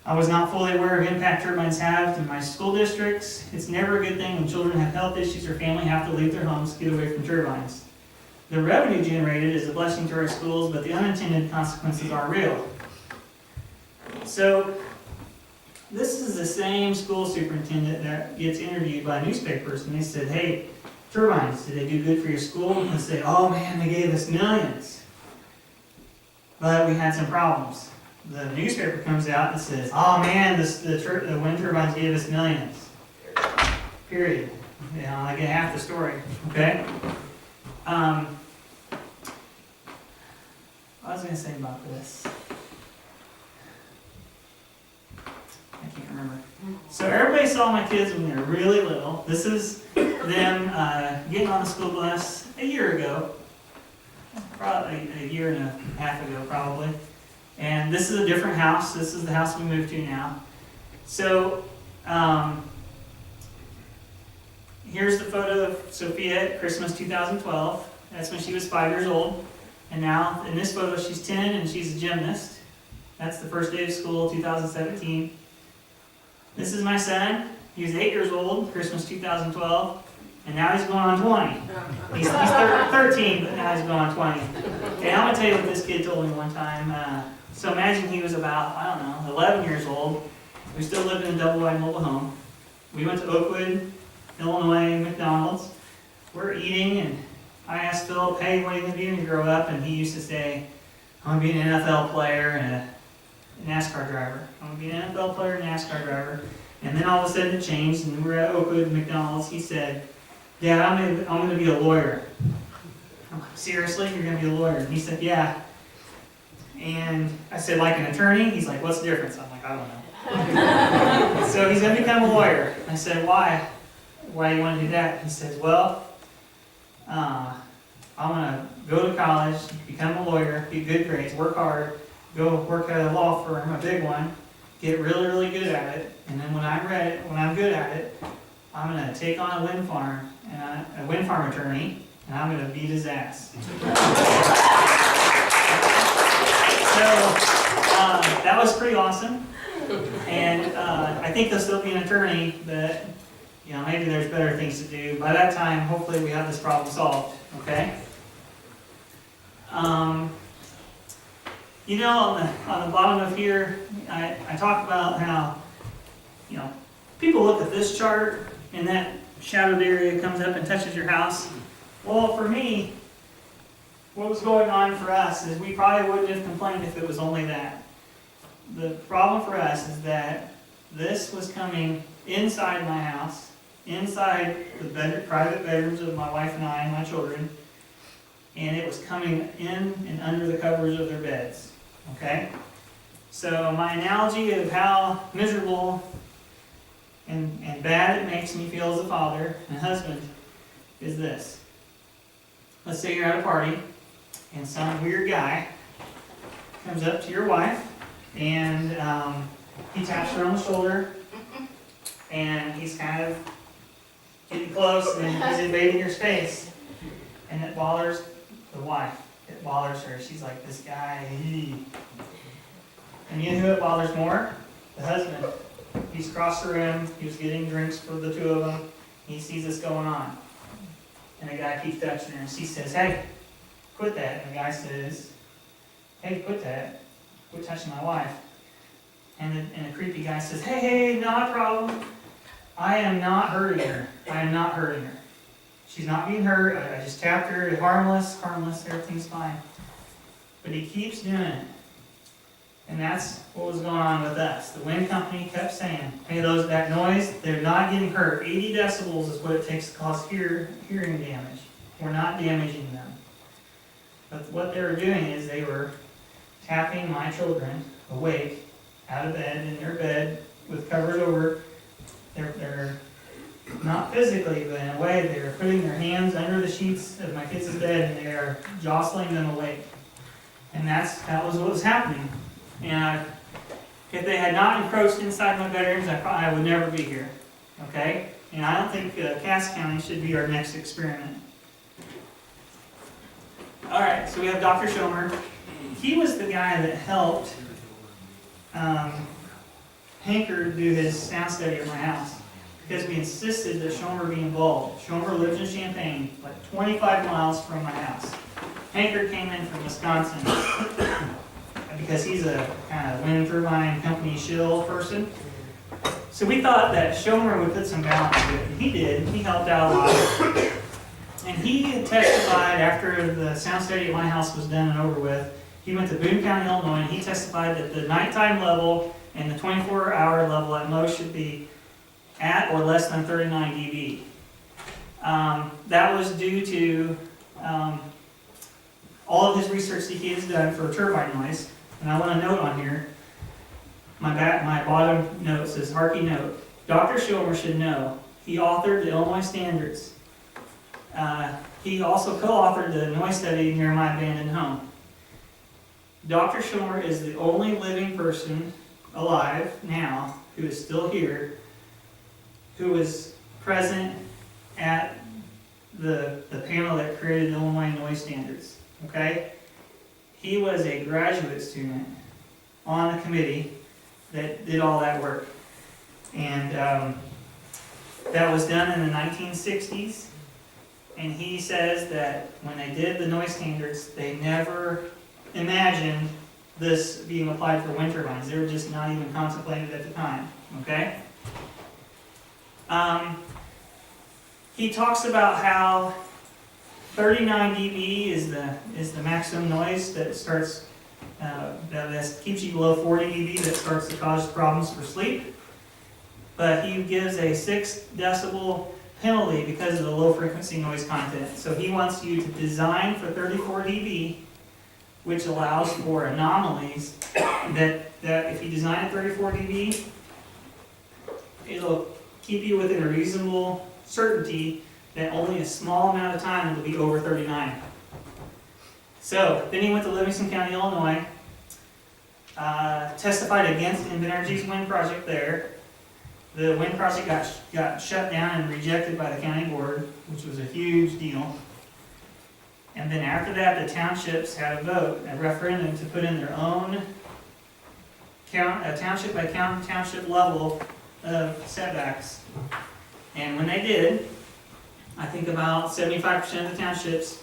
I was not fully aware of impact turbines have in my school districts. It's never a good thing when children have health issues or family have to leave their homes to get away from turbines. The revenue generated is a blessing to our schools, but the unintended consequences are real. So, this is the same school superintendent that gets interviewed by newspapers, and they said, hey, turbines, did they do good for your school? And they say, oh man, they gave us millions. But we had some problems. The newspaper comes out and says, oh man, the wind turbines gave us millions. Period. I get half the story, okay? What was I going to say about this? I can't remember. So everybody saw my kids when they were really little. This is them getting on the school bus a year ago. Probably a year and a half ago, probably. And this is a different house. This is the house we moved to now. So here's the photo of Sophia at Christmas 2012. That's when she was 5 years old. And now in this photo she's 10 and she's a gymnast. That's the first day of school, 2017. This is my son. He was 8 years old, Christmas 2012. And now he's going on 20. He's 13, but now he's going on 20. Okay, I'm going to tell you what this kid told me one time. So imagine he was about, 11 years old. We still lived in a double-wide mobile home. We went to Oakwood, Illinois, McDonald's. We're eating, and I asked Philip, hey, what are you going to be when you grow up? And he used to say, I'm going to be an NFL player and a NASCAR driver. I'm going to be an NFL player and a NASCAR driver. And then all of a sudden it changed, and we were at Oakwood, McDonald's. He said, Dad, I'm going to be a lawyer. I'm like, seriously? You're going to be a lawyer? And he said, yeah. And I said, like an attorney? He's like, what's the difference? I'm like, I don't know. So he's gonna become a lawyer. I said, why? Why do you want to do that? He says, well, I want to go to college, become a lawyer, get good grades, work hard, go work at a law firm, a big one, get really, really good at it, and then when I'm good at it, I'm going to take on a wind farm, a wind farm attorney, and I'm going to beat his ass. So that was pretty awesome, and I think he'll still be an attorney, but maybe there's better things to do. By that time, hopefully we have this problem solved, okay? On the bottom of here, I talk about how, people look at this chart and that shadowed area comes up and touches your house. Well, for me, what was going on for us is we probably wouldn't have complained if it was only that. The problem for us is that this was coming inside my house, inside the private bedrooms of my wife and I and my children, and it was coming in and under the covers of their beds, okay? So my analogy of how miserable and bad it makes me feel as a father and husband is this. Let's say you're at a party, and some weird guy comes up to your wife, and he taps her on the shoulder, and he's kind of getting close, and he's invading your space, and it bothers the wife. It bothers her. She's like, this guy, And you know who it bothers more? The husband. He's across the room, he was getting drinks for the two of them, he sees this going on. And the guy keeps touching her, and she says, hey, quit that. And the guy says, hey, quit that. Quit touching my wife. And the creepy guy says, hey, not a problem. I am not hurting her. I am not hurting her. She's not being hurt. I just tapped her. Harmless, everything's fine. But he keeps doing it. And that's what was going on with us. The wind company kept saying, hey, that noise, they're not getting hurt. 80 decibels is what it takes to cause hearing damage. We're not damaging them. But what they were doing is they were tapping my children awake, out of bed, in their bed, with covers over. They're not physically, but in a way, they're putting their hands under the sheets of my kids' bed, and they are jostling them awake. And that was what was happening. And if they had not encroached inside my bedrooms, I would never be here. Okay? And I don't think Cass County should be our next experiment. All right, so we have Dr. Schomer. He was the guy that helped Hanker do his sound study at my house, because we insisted that Schomer be involved. Schomer lives in Champaign, like 25 miles from my house. Hanker came in from Wisconsin because he's a kind of wind turbine company shill person. So we thought that Schomer would put some balance to it, and he did. He helped out a lot. And he testified after the sound study at my house was done and over with. He went to Boone County, Illinois, and he testified that the nighttime level and the 24-hour level at most should be at or less than 39 dB. That was due to all of his research that he has done for turbine noise. And I want to note on here, my bottom note says, Harkey note, Dr. Schomer should know, he authored the Illinois standards. He also co-authored the noise study near my abandoned home. Dr. Schomer is the only living person alive now who is still here, who was present at the panel that created the Illinois noise standards. Okay? He was a graduate student on the committee that did all that work. And that was done in the 1960s. And he says that when they did the noise standards, they never imagined this being applied for wind turbines. They were just not even contemplated at the time. Okay? He talks about how 39 dB is the maximum noise that starts that keeps you below 40 dB that starts to cause problems for sleep. But he gives a 6 decibel penalty because of the low frequency noise content. So he wants you to design for 34 dB, which allows for anomalies that if you design a 34 dB, it'll keep you within a reasonable certainty that only a small amount of time it'll be over 39. So, then he went to Livingston County, Illinois, testified against Invenergy's wind project there. The wind project got shut down and rejected by the county board, which was a huge deal. And then after that, the townships had a vote, a referendum to put in their own township by township level of setbacks. And when they did, I think about 75% of the townships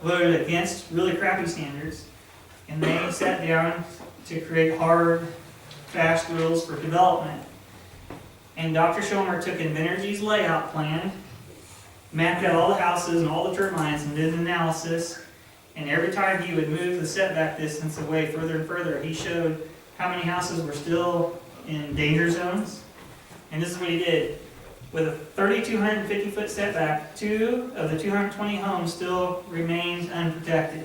voted against really crappy standards, and they sat down to create hard, fast rules for development. And Dr. Schomer took Invenergy's layout plan, mapped out all the houses and all the turbines, and did an analysis. And every time he would move the setback distance away further and further, he showed how many houses were still in danger zones. And this is what he did. With a 3,250-foot setback, 2 of the 220 homes still remained unprotected.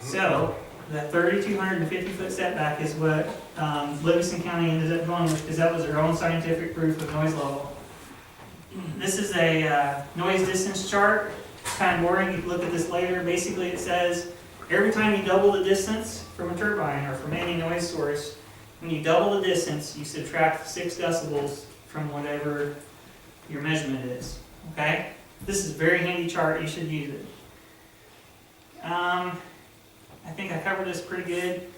So, the 3,250-foot setback is what Livingston County ended up going with, because that was their own scientific proof of noise level. This is a noise distance chart. It's kind of boring. You can look at this later. Basically, it says every time you double the distance from a turbine or from any noise source, when you double the distance, you subtract 6 decibels from whatever your measurement is. Okay? This is a very handy chart. You should use it. I think I covered this pretty good.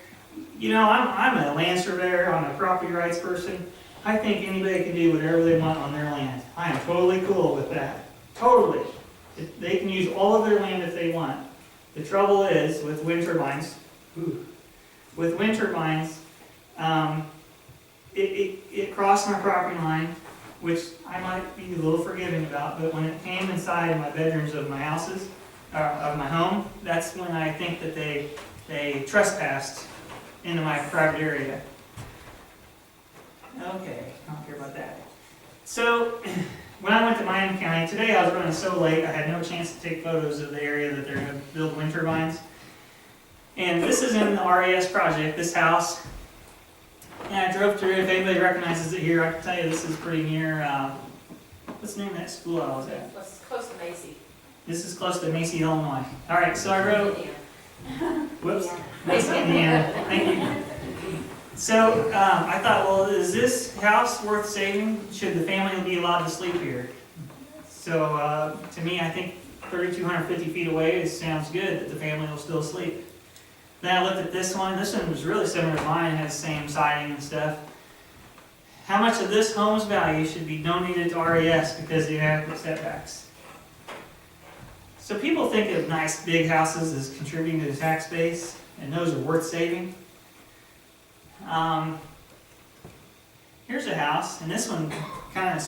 You know, I'm a land surveyor. I'm a property rights person. I think anybody can do whatever they want on their land. I am totally cool with that. Totally. They can use all of their land if they want. The trouble is, with wind turbines, it crossed my property line, which I might be a little forgiving about, but when it came inside my bedrooms of my houses, of my home, that's when I think that they trespassed into my private area. Okay, I don't care about that. So, when I went to Miami County, today I was running so late, I had no chance to take photos of the area that they're going to build wind turbines. And this is in the RAS project, this house. And I drove through, if anybody recognizes it here, I can tell you this is pretty near, what's the name of that school I was at? It's close to Macy. This is close to Macy, Illinois. All right, so I wrote, whoops, Macy, Indiana, thank you. So I thought, well, is this house worth saving? Should the family be allowed to sleep here? So to me, I think 3,250 feet away, it sounds good that the family will still sleep. Then I looked at this one. This one was really similar to mine, it has the same siding and stuff. How much of this home's value should be donated to RES because of the inadequate setbacks? So people think of nice big houses as contributing to the tax base, and those are worth saving. Here's a house, and this one kind of